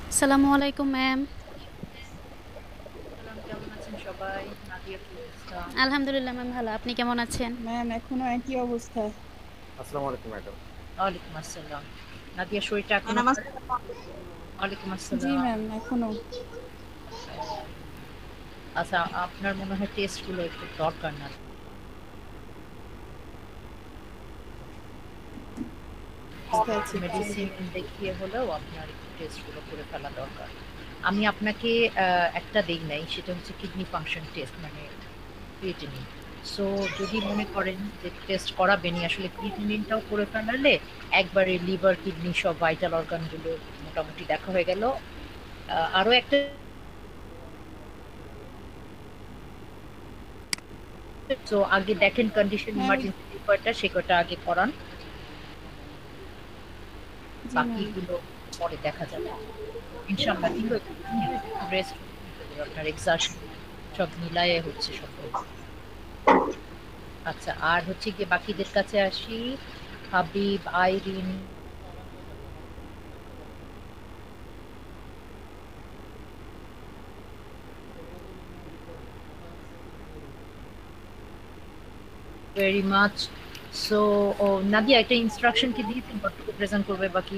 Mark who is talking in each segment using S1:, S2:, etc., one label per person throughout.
S1: আসসালামু আলাইকুম ম্যাম।
S2: সালাম, কেমন আছেন সবাই? নাদিয়া কি অবস্থা?
S1: আলহামদুলিল্লাহ ম্যাম, ভালো। আপনি কেমন আছেন?
S3: ম্যাম এখনো একই অবস্থা।
S4: আসসালামু আলাইকুম ম্যাডাম।
S2: ওয়ালাইকুম আসসালাম। নাদিয়া শরীরটা এখনো খারাপ? ওয়ালাইকুম
S3: জি
S2: আসসালাম।
S3: ম্যাম এখনো।
S2: আচ্ছা, আপনার মনে হয় টেস্টগুলো একটু দরকার না?
S3: আছি
S2: মেডিসিন দেখিয়ে হলেও আপনার একটু টেস্টগুলো করে ফেলা দরকার। আমি আপনাকে একটা দেই নাই, সেটা হচ্ছে কিডনি ফাংশন টেস্ট, মানে ক্রিয়েটিনিন। সো যদি মনে করেন যে টেস্ট করাবেনই, আসলে ক্রিয়েটিনিনটাও করে ফেলালে একবারে লিভার, কিডনি সব ভাইটাল অর্গানগুলো মোটামুটি দেখা হয়ে গেল। আরো একটা, তো আগে দেখেন কন্ডিশন
S3: ম্যাম।
S2: ইমার্জেন্সি কয়টা, সে কয়টা আগে করান,
S3: জি ম্যাম।
S2: বাকিগুলো পরে দেখা যাবে ইনশাআল্লাহ। কিন্তু রেস্ট, আপনার এক্সারশন সব মিলায়ে হচ্ছে সব। আচ্ছা, আর হচ্ছে গিয়ে বাকিদের কাছে আসি। Habib, Irin, very much. So Nadia একটা ইনস্ট্রাকশন কি দিয়েছেন কতটুকু প্রেজেন্ট করবে বাকি?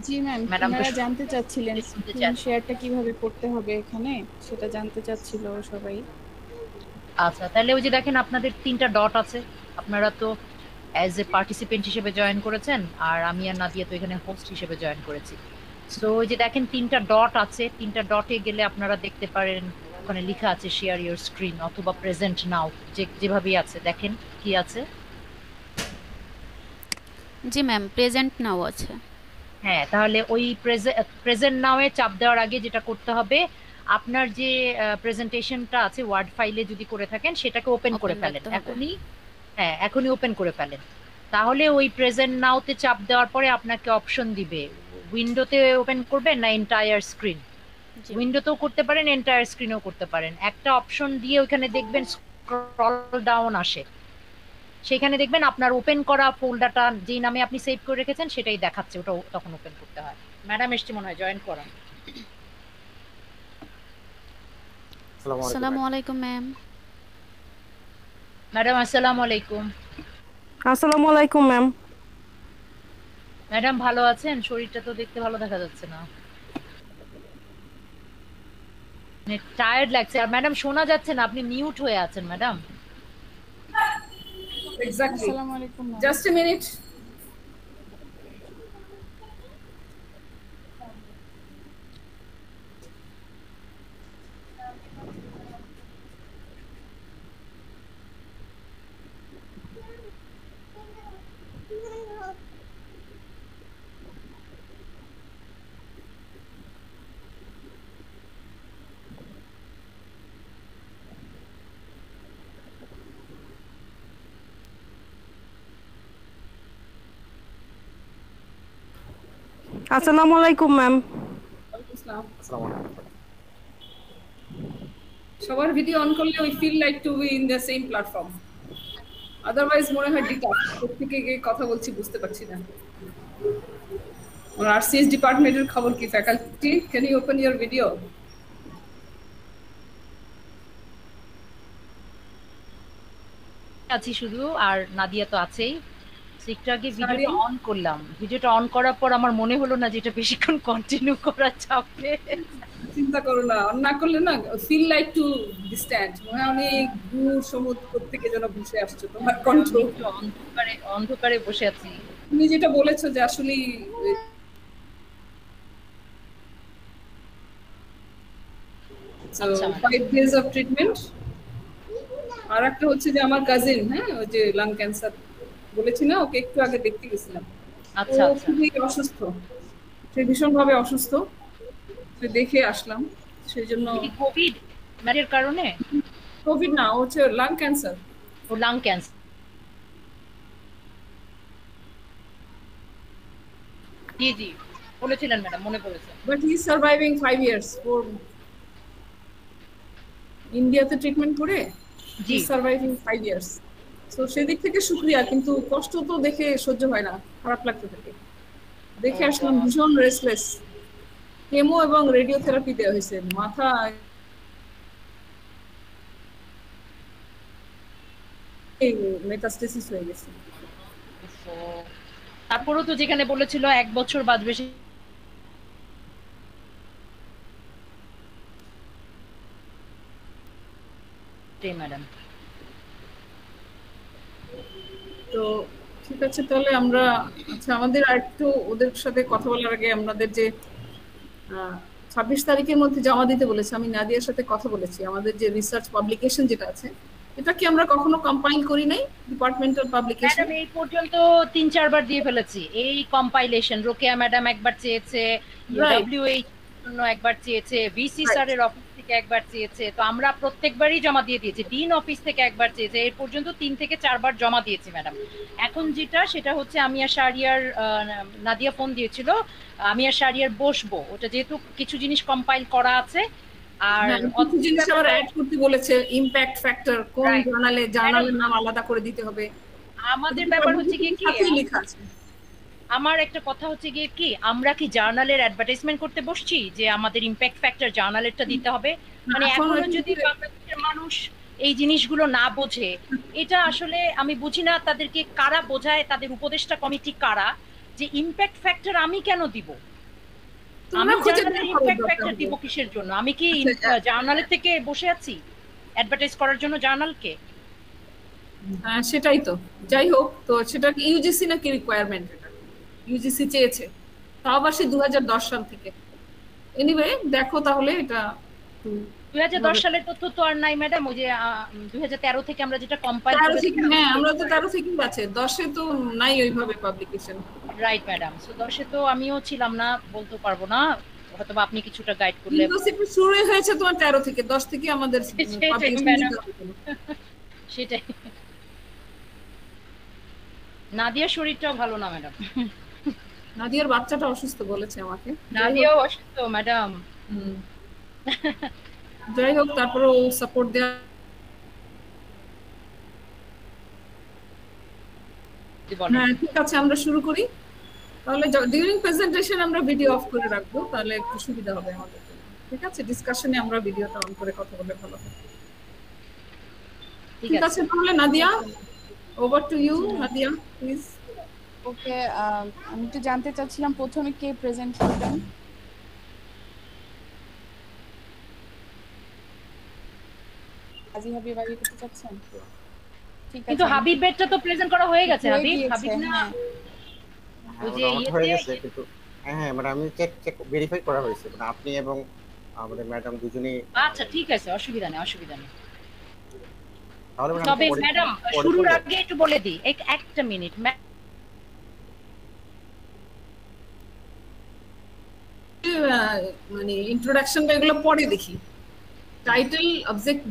S3: জি ম্যাম,
S2: ম্যাডাম তো
S3: ওনারা জানতে চাচ্ছিলেন
S2: শুনতে
S3: স্ক্রিন
S2: চান।
S3: শেয়ারটা কিভাবে করতে হবে এখানে, সেটা জানতে চাচ্ছিল সবাই।
S2: আচ্ছা, তাহলে ওই যে দেখেন আপনাদের 3টা ডট আছে, আপনারা তো অ্যাজ এ পার্টিসিপেন্ট হিসেবে জয়েন করেছেন, আর আমি আর নাদিয়া তো এখানে হোস্ট হিসেবে জয়েন করেছি। সো ওই যে দেখেন 3টা ডট আছে, 3টা ডটে গেলে আপনারা দেখতে পারেন ওখানে লেখা আছে শেয়ার ইওর স্ক্রিন অথবা প্রেজেন্ট নাও, যেভাবেই আছে দেখেন কি আছে।
S1: জি ম্যাম, প্রেজেন্ট নাও আছে।
S2: হ্যাঁ, তাহলে ওই প্রেজেন্ট নাও এ চাপ দেওয়ার আগে যেটা করতে হবে, আপনার যে প্রেজেন্টেশনটা আছে ওয়ার্ড ফাইলে যদি করে থাকেন সেটাকে ওপেন করে
S1: ওপেন
S2: ফেলেন
S1: রাখতে হবে।
S2: এখনই। হ্যাঁ, এখনই ওপেন করে ফেলেন। তাহলে ওই প্রেজেন্ট নাওতে চাপ দেওয়ার পরে আপনাকে অপশন দিবে, উইন্ডোতে ওপেন করবেন না এন্টায়ার স্ক্রিন।
S1: জি
S2: উইন্ডোতেও করতে পারেন, এন্টায়ার স্ক্রিনেও করতে পারেন। একটা অপশন দিয়ে ওখানে দেখবেন স্ক্রল ডাউন আসে, সেখানে দেখবেন আপনার ওপেন করা ফোল্ডারটা যেই নামে আপনি সেভ করে রেখেছেন সেটাই দেখাচ্ছে, ওটা তখন ওপেন করতে হয়। ম্যাডাম এসছে মনে হয়, জয়েন করান।
S4: আসসালামু আলাইকুম
S1: আসসালামু
S4: ম্যাডাম।
S1: আলাইকুম ম্যাম।
S2: ম্যাডাম আসসালামু আলাইকুম।
S5: আসসালামু আলাইকুম ম্যাম।
S2: ম্যাডাম ভালো আছেন? শরীরটা তো দেখতে ভালো দেখা যাচ্ছে না, টায়ার্ড লাগছে। আর ম্যাডাম শোনা যাচ্ছে না, আপনি মিউট হয়ে আছেন ম্যাডাম।
S6: Exactly.
S3: আসসালামু আলাইকুম ম্যাম।
S6: Just a minute.
S5: আসসালামু আলাইকুম ম্যাম।
S6: Islam.
S4: আসসালামু আলাইকুম।
S6: সবার ভিডিও অন করলে we feel like to be in the same platform. Otherwise মনে হয় ডিটাচ, থেকে গিয়ে কথা বলছি বুঝতে পারছি না। আর আরসিএস ডিপার্টমেন্টের খবর কি? Faculty, can you open your video?
S2: আছি শুধু, আর নাদিয়া তো আছেই। একটু আগে ভিডিওটা
S6: সারাদিন
S2: অন করলাম, ভিডিওটা অন করার পর আমার মনে হলো না যে এটা বেশিক্ষণ কন্টিনিউ করা যাবে।
S6: চিন্তা করো না, অন না করলে না ফিল লাইক টু ডিস্ট্যান্ট, মনে হয় অনেক দূর সমুদ্র থেকে যেন ভেসে আসছে তোমার কণ্ঠ।
S2: আমি একটু অন্ধকারে অন্ধকারে বসে আছি।
S6: তুমি যেটা বলেছো যে আসলে
S2: আচ্ছা
S6: 5 days of treatment। আর একটা হচ্ছে যে আমার কাজিন, হ্যাঁ, ওই যে লাং ক্যান্সার বলেছি না, ওকে একটু আগে দেখতে গেছিলাম। ও
S2: আচ্ছা আচ্ছা।
S6: খুবই অসুস্থ, সে ভীষণভাবে অসুস্থ, সে দেখে আসলাম সেই জন্য।
S2: কি কোভিড এর কারণে?
S6: কোভিড না, ও হচ্ছে লাং ক্যান্সার।
S2: ও লাং ক্যান্সার, জি জি বলেছিলেন ম্যাডাম, মনে পড়েছে।
S6: But he is surviving 5 years। ওর ইন্ডিয়াতে ট্রিটমেন্ট করে হি
S2: জি
S6: ইজ সার্ভাইভিং 5 years। তো সেদিক থেকে শুক্রিয়া, কিন্তু কষ্ট তো দেখে সহ্য হয় না, খারাপ লাগতে থাকে। দেখে আসলাম ভীষণ রেস্টলেস। কেমো এবং রেডিওথেরাপি দেওয়া হয়েছে, মাথা মেটাস্টেসিস হয়ে গেছে।
S2: তো তারপরেও তো যেখানে বলেছিল 1 বছর বাঁচবে সেটাই ম্যাডাম।
S6: তো ঠিক আছে, তাহলে আমরা, আচ্ছা আমাদের আরেকটু ওদের সাথে কথা বলার আগে আমাদের যে 26 তারিখের মধ্যে জমা দিতে বলেছে, আমি নাদিয়ার সাথে কথা বলেছি। আমাদের যে রিসার্চ পাবলিকেশন যেটা আছে, এটা কি আমরা কখনো কম্পাইল করি নাই? ডিপার্টমেন্টাল পাবলিকেশন
S2: ম্যাডাম এই পর্যন্ত 3-4 বার দিয়ে ফেলেছি এই কম্পাইলেশন। রোকেয়া ম্যাডাম একবার চেয়েছে, ডব্লিউএইচ জন্য একবার চেয়েছে, ভিসি স্যারের অফিস থেকে একবার চেয়েছে, তো আমরা প্রত্যেকবারই জমা দিয়ে দিয়েছি। ডিন অফিস থেকে একবার চেয়েছে, এই পর্যন্ত 3 থেকে 4 বার জমা দিয়েছি ম্যাডাম। এখন যেটা সেটা হচ্ছে আমি আর শাহরিয়ার, নাদিয়া ফোন দিয়েছিল, আমি আর শাহরিয়ার বসবো, ওটা যেহেতু কিছু জিনিস কম্পাইল করা আছে। আর
S6: কিছু জিনিস আবার অ্যাড করতে বলেছে, ইমপ্যাক্ট ফ্যাক্টর কোন জার্নালের নাম আলাদা করে দিতে হবে।
S2: আমাদের ব্যাপার হচ্ছে কি
S6: লেখা আছে।
S2: আমার একটা কথা হচ্ছে গিয়ে কি, আমরা কি জার্নালের অ্যাডভার্টাইজমেন্ট করতে বসছি যে আমাদের ইমপ্যাক্ট ফ্যাক্টর জার্নালেরটা দিতে হবে? মানে এখনো যদি বাংলাদেশের মানুষ এই জিনিসগুলো না বোঝে, এটা আসলে আমি বুঝি না তাদেরকে কারা বোঝায়, তাদের উপদেষ্টা কমিটি কারা, যে ইমপ্যাক্ট ফ্যাক্টর আমি কেন দিব? আমি জার্নালের ইমপ্যাক্ট ফ্যাক্টর দিব কিসের জন্য? আমি কি জার্নালের থেকে বসে আছি অ্যাডভার্টাইজ করার জন্য জার্নালকে?
S6: হ্যাঁ সেটাই তো। যাই হোক, তো সেটা কি ইউজিসি নাকি রিকোয়ারমেন্ট? এটা ইউজিসি চেয়েছে, তাও আবার সে 2010 সাল থেকে। এনিওয়ে দেখো তাহলে এটা
S2: 2010 সালের তথ্য তো আর নাই ম্যাডাম। ওই যে 2013 থেকে আমরা যেটা কম্পাইল করেছি।
S6: হ্যাঁ আমরা তো 13 থেকেই আছে, 10-এ তো নাই ওইভাবে পাবলিকেশন।
S2: Right madam. সো 10-এ তো আমিও ছিলাম না, বলতে পারবো না, হয়তো আপনি কিছুটা গাইড করলে।
S6: ইউনিভার্সিটি শুরু হয়েছে তোমার 13 থেকে, 10 থেকে আমাদের
S2: সেটাই। নাদিয়ার শরীরটাও ভালো না ম্যাডাম।
S6: নাদিয়ার বাচ্চাটা অসুস্থ বলেছে আমাকে।
S2: নাদিয়াও অসুস্থ ম্যাডাম।
S6: যাই হোক, তারপরে ও সাপোর্ট দেয়া। হ্যাঁ ঠিক আছে, আমরা শুরু করি তাহলে। ডিউরিং প্রেজেন্টেশন আমরা ভিডিও অফ করে রাখবো, তাহলে একটু সুবিধা হবে আমাদের। ঠিক আছে, ডিসকাশনে আমরা ভিডিওটা অন করে কথা বললে ভালো হবে। ঠিক আছে তাহলে Nadia, over to you. Nadia please.
S3: Okay, আমি একটু জানতে চাচ্ছিলাম প্রথমে কে প্রেজেন্ট করবেন? কাজী হাবিব আগে করতে চাচ্ছেন? ঠিক আছে,
S2: কিন্তু হাবিবেরটা তো প্রেজেন্ট করা হয়ে গেছে। হাবিব না ওই যে
S4: হয়ে গেছে, কিন্তু হ্যাঁ মানে আমি চেক ভেরিফাই করা হয়েছে, মানে আপনি এবং আমাদের ম্যাডাম দুজনেই।
S2: আচ্ছা ঠিক আছে, অসুবিধা নেই, অসুবিধা নেই।
S4: তাহলে
S2: তবে ম্যাডাম শুরুর আগে একটু বলে দিই, একটা মিনিট।
S6: মানে ইন্ট্রোডাকশনটা এগুলো পরে দেখি। Title,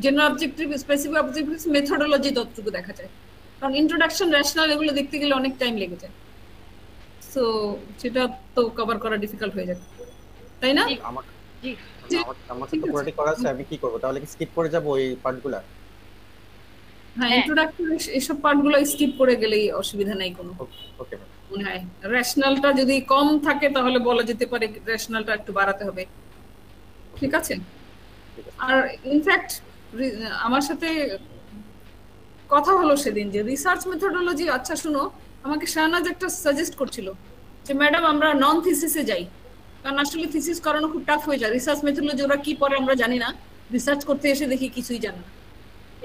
S6: general objective, specific objective, methodology ততটুকু দেখা যায়, কারণ ইন্ট্রোডাকশন, রেশনাল এগুলো দেখতে গেলে অনেক টাইম লেগে যায়। সো সেটা তো কভার করা ডিফিকাল্ট হয়ে যাবে, তাই না?
S4: আমার তো পুরোটাই করা আছে, আমি কি করব তাহলে? কি স্কিপ করে যাব ওই পার্টগুলো?
S6: হ্যাঁ, ইন্ট্রোডাকশন এসব পার্টগুলো স্কিপ করে গেলেই অসুবিধা নাই কোনো।
S4: ওকে
S6: মনে হয় রেশনালটা যদি কম থাকে তাহলে বলা যেতে পারে রেশনালটা একটু বাড়াতে হবে। ঠিক আছে। আর ইনফ্যাক্ট আমার সাথে কথা হলো সেদিন যে রিসার্চ মেথডোলজি। আচ্ছা শুনো, আমাকে শাহনাজ একটা সাজেস্ট করছিল যে ম্যাডাম আমরা নন থিসিসে যাই, কারণ আসলে থিসিস করানো খুব টাফ হয়ে যায়। রিসার্চ মেথডোলজি ওরা কি পড়ে আমরা জানি না, রিসার্চ করতে এসে দেখি কিছুই জানে না,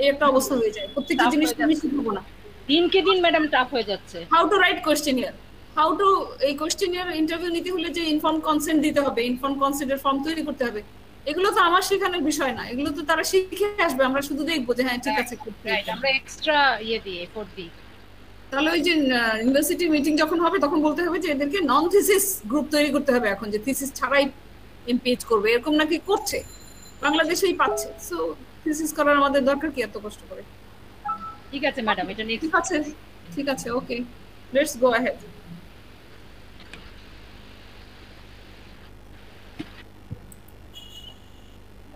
S6: এই একটা অবস্থা হয়ে যায়। প্রত্যেকটা জিনিস আমি শিখবো না,
S2: দিনকে দিন ম্যাডাম টাফ হয়ে যাচ্ছে।
S6: How to right questionnaire, how to এই কোয়েশ্চেনিয়ার ইন্টারভিউ নিতে হলে যে ইনফর্ম কনসেন্ট দিতে হবে, ইনফর্ম কনসেন্টের ফর্ম তৈরি করতে হবে, এগুলো তো আমার শেখানোর বিষয় না, এগুলো তো তারা শিখে আসবে, আমরা শুধু দেখবো যে হ্যাঁ ঠিক আছে।
S2: আমরা এক্সট্রা দিই, এফোর্ট দিই।
S6: তাহলে ওই যে ইউনিভার্সিটি মিটিং যখন হবে তখন বলতে হবে যে এদেরকে নন থিসিস গ্রুপ তৈরি করতে হবে এখন, যে থিসিস ছাড়াই এমপিএইচ করবে, এরকম নাকি করছে, বাংলাদেশেই পাচ্ছে। সো থিসিস করার আমাদের দরকার কি এত কষ্ট করে?
S2: ঠিক আছে ম্যাডাম, এটা নেক্সট।
S6: ঠিক আছে, ঠিক আছে, ওকে, লেটস গো অ্যাহেড।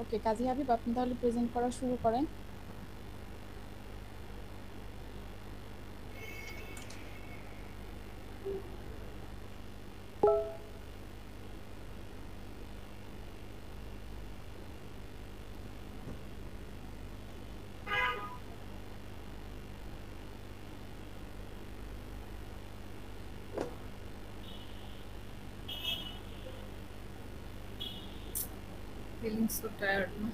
S3: ওকে কাজী হাবিব, আপনি তাহলে প্রেজেন্ট করা শুরু করেন।
S6: feeling so tired. No?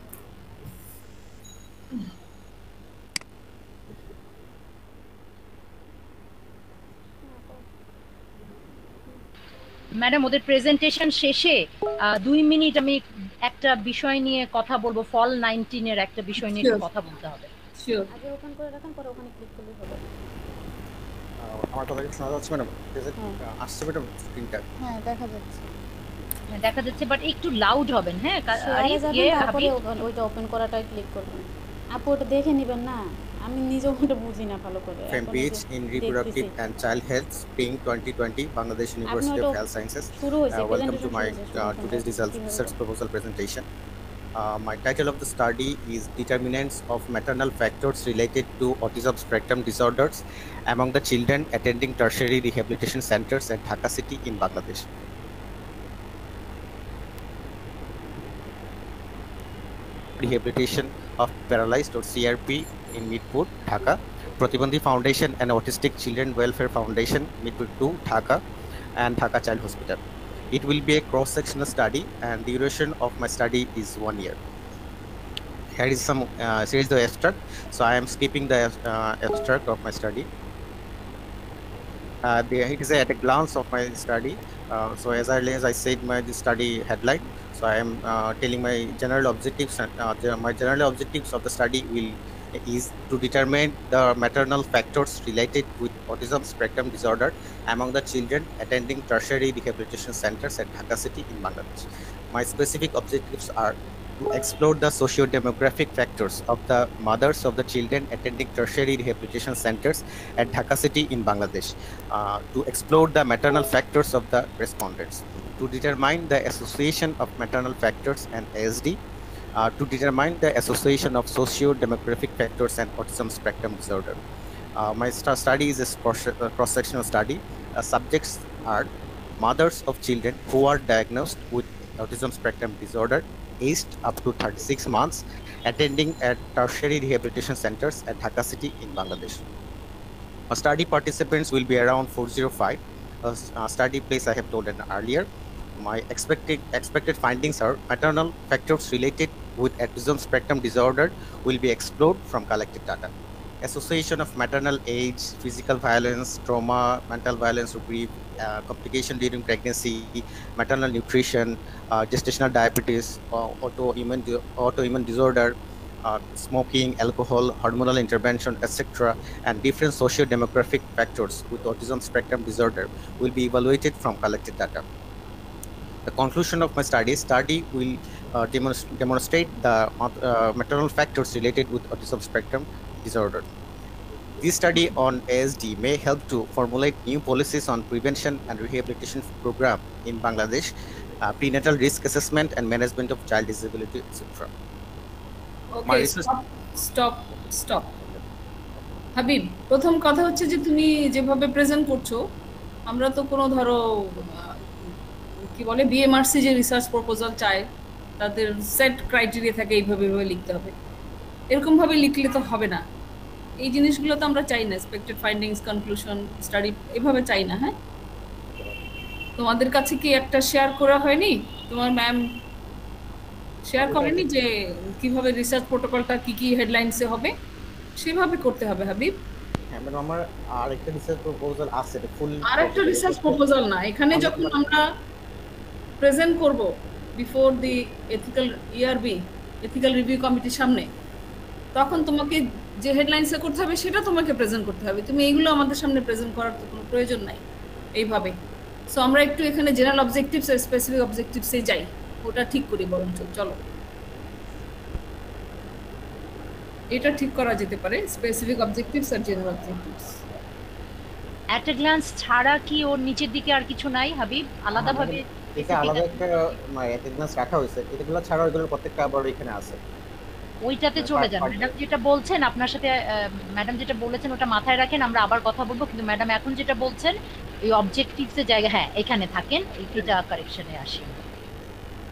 S2: Madam ওদের প্রেজেন্টেশন শেষে 2 মিনিট আমি একটা বিষয় নিয়ে কথা বলবো, ফল 19 এর একটা বিষয় নিয়ে একটু কথা বলতে হবে।
S6: Sure.
S1: আগে ওপেন করে রাখেন, পরে ওখানে ক্লিক করলে হবে।
S4: আমার কথা কি শোনা যাচ্ছে ম্যাডাম? আসছে ম্যাডাম স্ক্রিনটা?
S1: হ্যাঁ, দেখা যাচ্ছে।
S2: হ্যাঁ, দেখা যাচ্ছে, বাট একটু লাউড হবেন। হ্যাঁ,
S1: শেয়ারে যাবেন, তারপরে ওইটা ওপেন করাটাই ক্লিক করবেন। আপু ওটা দেখে নেবেন না, আমি নিজেও ওটা বুঝি না ভালো করে।
S4: Frame page in reproductive and child health spring 2020 Bangladesh University of Health Sciences.
S1: শুরু হয়েছে,
S4: Welcome to my
S1: presentation
S4: today's research proposal presentation. My title of the study is Determinants of Maternal Factors Related to Autism Spectrum Disorders among the children attending tertiary rehabilitation centers at Dhaka City in Bangladesh. Rehabilitation of Paralyzed or CRP in Midpur, Dhaka. Pratibandhi Foundation and Autistic Children Welfare Foundation, Midpur 2, Dhaka, and Dhaka Child Hospital. It will be a cross-sectional study, and the duration of my study is 1 year. Here is some series the abstract. So I am skipping the abstract of my study. It is at a glance of my study. So as early as I said, my study headline. So I am telling my general objectives. My general objectives of the study is to determine the maternal factors related with autism spectrum disorder among the children attending tertiary rehabilitation centers at Dhaka City in Bangladesh. My specific objectives are to explore the socio-demographic factors of the mothers of the children attending tertiary rehabilitation centers at Dhaka City in Bangladesh, to explore the maternal factors of the respondents, to determine the association of maternal factors and ASD, to determine the association of socio-demographic factors and autism spectrum disorder. My study is a cross-sectional study. Subjects are mothers of children who are diagnosed with autism spectrum disorder aged up to 36 months attending at tertiary rehabilitation centers at Dhaka City in Bangladesh. Study participants will be around 405. Study place I have told earlier. My expected findings are maternal factors related with autism spectrum disorder will be explored from collected data. Association of maternal age, physical violence, trauma, mental violence or grief, complication during pregnancy, maternal nutrition, gestational diabetes, autoimmune disorder, smoking, alcohol, hormonal intervention, etc., and different socio-demographic factors with autism spectrum disorder will be evaluated from collected data. The conclusion of my study will demonstrate the maternal factors related with autism spectrum disorder. This study on ASD may help to formulate new policies on prevention and rehabilitation program in Bangladesh, prenatal risk assessment and management of child disability, etc.
S6: Okay, stop. Habib, প্রথম কথা হচ্ছে যে তুমি যেভাবে present করছো, আমরা তো কোনো ধরো কি বলে বিএমআরসি যে রিসার্চ প্রপোজাল চায় তাদের সেট ক্রাইটেরিয়া থাকে, এইভাবে লিখতে হবে। এরকম ভাবে লিখলে তো হবে না। এই জিনিসগুলো তো আমরা চাই না, এক্সপেক্টেড ফাইন্ডিংস, কনক্লুশন, স্টাডি এভাবে চাই না। হ্যাঁ, তোমাদের কাছে কি একটা শেয়ার করা হয়নি? তোমার ম্যাম শেয়ার করেনি যে কিভাবে রিসার্চ প্রোটোকলটা কি কি হেডলাইনসে হবে? সেভাবে করতে হবে হাবিব।
S4: হ্যাঁ ম্যাডাম, আমার আরেকটা রিসার্চ প্রপোজাল আছে, ফুল
S6: আরেকটা রিসার্চ প্রপোজাল না, এখানে যখন আমরা প্রেজেন্ট করব before the ethical ethical review কমিটির সামনে, তখন তোমাকে যে হেডলাইনসে করতে হবে সেটা তোমাকে প্রেজেন্ট করতে হবে। তুমি এইগুলো আমাদের সামনে প্রেজেন্ট করার তো কোনো প্রয়োজন নাই এইভাবে। সো আমরা একটু এখানে জেনারেল অবজেক্টিভস আর স্পেসিফিক অবজেক্টিভসে যাই, ওটা ঠিক করি বরঞ্চ। চলো, এটা ঠিক করা যেতে পারে, স্পেসিফিক অবজেক্টিভস আর general objectives.
S2: At a glance ছাড়া কি ওর নিচের দিকে আর কিছু নাই হাবিব? আলাদাভাবে
S4: এটা আলাদা একটা অ্যাট এ গ্ল্যান্স রাখা হয়েছে, এগুলো ছাড়া এগুলো প্রত্যেকটা আবার এখানে আছে।
S2: ওইটাতে চলে যান। ম্যাডাম যেটা বলছেন, আপনার সাথে ম্যাডাম যেটা বলেছেন ওটা মাথায় রাখেন, আমরা আবার কথা বলবো। কিন্তু ম্যাডাম এখন যেটা বলছেন এই অবজেক্টিভসের জায়গা, হ্যাঁ এখানে থাকেন, এটা কারেকশনে আসি।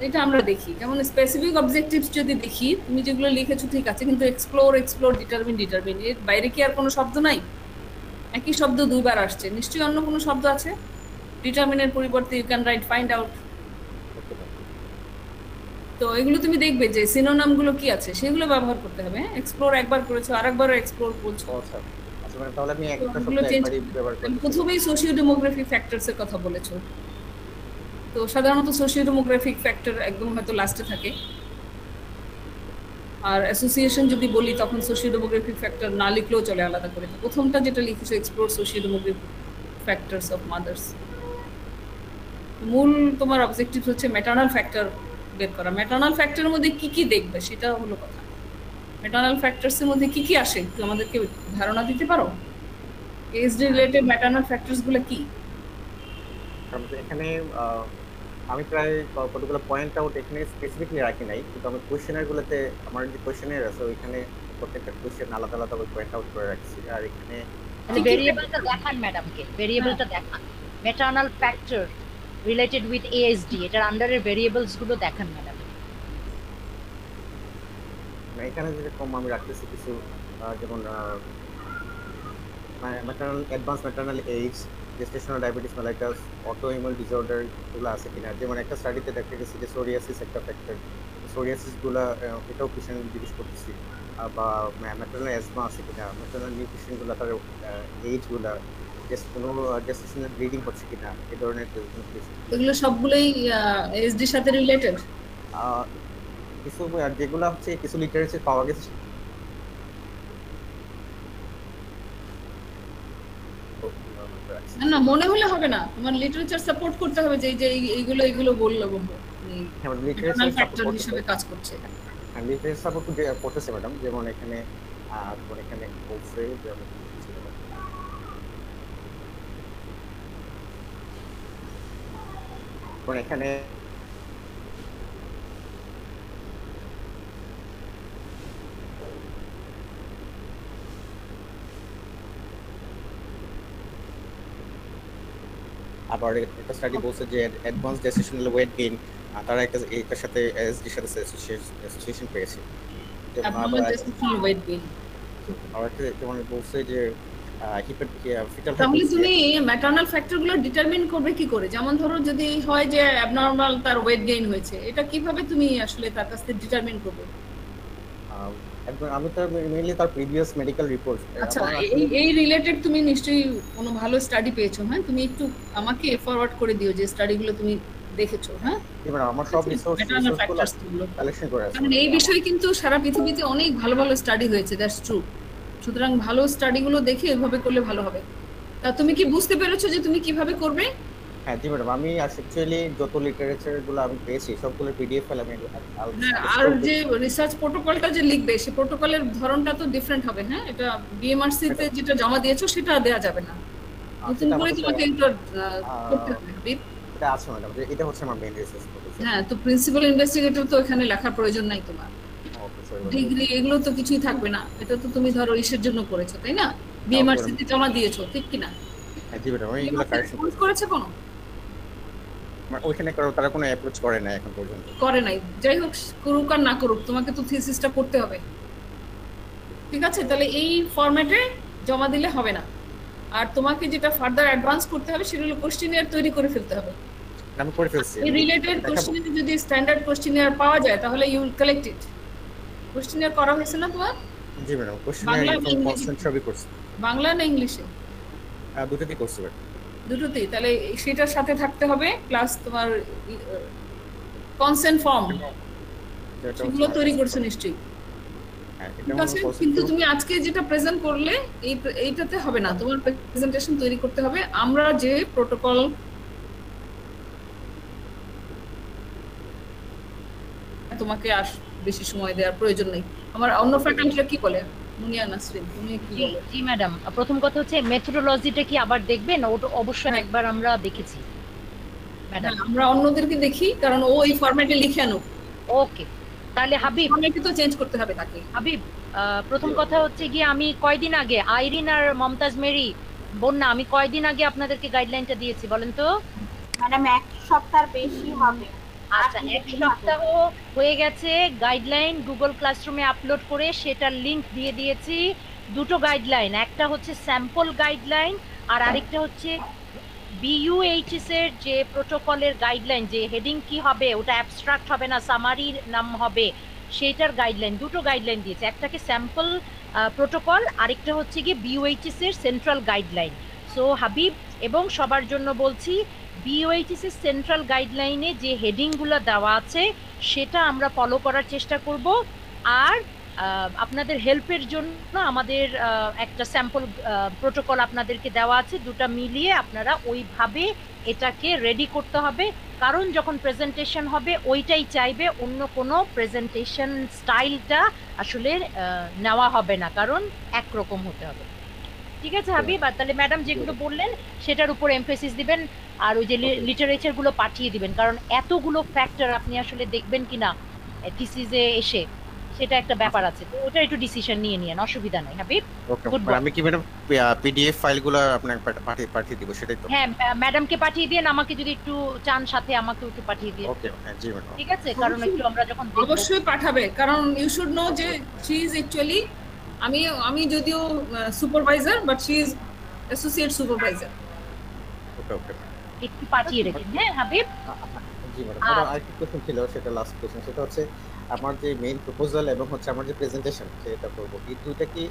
S6: এটা আমরা দেখি, যেমন স্পেসিফিক অবজেক্টিভস যদি দেখি, তুমি যেগুলো লিখেছো ঠিক আছে, কিন্তু এক্সপ্লোর, ডিটারমিন এর বাইরে কি আর কোনো শব্দ নাই? একই শব্দ দুইবার আসছে, নিশ্চয়ই অন্য কোনো শব্দ আছে। ডিটারমিনের পরিবর্তে you can write find out. তো তো এগুলো তুমি দেখবে যে সিনোনাম গুলো কি আছে সেগুলো ব্যবহার করতে হবে। এক্সপ্লোর একবার করেছো, আরেকবার এক্সপ্লোর বলছো,
S4: আচ্ছা আচ্ছা মানে তাহলে আমি একটা
S6: ওগুলো
S4: শব্দ
S6: চেঞ্জ।
S4: একবারই ব্যবহার করি।
S6: প্রথমেই সোশিও ডেমোগ্রাফিক ফ্যাক্টরস এর কথা বলেছো, তো সাধারণত সোশিও ডেমোগ্রাফিক ফ্যাক্টর একদম হয়তো লাস্টে থাকে। আর অ্যাসোসিয়েশন যদি বলি তখন সোশিও ডেমোগ্রাফিক ফ্যাক্টর না লিখলেও চলে আলাদা করে। তো প্রথমটা যেটা লিখেছো explore socio demographic factors of mothers, মূল তোমার অবজেক্টিভ হচ্ছে ম্যাটার্নাল ফ্যাক্টর বের করা। ম্যাটার্নাল ফ্যাক্টরের মধ্যে কি কি দেখবে সেটা হলো কথা। ম্যাটার্নাল ফ্যাক্টরস এর মধ্যে কি কি আসে একটু আমাদেরকে ধারণা দিতে পারো? এসডি রিলেটেড ম্যাটার্নাল ফ্যাক্টরস গুলো কি?
S4: কারণ এখানে আমি প্রায় কতগুলো পয়েন্ট আউট এখানে স্পেসিফিকলি রাখি নাই, কিন্তু আমি কোয়েশ্চেনার গুলোতে আমার যে কোয়েশ্চেনার আছে ওইখানে প্রত্যেকটা কোয়েশ্চেন আলাদা আলাদা পয়েন্ট আউট করে রাখছি। আর এখানে
S2: ভেরিয়েবলটা দেখান ম্যাডামকে, ভেরিয়েবলটা দেখান, maternal factor related with ASD, এটার আন্ডারের ভেরিয়েবলস গুলো দেখান ম্যাডাম।
S4: এখানে যেরকম আমি রাখতেছি কিছু যেমন maternal advance maternal age, gestational diabetes mellitus, autoimmune disorder এগুলো আছে কিনা। যেমন একটা স্টাডিতে দেখা গেছে যে সোরিয়াসিস একটা ফ্যাক্টর, সোরিয়াসিসগুলো এটাও পেশেন্ট জিজ্ঞেস করতেছি। বা ম্যাটার্নাল অ্যাজমা আছে কিনা, ম্যাটার্নাল নিউট্রিশনগুলো, তার এইজগুলো, কোনো জেস্টেশনাল ব্লিডিং হচ্ছে কিনা, এই ধরনের
S6: এগুলো সবগুলোই এসডির সাথে রিলেটেড।
S4: কিছু যেগুলো হচ্ছে কিছু লিটারেচার পাওয়া গেছে
S6: না মনে হলে হবে না, তোমার লিটারেচার সাপোর্ট করতে হবে যে যে এইগুলো এইগুলো বললো ম্যাটার্নাল ফ্যাক্টর হিসেবে কাজ করছে।
S4: লিটারেচার সাপোর্ট করতেছে ম্যাডাম। যেমন এখানে এখানে বলছে এখানে আবার একটা স্টাডি বলছে যে অ্যাডভান্স জেস্টেশনাল ওয়েট গেইন তারা এটার সাথে এসডির সাথে অ্যাসোসিয়েশন পেয়েছে। যেমন বলছে যে
S6: তাহলে তুমি ম্যাটার্নাল ফ্যাক্টরগুলো ডিটারমিন করবে কি করে? যেমন ধরো যদি হয় যে অ্যাবনরমাল তার ওয়েট গেইন হয়েছে, এটা কিভাবে তুমি আসলে তার কাছ থেকে ডিটারমিন করবে?
S4: আমি তো মেইনলি তার প্রিভিয়াস মেডিকেল রিপোর্ট।
S6: আচ্ছা, এই রিলেটেড তুমি নিশ্চয়ই কোনো ভালো স্টাডি পেয়েছো। হ্যাঁ, তুমি একটু আমাকে ফরওয়ার্ড করে দিও যে স্টাডিগুলো তুমি দেখেছো। হ্যাঁ,
S4: আমার সব রিসোর্সগুলো কালেকশন করে আছে।
S6: কারণ এই বিষয়ে কিন্তু সারা পৃথিবীতে অনেক ভালো ভালো স্টাডি হয়েছে, দ্যাটস ট্রু। সুতরাং ভালো স্টাডিগুলো দেখে এভাবে করলে ভালো হবে। তা তুমি কি বুঝতে পেরেছো যে তুমি কিভাবে করবে?
S4: হ্যাঁ জি ম্যাডাম, আমি অ্যাকচুয়ালি যত লিটারেচারগুলো আমি পেয়েছি সবগুলো পিডিএফ ফাইল আমি
S6: আর যে রিসার্চ প্রোটোকলটা যে লিখবে সেই প্রোটোকলের ধরনটা তো ডিফারেন্ট হবে। হ্যাঁ, এটা বিএমআরসি তে যেটা জমা দিয়েছো সেটা দেয়া যাবে না, নতুন করে তোমাকে এটা করতে হবে।
S4: এটা আছে ম্যাডাম, এটা হচ্ছে আমার মেইন রিসার্চ প্রোটোকল।
S6: হ্যাঁ, তো প্রিন্সিপাল ইনভেস্টিগেটর তো এখানে লেখার প্রয়োজন নাই তোমার, ডিগ্রি এগুলো তো কিছুই থাকবে না। এটা তো তুমি ধরো ইসের জন্য করেছো, তাই না? বিএমআরসি তে জমা দিয়েছো, ঠিক কি না?
S4: হ্যাঁ জি ম্যাডাম, এইগুলো কারেকশন
S6: করেছে কোনো
S4: ওইখানে তারা কোনো অ্যাপ্রোচ করে না এখন পর্যন্ত।
S6: করে নাই, যাই হোক করুক আর না করুক তোমাকে তো থিসিসটা করতে হবে, ঠিক আছে? তাহলে এই ফরম্যাটে জমা দিলে হবে না। আর তোমাকে যেটা ফার্দার অ্যাডভান্স করতে হবে সেটা হলো কোশ্চেনিয়ার তৈরি করে ফেলতে হবে।
S4: আমি করে ফেলছি।
S6: এই রিলেটেড কোশ্চেনিয়ার যদি স্ট্যান্ডার্ড কোশ্চেনিয়ার পাওয়া যায় তাহলে you will collect it. Questionnaire করা হয়েছে না তোমার?
S4: জি ম্যাডাম, কোশ্চেনিয়ার কনসেন্ট সবই করছি।
S6: বাংলা না ইংলিশে?
S4: দুটোতেই করছি ম্যাডাম। দুটোতেই?
S6: তাহলে সেটার সাথে থাকতে হবে প্লাস তোমার কনসেন্ট ফর্ম, সেগুলো তৈরি করছো নিশ্চয়ই। ঠিক আছে, কিন্তু তুমি আজকে যেটা প্রেজেন্ট করলে এইটাতে হবে না, তোমার প্রেজেন্টেশন তৈরি করতে হবে। আমরা যে প্রোটোকল তোমাকে আর বেশি সময় দেওয়ার প্রয়োজন নেই। আমার অন্য ফ্যাকাল্টিরা কি বলে? মুনিয়া নাসরিন, তুমি কি বলো?
S2: জি ম্যাডাম, প্রথম কথা হচ্ছে মেথোডোলজিটা কি আবার দেখবেন? ওটা অবশ্যই একবার আমরা দেখেছি ম্যাডাম,
S6: আমরা অন্যদেরকে দেখি, কারণ ও এই ফরম্যাটে লিখে আনো।
S2: ওকে, তাহলে হাবিব
S6: ফরম্যাটে তো চেঞ্জ করতে হবে তাকে।
S2: হাবিব, প্রথম কথা হচ্ছে কি, আমি কয়দিন আগে আইরিন আর মমতাজ মেরি বন্যা, আমি কয়দিন আগে আপনাদেরকে গাইডলাইনটা দিয়েছি বলেন তো?
S7: ম্যাডাম এক সপ্তাহ বেশি হবে।
S2: আচ্ছা, এক সপ্তাহ হয়ে গেছে। গাইডলাইন গুগল ক্লাসরুমে আপলোড করে সেটার লিংক দিয়ে দিয়েছি। দুটো গাইডলাইন, একটা হচ্ছে স্যাম্পল গাইডলাইন আর আরেকটা হচ্ছে বিইউএইচএস এর যে প্রোটোকলের গাইডলাইন, যে হেডিং কি হবে, ওটা অ্যাবস্ট্রাক্ট হবে না সামারির নাম হবে, সেটার গাইডলাইন, দুটো গাইডলাইন দিয়েছে, একটাকে স্যাম্পল প্রোটোকল, আরেকটা হচ্ছে গিয়ে বিইউএইচএস এর সেন্ট্রাল গাইডলাইন। সো হাবিব এবং সবার জন্য বলছি, বিইউএইচএস এর সেন্ট্রাল গাইডলাইনে যে হেডিংগুলো দেওয়া আছে সেটা আমরা ফলো করার চেষ্টা করব। আর আপনাদের হেল্পের জন্য আমাদের একটা স্যাম্পল প্রোটোকল আপনাদেরকে দেওয়া আছে, দুটো মিলিয়ে আপনারা ওইভাবে এটাকে রেডি করতে হবে। কারণ যখন প্রেজেন্টেশন হবে ওইটাই চাইবে, অন্য কোনো প্রেজেন্টেশন স্টাইলটা আসলে নেওয়া হবে না, কারণ একরকম হতে হবে। ঠিক আছে হাবিব? আর তাহলে ম্যাডাম যেগুলো বললেন সেটার উপর এমফেসিস দিবেন, আর ওই যে লিটারেচার গুলো পাঠিয়ে দিবেন, কারণ এতগুলো ফ্যাক্টর আপনি আসলে দেখবেন কিনা থিসিসে এসে, সেটা একটা ব্যাপার আছে। তো ওটা একটু ডিসিশন নিয়ে নিয়েন, অসুবিধা নাই হাবিব।
S4: ওকে, আমি কি ম্যাডাম পিডিএফ ফাইলগুলো আপনাকে পাঠিয়ে দিব সেটাই তো?
S2: হ্যাঁ, ম্যাডামকে পাঠিয়ে দিন, আমাকে যদি একটু চান সাথে আমাকেও একটু পাঠিয়ে দিন।
S4: ওকে, জি ম্যাডাম।
S2: ঠিক আছে, কারণ একটু আমরা যখন
S6: অবশ্যই পাঠাবে, কারণ ইউ শুড নো যে শি ইজ অ্যাকচুয়ালি, আমি যদিও supervisor, but she is associate supervisor.
S4: Okay okay,
S2: একটু পাঠিয়ে রেখেন। হ্যাঁ হাবিব?
S4: জি ম্যাডাম। আরেকটা কোশ্চেন ছিল, সেটা লাস্ট কোশ্চেন, সেটা হচ্ছে আমার যে মেইন প্রপোজাল এবং হচ্ছে আমার যে প্রেজেন্টেশন সেটা করব, এই দুইটা কি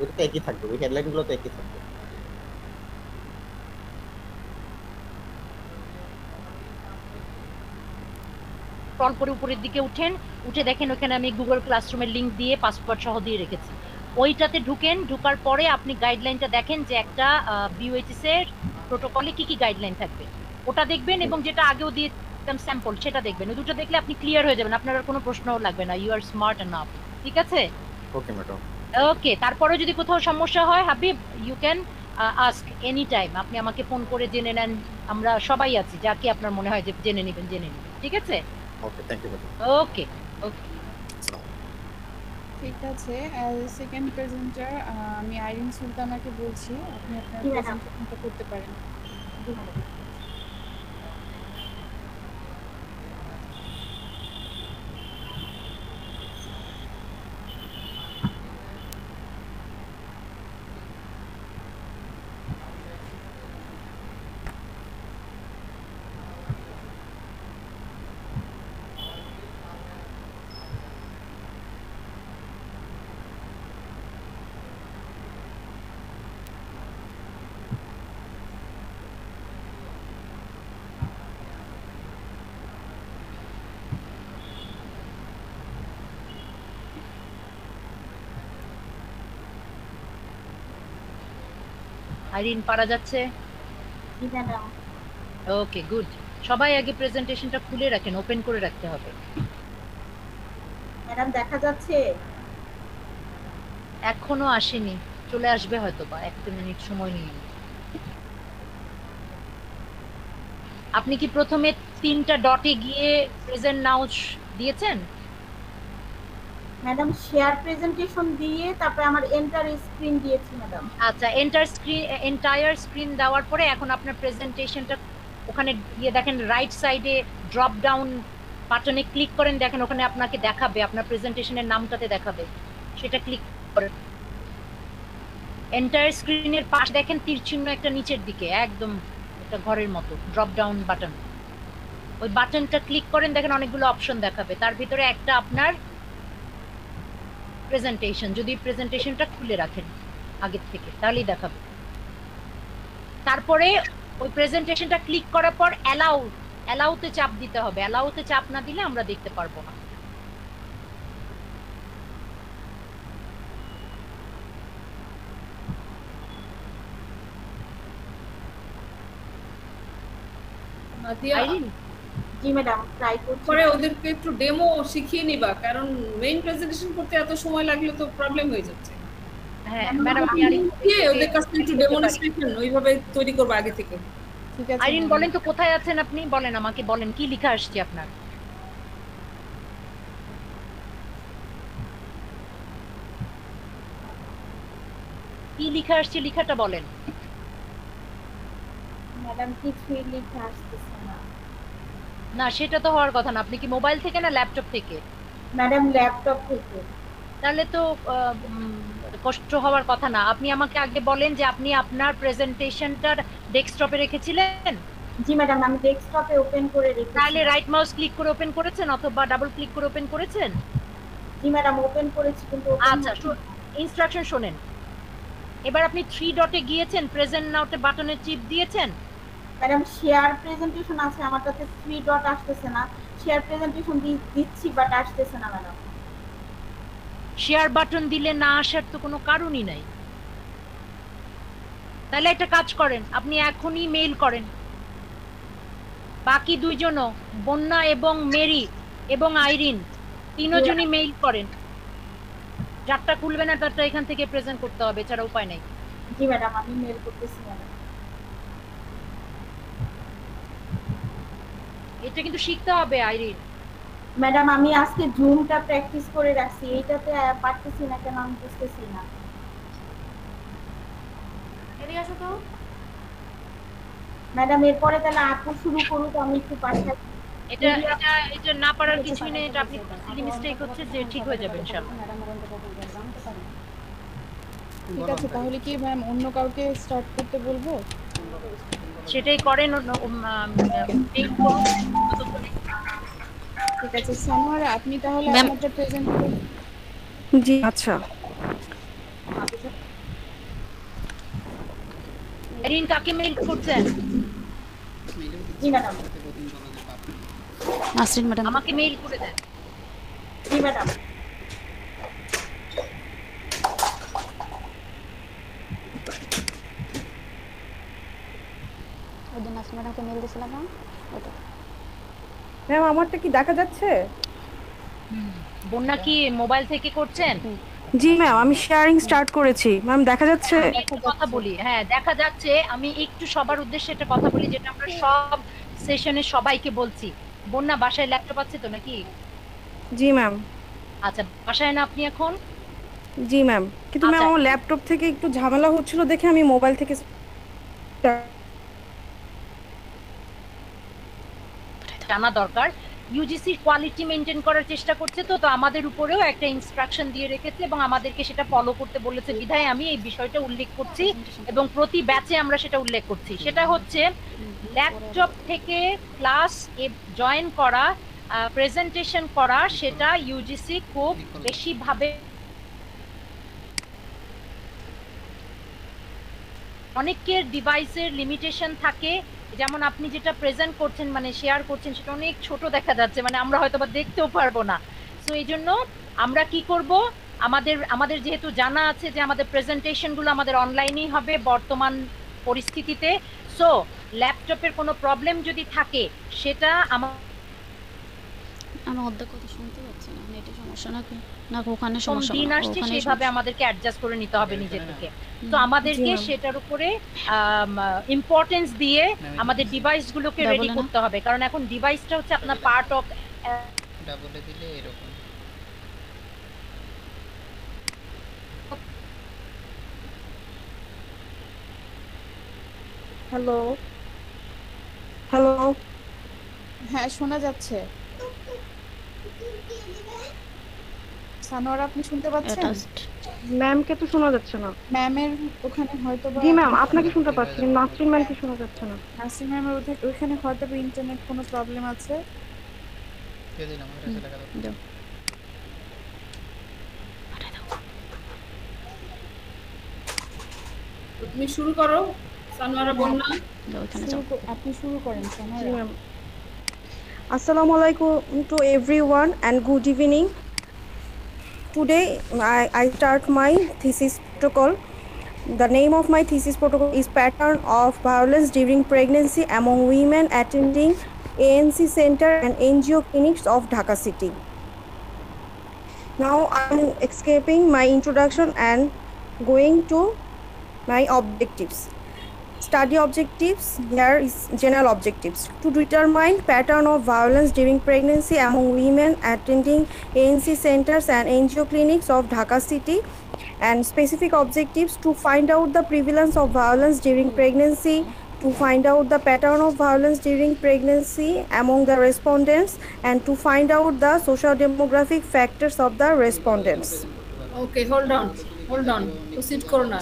S4: ওইটা একই থাকবে? ওই হেডলাইনগুলো তো একই থাকবে?
S2: স্ক্রল করে উপরের দিকে উঠে দেখেন ওখানে আমি গুগল ক্লাসরুমের লিংক দিয়ে পাসওয়ার্ড সহ দিয়ে রেখেছি, ওইটাতে ঢুকার পরে আপনি গাইডলাইনটা দেখেন যে একটা বিইউএইচএস এর প্রোটোকলে কি কি গাইডলাইন থাকবে, ওটা দেখবেন, এবং যেটা আগেও দিয়েছিলাম স্যাম্পল সেটা দেখবেন। ওই দুটো দেখলে আপনি ক্লিয়ার হয়ে যাবেন, আপনার আর কোনো প্রশ্নও লাগবে না। You are smart enough. ঠিক আছে?
S4: Okay madam.
S2: ওকে, তারপরে যদি কোথাও সমস্যা হয় Habib, you can ask any time, আপনি আমাকে ফোন করে জেনে নেন, আমরা সবাই আছি, যাকে আপনার মনে হয় যে জেনে নেবেন। ঠিক আছে?
S4: ওকে, থ্যাংক ইউ ম্যাডাম।
S2: ওকে ওকে,
S3: ঠিক আছে। সেকেন্ড প্রেজেন্টার আমি আইরিন সুলতানাকে বলছি, আপনি আপনার প্রেজেন্টেশনটা করতে পারেন।
S2: আইরিন পারা যাচ্ছে? Okay good. সবাই আগে প্রেজেন্টেশনটা খুলে রাখেন, ওপেন করে রাখতে হবে।
S7: ম্যাডাম দেখা যাচ্ছে?
S2: এখনো আসেনি, চলে আসবে হয়তো বা 1 মিনিট সময় নিয়ে। আপনি কি প্রথমে 3টা ডটে গিয়ে প্রেজেন্ট নাও দিয়েছেন?
S7: ম্যাডাম শেয়ার প্রেজেন্টেশন দিয়ে তারপরে আমার এন্টার স্ক্রিন দিয়েছি ম্যাডাম।
S2: আচ্ছা, এন্টায়ার স্ক্রিন দেওয়ার পরে এখন আপনার প্রেজেন্টেশনটা ওখানে গিয়ে দেখেন রাইট সাইডে ড্রপ ডাউন বাটনে ক্লিক করেন, দেখেন ওখানে আপনাকে দেখাবে, আপনার প্রেজেন্টেশনের নামটাতে দেখাবে, সেটা ক্লিক করেন। এন্টায়ার স্ক্রিনের পাশ দেখেন তীর চিহ্ন একটা নিচের দিকে, একদম একটা ঘরের মতো ড্রপ ডাউন বাটন, ওই বাটনটা ক্লিক করেন, দেখেন অনেকগুলো অপশন দেখাবে, তার ভিতরে একটা আপনার প্রেজেন্টেশন, যদি প্রেজেন্টেশনটা খুলে রাখেন আগের থেকে তাহলেই দেখাবে। তারপরে ওই প্রেজেন্টেশনটা ক্লিক করার পর অ্যালাউতে চাপ দিতে হবে, অ্যালাউতে চাপ না দিলে আমরা দেখতে পারবো না।
S7: জি ম্যাডাম, ট্রাই করছি।
S6: পরে ওদেরকে একটু ডেমো শিখিয়ে নিবা, কারণ মেইন প্রেজেন্টেশন করতে এত সময় লাগলে তো প্রবলেম হয়ে যাচ্ছে।
S2: হ্যাঁ ম্যাডাম, আপনি
S6: ওদের কাছে একটু ডেমনস্ট্রেশন ওইভাবে তৈরি করব আগে থেকে।
S3: ঠিক আছে
S2: আইরিন বলেন তো কোথায় আছেন আপনি, বলেন আমাকে, বলেন কি লেখা আসছে আপনার? কি লেখা আসছে, লেখাটা বলেন।
S7: ম্যাডাম কিছুই লেখা আসতেছে না।
S2: না সেটা তো হওয়ার কথা না, আপনি কি মোবাইল থেকে না ল্যাপটপ থেকে?
S7: ম্যাডাম ল্যাপটপ থেকে।
S2: তাহলে তো কষ্ট হওয়ার কথা না। আপনি আমাকে আগে বলেন যে আপনি আপনার প্রেজেন্টেশনটার ডেস্কটপে রেখেছিলেন?
S7: জি ম্যাডাম, আমি ডেস্কটপে ওপেন করে রেখেছি।
S2: তাহলে রাইট মাউস ক্লিক করে ওপেন করেছেন অথবা ডাবল ক্লিক করে ওপেন করেছেন?
S7: জি ম্যাডাম, ওপেন করেছি কিন্তু
S2: আচ্ছা, ইনস্ট্রাকশন শোনেন। এবার আপনি 3 ডটে গিয়েছেন, প্রেজেন্ট নাওতে বাটনে টিপ দিয়েছেন?
S7: ম্যাডাম শেয়ার প্রেজেন্টেশন আছে, আমারটাতে 3 ডট আসতেছে না। শেয়ার প্রেজেন্টেশন দিচ্ছি বাট আসতেছে না ম্যাডাম।
S2: শেয়ার বাটন দিলে না আসার তো কোনো কারণই নাই। তাহলে একটা কাজ করেন, আপনি এখনই মেইল করেন। বাকি দুইজনও, বন্যা এবং মেরি এবং আইরিন, তিনজনই মেইল করেন। যারটা খুলবে না তারটা এখান থেকে প্রেজেন্ট করতে হবে, এছাড়া উপায় নাই।
S7: জি ম্যাডাম, আমি মেইল করতেছি ম্যাডাম।
S2: এটা কিন্তু শিখতে হবে আইরিন।
S7: ম্যাডাম, আমি আজকে জুমটা প্র্যাকটিস করে রাখছি, এইটাতে পারতেছি না কেন আমি বুঝতেছি না।
S1: এদিকে আসো তো।
S7: ম্যাডাম, এরপরে তাহলে আপু শুরু করুক, আমি একটু পাঠাই।
S2: এটা না পারার কিছুই নেই, এটা আপনি সিলি মিস্টেক হচ্ছে, যে ঠিক হয়ে যাবে ইনশাআল্লাহ।
S3: ঠিক আছে, তাহলে কি ম্যাম অন্য কাউকে স্টার্ট করতে বলবো?
S2: সেটাই করেন।
S3: ঠিক আছে সানোয়ারা, আপনি তাহলে আমাদের প্রেজেন্ট করুন।
S5: জি আচ্ছা।
S2: আইরিন কাকে মেইল করছেন?
S7: জি ম্যাডাম।
S1: নাসরিন ম্যাডাম
S2: আমাকে মেইল করে দেন।
S7: জি ম্যাডাম।
S1: ওই নাসরিন ম্যাডামকে মেল দিয়েছিলাম না ওটা।
S5: ম্যাম আমারটা কি দেখা যাচ্ছে?
S2: বন্যা কি মোবাইল থেকে করছেন?
S5: জি ম্যাম, আমি শেয়ারিং স্টার্ট করেছি। ম্যাম দেখা যাচ্ছে?
S2: কথা বলি, হ্যাঁ দেখা যাচ্ছে। আমি একটু সবার উদ্দেশ্যে একটা কথা বলি, যেটা আমরা সব সেশনে সবাইকে বলছি। বন্যা বাসায় ল্যাপটপ আছে তো নাকি?
S5: জি ম্যাম।
S2: আচ্ছা, বাসায় না আপনি এখন?
S5: জি ম্যাম, কিন্তু ম্যাম আমার ল্যাপটপ থেকে একটু ঝামেলা হচ্ছিল দেখে আমি মোবাইল থেকে
S2: জানা দরকার। ইউজিসি কোয়ালিটি মেনটেন করার চেষ্টা করছে, তো আমাদের উপরেও একটা ইনস্ট্রাকশন দিয়ে রেখেছে এবং আমাদেরকে সেটা ফলো করতে বলেছে, বিধায় আমি এই বিষয়টা উল্লেখ করছি এবং প্রতি ব্যাচে আমরা সেটা উল্লেখ করছি। সেটা হচ্ছে ল্যাপটপ থেকে ক্লাস জয়েন করা, প্রেজেন্টেশন করা, সেটা ইউজিসি খুব বেশি ভাবে। অনেকের ডিভাইসের লিমিটেশন থাকে, যেমন আপনি যেটা প্রেজেন্ট করছেন মানে শেয়ার করছেন সেটা অনেক ছোট দেখা যাচ্ছে, মানে আমরা হয়তো বা দেখতেও পারবো না। সো এই জন্য আমরা কি করব, আমাদের যেহেতু জানা আছে যে আমাদের প্রেজেন্টেশনগুলো আমাদের অনলাইনেই হবে বর্তমান পরিস্থিতিতে। সো ল্যাপটপের কোনো প্রবলেম যদি থাকে সেটা
S1: আমি অর্ধেক কথা শুনতে পাচ্ছি না। নেটের সমস্যা নাকি না ওখানে সমস্যা?
S2: দিন আসছে সেইভাবে আমাদেরকে অ্যাডজাস্ট করে নিতে হবে নিজে থেকে। তো আমাদেরকে সেটার উপরে ইম্পর্টেন্স দিয়ে আমাদের ডিভাইসগুলোকে রেডি করতে হবে, কারণ এখন ডিভাইসটা হচ্ছে আপনার পার্ট অফ।
S8: ডাবলে দিলে এরকম।
S3: হ্যালো
S5: হ্যালো,
S3: হ্যাঁ শোনা যাচ্ছে। সানোয়ারা, আপনি শুনতে পাচ্ছেন?
S5: ম্যামকে তো শোনা যাচ্ছে না।
S3: ম্যামের ওখানে হয়তো বা।
S5: জি ম্যাম, আপনাকে শুনতে পাচ্ছি, কিন্তু নাসরিন ম্যামকে শোনা যাচ্ছে না।
S3: নাসরিন ম্যামের ওখানে হয়তো বা ইন্টারনেট কোনো প্রবলেম আছে।
S8: কে দিলাম এটা দেখা দাও।
S6: তুমি শুরু করো সানোয়ারা। বন্যা
S3: আপনি শুরু করেন সানোয়ারা।
S5: ম্যাম, আসসালামু আলাইকুম to everyone and good evening. Today I start my thesis protocol. The name of my thesis protocol is Pattern of Violence During Pregnancy Among Women Attending ANC Center and NGO Clinics of Dhaka City. Now I am escaping my introduction and going to my objectives. Study objectives. Here is general objectives. To determine pattern of violence during pregnancy among women attending ANC centers and NGO clinics of Dhaka City, and specific objectives to find out the prevalence of violence during pregnancy, to find out the pattern of violence during pregnancy among the respondents, and to find out the socio-demographic factors of the respondents.
S6: Okay, hold on. Proceed করো না।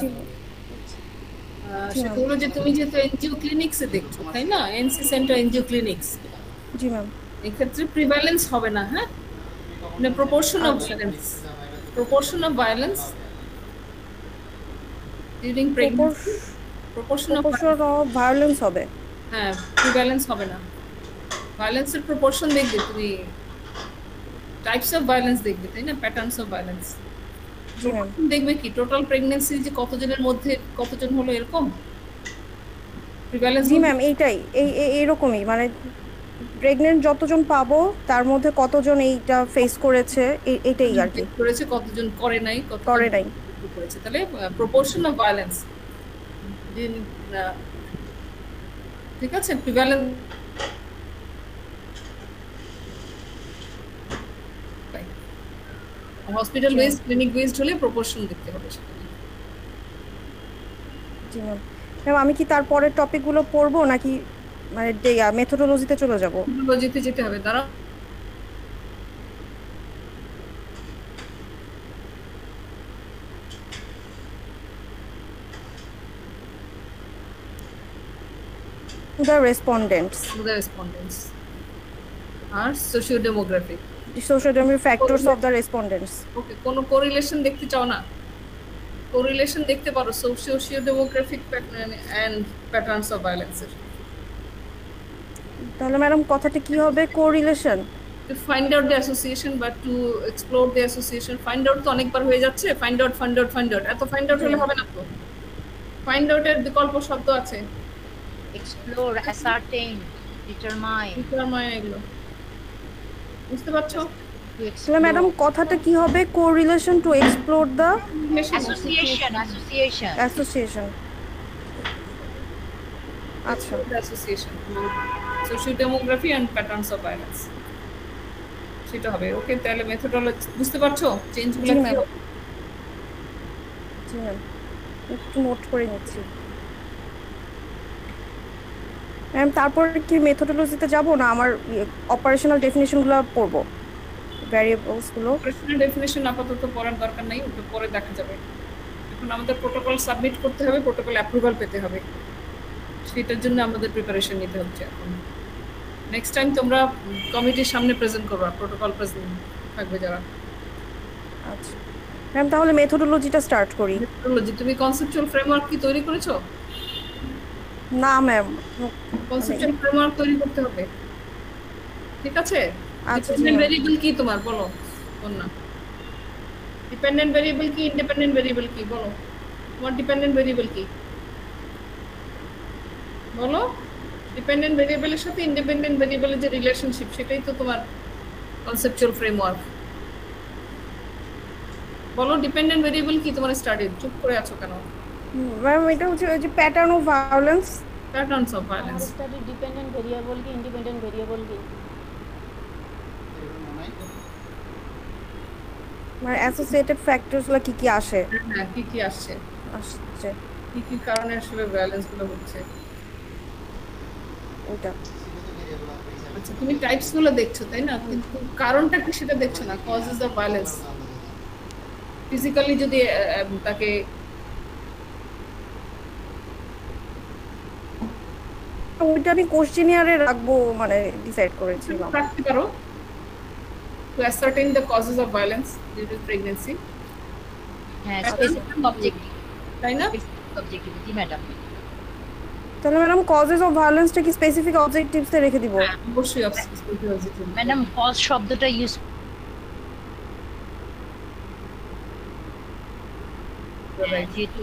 S5: জি
S6: সেটা
S5: ma'am.
S6: হলো যে তুমি যেহেতু NGO ক্লিনিক্সে দেখছো তাই না, এনসি সেন্টার এনজিও ক্লিনিক্স,
S5: জি ম্যাম।
S6: এক্ষেত্রে প্রিভ্যালেন্স হবে না, হ্যাঁ, মানে প্রপোর্শন অফ
S5: আচ্ছা।
S6: Violence, proportion of violence during pregnancy, proportion of
S5: proportion of violence হবে।
S6: হ্যাঁ, প্রিভ্যালেন্স হবে না। ভায়োলেন্সের প্রপোর্শন দেখবে তুমি, টাইপস অফ ভায়োলেন্স দেখবে তাই না, patterns of violence
S5: G ma'am.
S6: দেখবে কি টোটাল প্রেগন্যান্সি যে কতজনের মধ্যে কতজন হলো এরকম প্রিভ্যালেন্স
S5: জি ম্যাম, এইটাই এইরকমই মানে প্রেগনেন্ট যতজন পাবো তার মধ্যে কতজন এইটা ফেস করেছে এইটাই আর কি।
S6: করেছে, কতজন করে নাই, কতজন
S5: করে নাই।
S6: করেছে, তাহলে প্রপোর্শন অফ ভায়োলেন্স, ঠিক আছে, prevalence hospital based clinic based হলে প্রপোর্শন দেখতে হবে সেখানে।
S5: জি ম্যাম। ম্যাম আমি কি তারপরের টপিকগুলো পড়বো নাকি মানে মেথোডোলজিতে চলে যাব?
S6: মেথোডোলজিতে যেতে হবে, দাঁড়াও
S5: the respondents,
S6: the respondents আর socio demographic,
S5: socio-demographic factors of the respondents.
S6: Okay, কোনো কোরিলেশন দেখতে চাও না? কোরিলেশন দেখতে পারো socio demographic and patterns of ভায়োলেন্সের।
S5: তাহলে ম্যাডাম কথাটা কি হবে, correlation?
S6: To find out the association but to explore the association, find out তো অনেকবার হয়ে যাচ্ছে, find out এত find out হলে হবে না তো, find out এর বিকল্প শব্দ আছে,
S2: এক্সপ্লোর, অ্যাসার্টেইন, ডিটারমাইন,
S6: এগুলো বুঝতে পারছো?
S5: তাহলে ম্যাডাম কথাটা কি হবে, correlation to explore the association. আচ্ছা,
S6: association, socio demography and patterns of violence, সেটা হবে। ওকে, তাহলে মেথোডোলজি বুঝতে পারছো চেঞ্জগুলো কি হবে?
S5: জি ম্যাম, একটু নোট করে নিচ্ছি ম্যাম। তারপর কি মেথোডোলজিতে যাব না আমার অপারেশনাল ডেফিনিশনগুলো পড়বো, ভ্যারিয়েবলসগুলো?
S6: অপারেশনাল ডেফিনিশন আপাতত পড়ার দরকার নাই, ওটা পরে দেখা যাবে। এখন আমাদের প্রোটোকল সাবমিট করতে হবে, প্রোটোকল অ্যাপ্রুভাল পেতে হবে, সেটার জন্য আমাদের প্রিপারেশন নিতে হচ্ছে এখন। নেক্সট টাইম তোমরা কমিটির সামনে প্রেজেন্ট করবা, প্রোটোকল প্রেজেন্ট থাকবে যারা।
S5: আচ্ছা ম্যাম, তাহলে মেথোডোলজিটা স্টার্ট করি।
S6: মেথোডোলজি, তুমি কনসেপচুয়াল ফ্রেমওয়ার্ক কি তৈরি করেছো?
S5: না ম্যাম,
S6: কনসেপচুয়াল ফ্রেমওয়ার্ক তৈরি করতে হবে, ঠিক আছে?
S5: আচ্ছা,
S6: ডিপেন্ডেন্ট ভেরিয়েবল কি তোমার বলো, কোন না ডিপেন্ডেন্ট ভেরিয়েবল কি, ইন্ডিপেন্ডেন্ট ভেরিয়েবল কি বলো, তোমার ডিপেন্ডেন্ট ভেরিয়েবল কি বলো? ডিপেন্ডেন্ট ভেরিয়েবলের সাথে ইন্ডিপেন্ডেন্ট ভেরিয়েবলের যে রিলেশনশিপ, সেটাই তো তোমার কনসেপচুয়াল ফ্রেমওয়ার্ক। বলো ডিপেন্ডেন্ট ভেরিয়েবল কি তোমার স্টাডির, চুপ করে আছো কেন?
S5: ম্যাম এটা হচ্ছে ওই যে pattern of violence.
S6: Patterns of violence,
S1: study dependent variable কি ইন্ডিপেন্ডেন্ট ভেরিয়েবল কি,
S5: মানে অ্যাসোসিয়েটেড ফ্যাক্টরসগুলো কি কি আসে,
S6: হ্যাঁ কি কি আসছে, কি কি কারণে আসলে ভায়োলেন্স গুলো হচ্ছে,
S5: ওইটা।
S6: আচ্ছা, তুমি টাইপস গুলো দেখছো তাই না, কিন্তু কারণটা কি সেটা দেখছো না, কজেস অফ ভায়োলেন্স। ফিজিক্যালি যদি তাকে
S5: ওইটা আমি কোশ্চেনিয়ারে রাখবো মানে ডিসাইড করেছিলাম।
S6: রাখতে পারো, to ascertain the causes of violence during pregnancy,
S2: হ্যাঁ, স্পেসিফিক অবজেক্টিভ,
S6: তাই না?
S2: অবজেক্টিভ, জি ম্যাডাম।
S5: তাহলে ম্যাডাম কজেস অফ ভায়োলেন্সটা কি স্পেসিফিক অবজেক্টিভসে রেখে দিব?
S6: অবশ্যই
S2: ম্যাডাম কজ শব্দটা ইউজ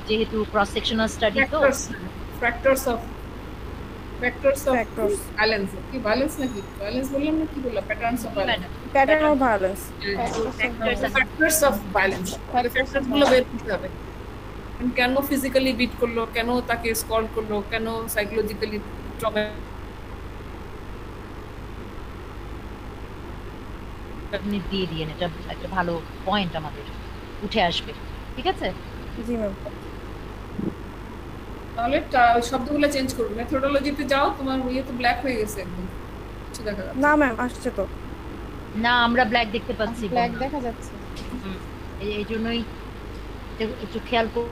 S2: যেহেতু ক্রস সেকশনাল স্টাডি তো
S6: ফ্যাক্টরস অফ ভায়োলেন্স, কি ভায়োলেন্স নাকি ভায়োলেন্স বললাম না, কি বললাম, patterns of violence,
S5: pattern of violence,
S6: factors of violence, তাহলে ফ্যাক্টরস গুলো বের করতে হবে। কেন ফিজিক্যালি বিট করলো, কেন তাকে স্কল্ড করলো, কেন সাইকোলজিক্যালি ট্রমা
S2: আপনি দিয়ে দিয়েন, এটা একটা ভালো পয়েন্ট আমাদের উঠে আসবে, ঠিক আছে?
S5: জি ম্যাম।
S6: তাহলে শব্দগুলো চেঞ্জ করো, মেথোডোলজিতে যাও, তোমার ইয়ে তো ব্ল্যাক হয়ে গেছে একদম, কিছু দেখা যাচ্ছে
S5: না ম্যাম, আসছে তো
S2: না, আমরা ব্ল্যাক দেখতে পাচ্ছি,
S3: ব্ল্যাক দেখা যাচ্ছে।
S2: এই জন্যই একটু খেয়াল করো।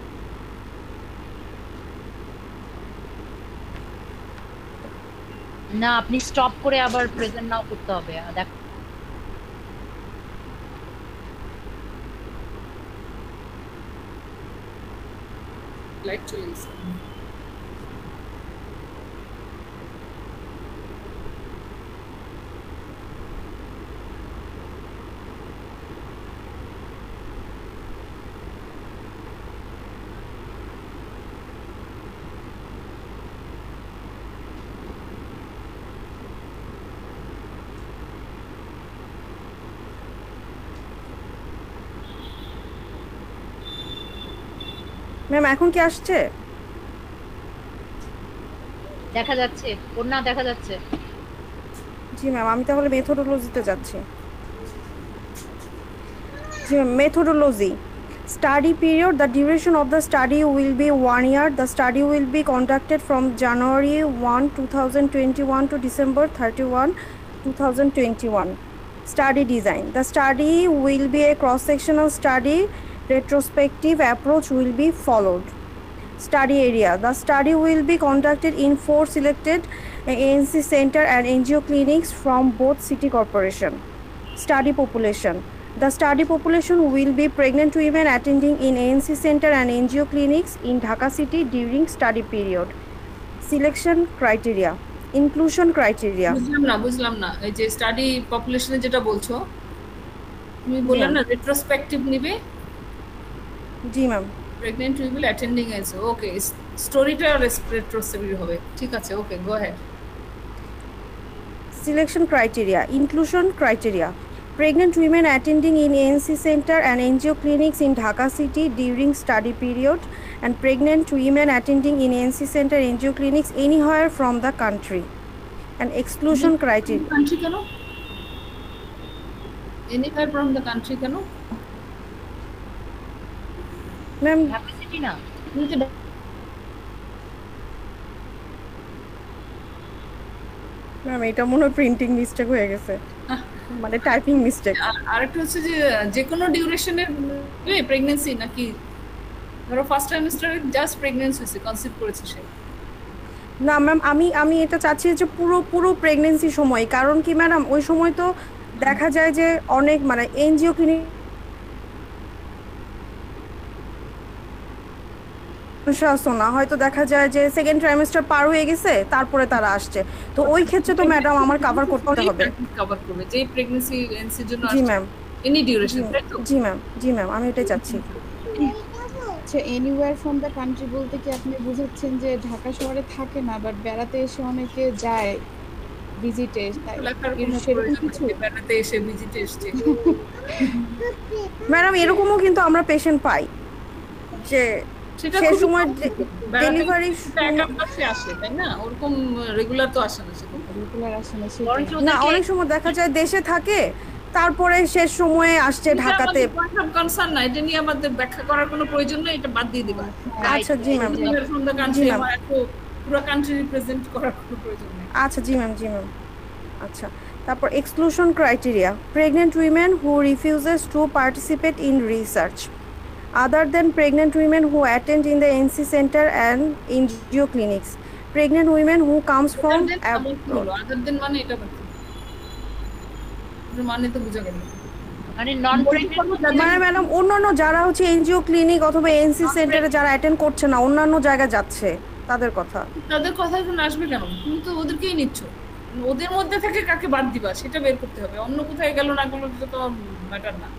S2: না আপনি স্টপ করে আবার প্রেজেন্ট নাও করতে হবে দেখ
S6: লাইট চলে গেছে
S5: ম্যাম এখন কি আসছে?
S2: দেখা যাচ্ছে ওর না দেখা যাচ্ছে
S5: জি ম্যাম, আমি তাহলে মেথোডোলজিতে যাচ্ছি। জি ma'am, methodology. Study period, the duration of the study will be 1 year. The study will be conducted from January 1, 2021 to December 31, 2021. Study design. The study will be a cross-sectional study. Retrospective approach will be followed. Study area. The study will be conducted in 4 selected ANC center and NGO clinics from both city corporation. Study population. The study population will be pregnant women attending in ANC center and NGO clinics in Dhaka city during study period. Selection criteria. Inclusion criteria.
S6: বুঝলাম না এই যে study পপুলেশনে যেটা বলছো তুমি বললে না retrospective নিবে
S5: জি ম্যাম।
S6: প্রেগন্যান্ট উইল অ্যাটেন্ডিং আছে ওকে স্টোরিটা রেট্রোস্পেক্টিভ হবে ঠিক আছে okay go ahead
S5: Selection criteria. Inclusion criteria. Pregnant women attending in ANC center and NGO clinics in Dhaka city during study period and pregnant women attending in ANC center and NGO clinics anywhere from the country. And exclusion criteria.
S6: Country কেন? Anywhere from the country কেন?
S5: Ma'am,
S2: Dhaka city না
S5: ma'am এটা মনে হয় printing mistake হয়ে গেছে, মানে typing mistake.
S6: আরেকটা হচ্ছে যে কোনো ডিউরেশনের প্রেগন্যান্সি নাকি ধরো ফার্স্ট ট্রাইমেস্টারে জাস্ট প্রেগন্যান্সি হয়েছে কনসিভ করেছে সে?
S5: না ম্যাম, আমি এটা চাচ্ছি যে পুরো প্রেগন্যান্সি সময়। কারণ কি ম্যাডাম ওই সময় তো দেখা যায় যে অনেক মানে এনজিও ক্লিনিক না হয়তো দেখা যায় যে সেকেন্ড ট্রাইমেস্টার পার হয়ে গেছে তারপরে তারা আসছে, তো ওই ক্ষেত্রে তো ম্যাডাম আমার কভার করতে হবে।
S6: কভার করবে যে প্রেগন্যান্সি এনসির জন্য
S5: জি ম্যাম,
S6: এনি ডিউরেশন তাই তো?
S5: জি ম্যাম আমি এটাই চাচ্ছি।
S3: আচ্ছা, এনিওয়্যার ফ্রম দ্য কান্ট্রি বলতে কি আপনি বুঝাচ্ছেন যে ঢাকা শহরে থাকে না বাট বেড়াতে এসে অনেকে যায় ভিজিটে, সেরকম কিছু?
S6: বেড়াতে এসে ভিজিটে এসছে
S5: ম্যাডাম এরকমও কিন্তু আমরা পেশেন্ট পাই যে সেই সময় ডেলিভারি
S6: আসে তাই না, ওরকম রেগুলার তো আসে না,
S3: রেগুলার আসে না।
S5: না অনেক সময় দেখা যায় দেশে থাকে তারপরে শেষ সময়ে আসছে ঢাকাতে।
S6: কনসার্ন না, এটা নিয়ে আমাদের ব্যাখ্যা করার কোনো প্রয়োজন নেই, এটা বাদ দিয়ে দিবা।
S5: আচ্ছা জি ম্যাম,
S6: ফ্রম দ্য কান্ট্রি আমার এত পুরো কান্ট্রি রিপ্রেজেন্ট করার কোনো প্রয়োজন নেই।
S5: আচ্ছা জি ম্যাম। আচ্ছা, তারপর exclusion criteria. Pregnant women who refuses to participate in research other than pregnant women who attend in the NC center and NGO clinics. Pregnant women who comes from abroad.
S6: Other than মানে এটা মানে তো বুঝা গেল
S2: মানে নন pregnant
S5: মানে madam অন্যান্য যারা হচ্ছে এনজিও ক্লিনিক অথবা এনসি সেন্টারে যারা অ্যাটেন্ড করছে না অন্যান্য জায়গায় যাচ্ছে তাদের কথা
S6: এখন আসবে কেন? তুমি তো ওদেরকেই নিচ্ছ, ওদের মধ্যে থেকে কাকে বাদ দিবা সেটা বের করতে হবে। অন্য কোথায় গেল না গেল তো ম্যাটার না।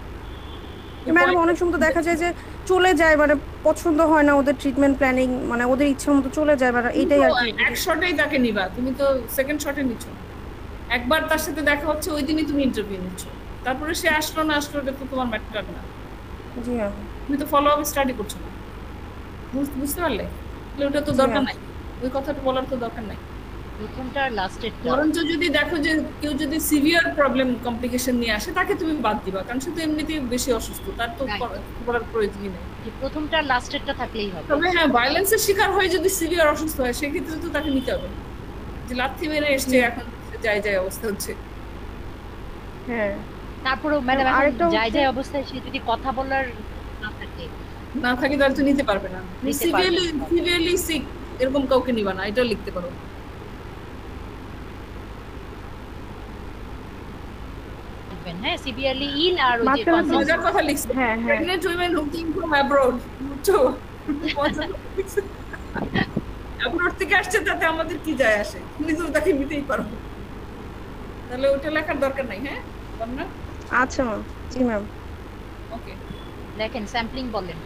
S5: ম্যাডাম অনেক সময় তো দেখা যায় যে চলে যায়, মানে পছন্দ হয় না ওদের ট্রিটমেন্ট প্ল্যানিং, মানে ওদের ইচ্ছা মতো চলে যায়, মানে এটাই আর কি।
S6: এক শটেই তাকে নিবা, তুমি তো সেকেন্ড শটে নিচ্ছ। একবার তার সাথে দেখা হচ্ছে ওই দিনই তুমি ইন্টারভিউ নিচ্ছ, তারপরে সে আসলো না আসলো এটা তো তোমার ম্যাটার না।
S5: জি ম্যাম,
S6: তুমি তো ফলো আপ স্টাডি করছো না, বুঝতে পারলে? ওটা তো দরকার নাই, ওই কথাটা বলার তো দরকার নাই।
S2: প্রথমটা আর লাস্টেরটা
S6: বরঞ্চ যদি দেখো যে কেউ যদি সিভিয়ার প্রবলেম কমপ্লিকেশন নিয়ে আসে তাকে তুমি বাদ দিবা, কারণ সে তো এমনিতেই বেশি অসুস্থ, তার তো করার প্রয়োজনই নেই।
S2: প্রথমটা আর লাস্টেরটা থাকলেই হবে।
S6: তবে হ্যাঁ, ভায়োলেন্সের শিকার হয়ে যদি সিভিয়ার অসুস্থ হয় সেক্ষেত্রে তো তাকে নিতে হবে। যে লাথি মেরে এসছে এখন যায় অবস্থা হচ্ছে।
S5: হ্যাঁ,
S2: তারপরে ম্যাডাম আরেকটা যায় অবস্থায় সে যদি কথা বলার না থাকে
S6: তাহলে তো নিতে পারবে না। সিভিয়ারলি সিক এরকম কাউকে নিবা না, এটা লিখতে পারো।
S2: হ্যাঁ, সিভিয়ারলি ইল আর ওই যে
S5: মাঝখানে
S2: consent-
S6: মজার কথা লিখছে,
S5: হ্যাঁ হ্যাঁ
S6: pregnant women looking from abroad, বুঝছো? অ্যাব্রোড থেকে আসছে তাতে আমাদের কি যায় আসে, তুমি তো তাকে নিতেই পারো, তাহলে ওটা লেখার দরকার নাই। হ্যাঁ বন্যা,
S5: আচ্ছা ম্যাম। জি ম্যাম।
S6: ওকে
S2: দেখেন স্যাম্পলিং বলেন।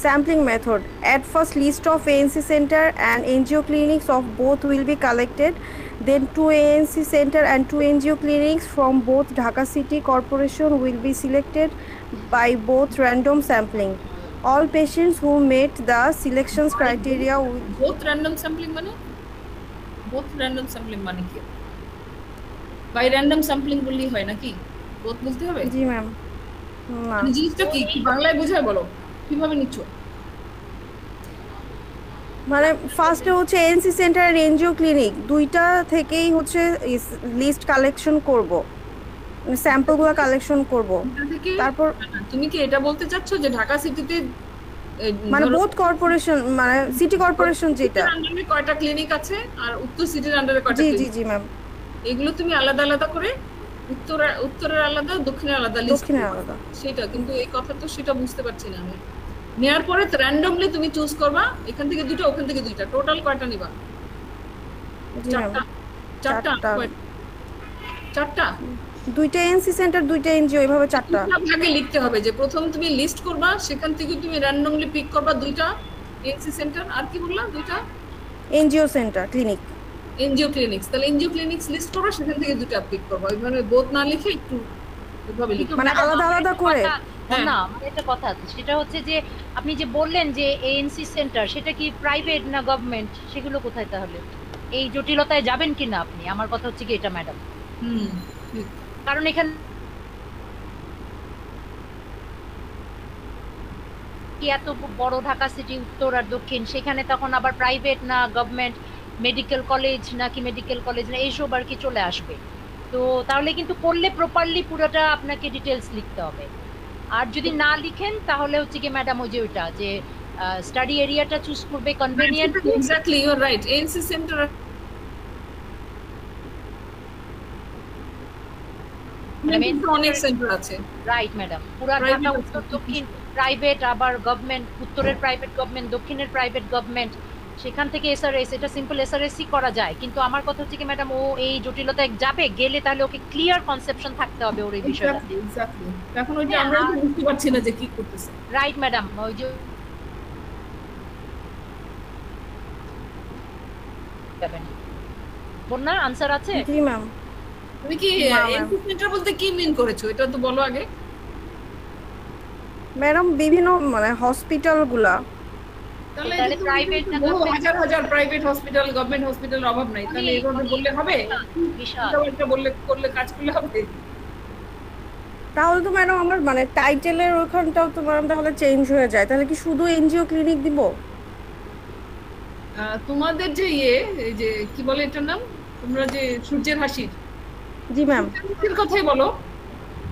S5: Sampling method. At first, list of ANC center and NGO clinics of both will be collected. Then 2 ANC center and 2 NGO clinics from both Dhaka City Corporation will be selected by both random sampling. All patients who met the selections criteria will
S6: both random sampling মানে, both random sampling মানে কি? By random sampling বললেই হয় নাকি? Both বলতে হবে?
S5: জি ma'am. না
S6: মানে জিনিসটা কি কি বাংলায় বুঝায় বলো, কিভাবে নিচ্ছ?
S5: মানে ফার্স্টে হচ্ছে এনসি সেন্টার আর এনজিও ক্লিনিক দুইটা থেকেই হচ্ছে লিস্ট কালেকশন করব, স্যাম্পলগুলো কালেকশন করব।
S6: এটা থেকে
S5: তারপর
S6: তুমি কি এটা বলতে চাচ্ছ যে ঢাকা সিটিতে
S5: মানে বোথ কর্পোরেশন মানে সিটি কর্পোরেশন যেটা,
S6: আন্ডারে কয়টা ক্লিনিক আছে আর উত্তর সিটির আন্ডারে কয়টা
S5: জি জি
S6: ক্লিনিক,
S5: জি ম্যাম,
S6: এগুলো তুমি আলাদা আলাদা করে উত্তরের আলাদা দক্ষিণের আলাদা লিস্ট,
S5: দক্ষিণের আলাদা।
S6: সেটা কিন্তু এই কথা তো সেটা বুঝতে পারছি না আমি। নেয়ার পরে র্যান্ডমলি তুমি চুজ করবা, এখান থেকে দুটো ওখান থেকে দুইটা, টোটাল কয়টা নিবা?
S5: জি ম্যাম।
S6: চারটা চারটা
S5: দুইটা এনসি সেন্টার দুইটা এনজিও এইভাবে চারটা
S6: ভাগে লিখতে হবে যে প্রথম তুমি লিস্ট করবা, সেখান থেকে তুমি র্যান্ডমলি পিক করবা দুইটা এনসি সেন্টার আর কি বললা দুইটা
S5: NGO centre clinic,
S6: NGO clinics. তাহলে এনজিও ক্লিনিক্স লিস্ট করবা, সেখান থেকে দুটো পিক করবা, মানে বোথ না লিখে একটু এভাবে লিখো,
S5: মানে আলাদা আলাদা করে।
S2: না আমার একটা কথা আছে, সেটা হচ্ছে যে আপনি যে বললেন যে এএনসি সেন্টার সেটা কি প্রাইভেট না গভর্নমেন্ট, সেগুলো কোথায় তাহলে? এই জটিলতায় যাবেন কিনা আপনি? আমার কথা হচ্ছে কি এটা ম্যাডাম, কারণ এখানে কি এত বড় ঢাকা সিটি উত্তর আর দক্ষিণ, সেখানে তখন আবার প্রাইভেট না গভর্নমেন্ট, মেডিকেল কলেজ নাকি মেডিকেল কলেজ না, এইসব আর কি চলে আসবে। তো তাহলে কিন্তু করলে প্রপারলি পুরোটা আপনাকে ডিটেলস লিখতে হবে। আর যদি না লিখেন তাহলে হচ্ছে কি ম্যাডাম ওই যে ওইটা যে স্টাডি এরিয়াটা চুজ করবে convenient.
S6: Exactly you are right, ANC centre অনেক সেন্টার আছে,
S2: রাইট ম্যাডাম। পুরা ঢাকা উত্তর দক্ষিণ প্রাইভেট, আবার গভর্নমেন্ট, উত্তরের প্রাইভেট গভর্নমেন্ট, দক্ষিণের প্রাইভেট গভর্নমেন্ট, সেখান থেকে এসআরএস, এটা সিম্পল এসআরএসই করা যায়। কিন্তু আমার কথা হচ্ছে কি ম্যাডাম ও এই জটিলতায় যাবে, গেলে তাহলে ওকে ক্লিয়ার কনসেপশন থাকতে হবে ওর এই বিষয়টা।
S6: এক্স্যাক্টলি এখন ওই যে আমরা বুঝতে পারছি না যে কি করতেছে।
S2: রাইট ম্যাডাম, ওই যে বন্যা আনসার আছে?
S5: জি ম্যাম।
S6: তুমি কি এনসি সেন্টার বলতে কি মিন করেছো এটা তো বলো আগে।
S5: ম্যাডাম বিভিন্ন মানে হসপিটালগুলা,
S6: তাহলে প্রাইভেট না হাজার হাজার প্রাইভেট হসপিটাল গভর্নমেন্ট হসপিটালের অভাব নাই, তাহলে এভাবে বললে হবে? এটা বললে করলে কাজ করলে হবে?
S5: তাহলে তো ম্যাডাম আমার মানে টাইটেলের ওখানটাও তো ম্যাডাম তাহলে চেঞ্জ হয়ে যায়, তাহলে কি শুধু এনজিও ক্লিনিক দিব?
S6: তোমাদের যে এই যে কি বলে এটার নাম, তোমরা যে সূর্যের হাসি,
S5: জি ম্যাম
S6: এর কথাই বলো।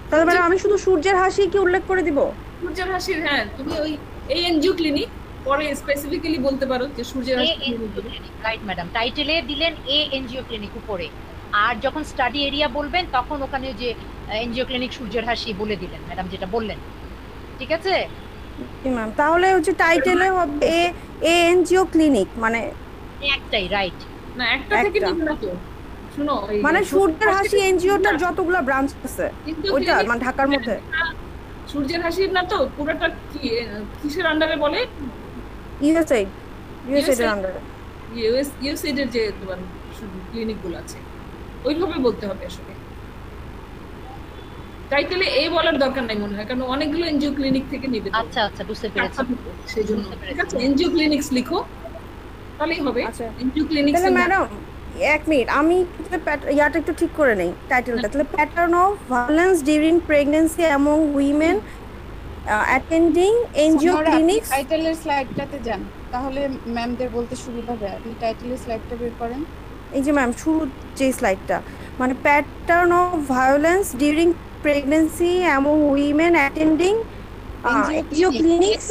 S5: তাহলে ম্যাডাম আমি শুধু সূর্যের হাসি কি উল্লেখ করে দিব?
S6: সূর্যের হাসির, হ্যাঁ তুমি ওই এই এনজিও ক্লিনিক পরে স্পেসিফিক্যালি বলতে পারো যে সূর্যের হাসি।
S2: রাইট ম্যাডাম, টাইটেলে দিলেন এ এনজিও ক্লিনিক উপরে, আর যখন স্টাডি এরিয়া বলবেন তখন ওখানে যে এনজিও ক্লিনিক সূর্যের হাসি বলে দিলেন ম্যাডাম যেটা বললেন, ঠিক আছে?
S5: জি ম্যাম। তাহলে হচ্ছে টাইটেলে হবে এ এনজিও ক্লিনিক, মানে
S2: একটাই, রাইট
S6: না একটা থেকে নিবে না তো, শুনো
S5: মানে সূর্যের হাসি এনজিওটার যতগুলা ব্রাঞ্চ আছে ওইটা মানে ঢাকার মধ্যে।
S6: সূর্যের হাসির না তো পুরোটা কি কিসের আন্ডারে বলে?
S5: ইউএসএইড, ইউএসএইড এর আন্ডারে,
S6: ইউএসএইড এর যে তোমার ক্লিনিকগুলো আছে ওইভাবে বলতে হবে আসলে। টাইটেলে এ বলার দরকার নাই মনে হয়, কারণ অনেকগুলো এনজিও ক্লিনিক থেকে নিবে।
S2: আচ্ছা আচ্ছা বুঝতে পেরেছি,
S6: সেজন্য ঠিক আছে এনজিও ক্লিনিক্স লিখো তাহলেই হবে।
S5: আচ্ছা
S6: এনজিও ক্লিনিক্স।
S5: তাহলে ম্যাডাম এক মিনিট, আমি ইয়াটা একটু ঠিক করে নেই টাইটেলটা। তাহলে pattern of violence during pregnancy among women attending NGO clinics.
S3: টাইটেলের স্লাইডটাতে যান, তাহলে ম্যামদের বলতে সুবিধা হবে। আপনি টাইটেলের স্লাইডটা বের করেন।
S5: এই যে ম্যাম শুরু যে স্লাইডটা, মানে pattern of violence during pregnancy among women attending NGO clinics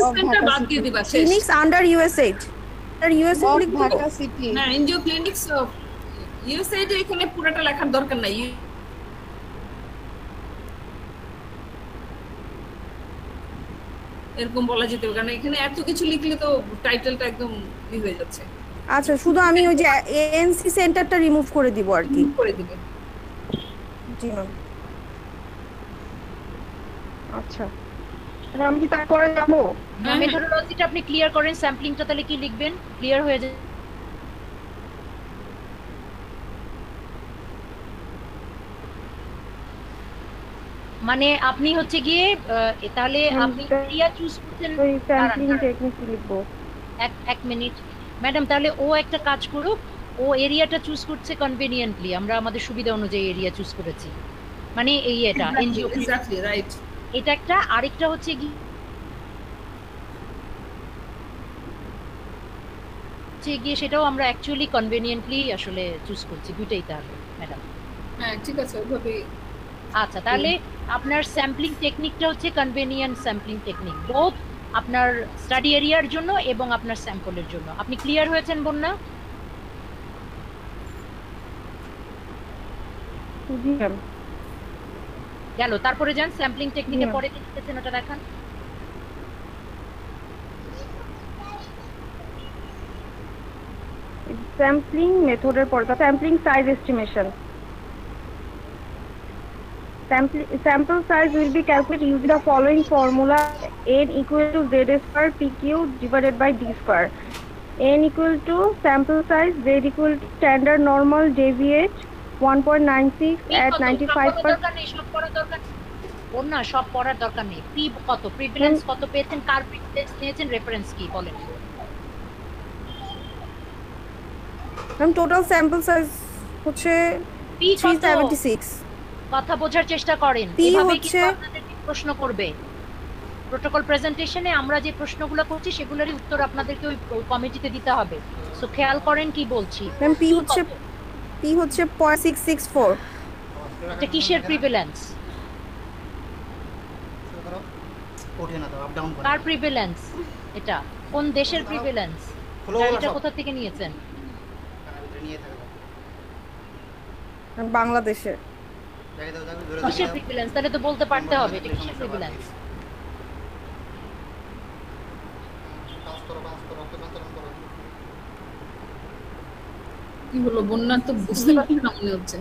S5: clinics under USAID. আর ইউএসএইড
S3: ঢাকা সিটি
S6: না, এনজিও ক্লিনিক্স ইউএসএইড এখানে পুরোটা লেখার দরকার নাই। এরকম বলা যেতে পারে, কারণ এখানে এত কিছু লিখলে তো টাইটেলটা একদম হয়ে যাচ্ছে।
S5: আচ্ছা, শুধু আমি ওই যে এএনসি সেন্টারটা রিমুভ করে দিব আর কি।
S6: করে দিবে।
S5: জি ম্যাম। আচ্ছা, আমি কি তারপরে যাবো?
S2: মেথোডোলজিটা আপনি ক্লিয়ার করেন, স্যাম্পলিংটা তাহলে কি লিখবেন? ক্লিয়ার হয়ে যায়। মানে আপনি হচ্ছে গিয়ে তাহলে আপনি এরিয়া চুজ করছেন,
S5: ওই স্যাম্পলিং টেকনিক লিখবো।
S2: এক মিনিট ম্যাডাম, তাহলে ও একটা কাজ করুক, ও এরিয়াটা চুজ করছে কনভেনিয়েন্টলি, আমরা আমাদের সুবিধা অনুযায়ী এরিয়া চুজ করেছি, মানে এই এটা এনজিও
S6: এক্স্যাক্টলি রাইট।
S2: এটা একটা, আরেকটা হচ্ছে গিয়ে সেটাও আমরা অ্যাকচুয়ালি কনভেনিয়েন্টলি আসলে চুজ করছি, দুইটাই তাহলে ম্যাডাম।
S6: হ্যাঁ ঠিক আছে, ওইভাবে।
S2: আচ্ছা, তাহলে আপনার স্যাম্পলিং টেকনিকটা হচ্ছে কনভেনিয়েন্ট স্যাম্পলিং টেকনিক, বোথ আপনার স্টাডি এরিয়ার জন্য এবং আপনার স্যাম্পলের জন্য। আপনি ক্লিয়ার হয়েছেন বন্যা?
S5: জি ম্যাম।
S2: গেল, তারপরে যান স্যাম্পলিং টেকনিকে পরে কি লিখেছেন ওটা দেখান।
S5: স্যাম্পলিং মেথডের পর sampling size estimation. Sample size will be calculated using the following formula: n equal to z square pq divided by d square. N equal to sample size, z equal to standard normal deviate 1.96 at 95%.
S2: সব পড়ার দরকার না, সব পড়ার দরকার নেই। P কত, prevalence কত পেয়েছেন, কার প্রিভিলেন্স নিয়েছেন, রেফারেন্স কি বলেন?
S5: ম্যাম টোটাল স্যাম্পল সাইজ হচ্ছে 376।
S2: কথা বোঝার চেষ্টা করেন, এভাবেই কিন্তু আপনাদেরকে প্রশ্ন করবে। প্রোটোকল প্রেজেন্টেশনে আমরা যে প্রশ্নগুলো করছি সেগুলোরই উত্তর আপনাদেরকে ওই কমিটিতে দিতে হবে। সো খেয়াল করেন কি বলছি।
S5: ম্যাম পি হচ্ছে 0.664।
S2: এটা কিসের প্রিভিলেন্স? কার প্রিভিলেন্স এটা? কোন দেশের প্রিভিলেন্স? এটা কোথা থেকে নিয়েছেন?
S5: বাংলাদেশের।
S2: কিসের প্রিভিলেন্স? তাহলে তো বলতে পারতে হবে এটা কিসের প্রিভিলেন্স।
S6: কি হলো বন্যা, তো বুঝতে পারছি না মনে হচ্ছে।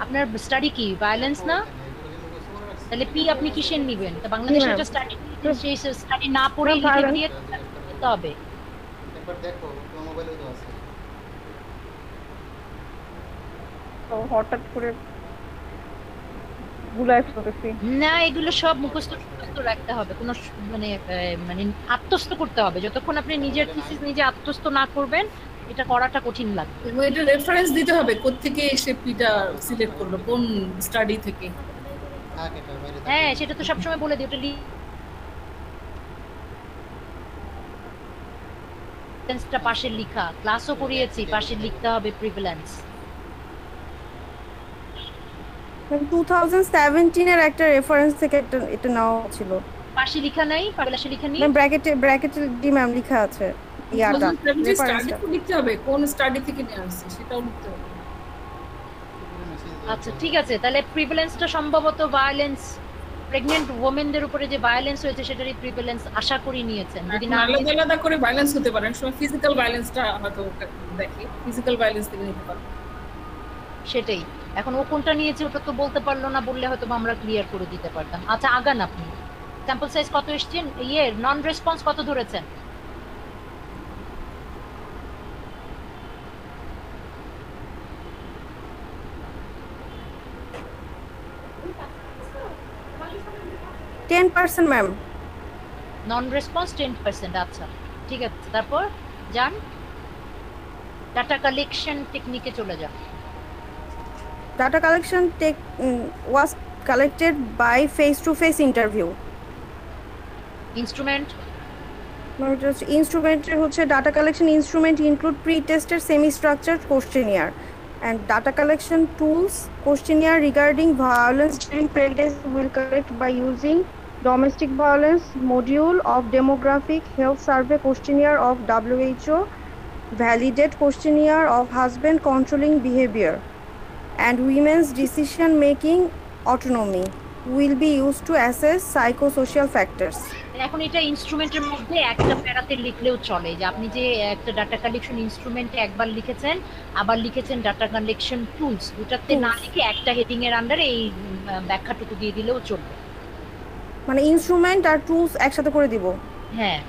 S2: আপনার স্টাডি কি ভায়োলেন্স না? তাহলে পি আপনি কিসের নেবেন? তা বাংলাদেশের একটা স্টাডি, সেই স্টাডি না পড়ে লিখে দিয়ে দিতে হবে।
S8: একবার দেখো তোমার মোবাইলে তো আছে।
S5: তো হঠাৎ করে গুলাই ফেলতেছি
S2: না, এগুলো সব মুখস্থ রাখতে হবে, কোনো মানে মানে আত্মস্থ করতে হবে। যতক্ষণ আপনি নিজের থিসিস নিজে আত্মস্থ না করবেন এটা করাটা কঠিন লাগবে।
S6: এটা রেফারেন্স দিতে হবে, কোত্থেকে এসে পিটা সিলেক্ট করলো, কোন স্টাডি থেকে।
S2: হ্যাঁ, সেটা তো সবসময় বলে দিই, ওটা টা পাশে লেখা, ক্লাসও করিয়েছি, পাশে লিখতে হবে প্রিভিলেন্স।
S5: 2017 এর একটা রেফারেন্স থেকে এটা নেওয়া ছিল।
S2: পাশে লেখা নাই? পাশে লেখা নেই?
S5: ম্যাম ব্র্যাকেটে ডি ম্যাম লেখা আছে। ইয়াটা
S6: স্টাডি লিখতে হবে, কোন স্টাডি থেকে নিয়ে আসছে সেটাও লিখতে হবে।
S2: আচ্ছা ঠিক আছে, তাহলে প্রিভিলেন্সটা সম্ভবত ভায়োলেন্স, প্রেগন্যান্ট ওমেনদের উপরে যে ভায়োলেন্স হয়েছে সেটারই প্রিভিলেন্স আশা করি নিয়েছেন। যদি না
S6: আলাদা আলাদা করে ভায়োলেন্স হতে পারে, সময় ফিজিক্যাল ভায়োলেন্সটা হয়তো দেখে, ফিজিক্যাল ভায়োলেন্স থেকে নিতে পারে।
S2: সেটাই, এখন ও কোনটা নিয়েছে ওটা তো বলতে পারলো না, বললে হয়তো আমরা ক্লিয়ার করে দিতে পারতাম। আচ্ছা আগান আপনি। স্যাম্পল সাইজ কত এসেছেন? নন রেসপন্স কত ধরেছেন?
S5: ম্যাম।
S2: নন রেসপন্স 10%। আচ্ছা ঠিক আছে, তারপর যান ডাটা কালেকশন টেকনিকে চলে যান।
S5: Data collection was collected by face-to-face interview.
S2: Instrument?
S5: Instrument হচ্ছে data collection instrument include pre-tested semi-structured questionnaire and data collection tools. Questionnaire regarding violence during pregnancy will collect by using domestic violence module of demographic health survey questionnaire of WHO, validate questionnaire of husband controlling behavior and women's decision-making autonomy. will be used to assess psychosocial factors.
S2: এখন এটা ইনস্ট্রুমেন্টের মধ্যে একটা প্যারাতে লিখলেও চলে, যে আপনি যে একটা ডাটা কালেকশন ইনস্ট্রুমেন্টে একবার লিখেছেন, আবার লিখেছেন ডাটা কালেকশন টুলস, দুটাতে না লিখে একটা হেডিং এর আন্ডারে এই ব্যাখ্যাটুকু দিয়ে দিলেও চলবে।
S5: মানে ইনস্ট্রুমেন্ট আর টুলস একসাথে করে দিব?
S2: হ্যাঁ,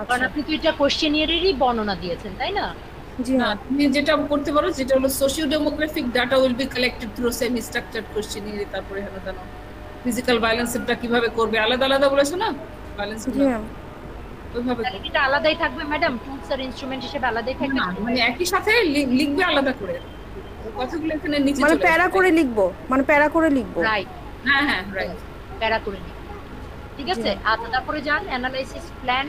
S2: কারণ আপনি তো এটা কোশ্চেনিয়ারেরই বর্ণনা দিয়েছেন, তাই না?
S5: জি না,
S6: তুমি যেটা করতে পারো যেটা হলো socio demographic data will be collected through semi structured questionnaire. তারপরে হলো জানো ফিজিক্যাল ভায়োলেন্সটা কিভাবে করবে, আলাদা আলাদা বলেছো না ভায়োলেন্স।
S5: জি ম্যাম,
S6: ওইভাবে
S2: এটা আলাদাই থাকবে ম্যাডাম, টুলস আর ইনস্ট্রুমেন্ট হিসেবে আলাদাই থাকবে
S6: না, মানে একই সাথে লিখবে আলাদা করে, কথাগুলো এখানে নিচে
S5: মানে
S6: চলে
S5: প্যারা করে লিখবো, মানে প্যারা করে লিখবো।
S2: রাইট,
S6: হ্যাঁ হ্যাঁ রাইট,
S2: প্যারা করে নিন, ঠিক আছে। আর তারপরে যান analysis plan,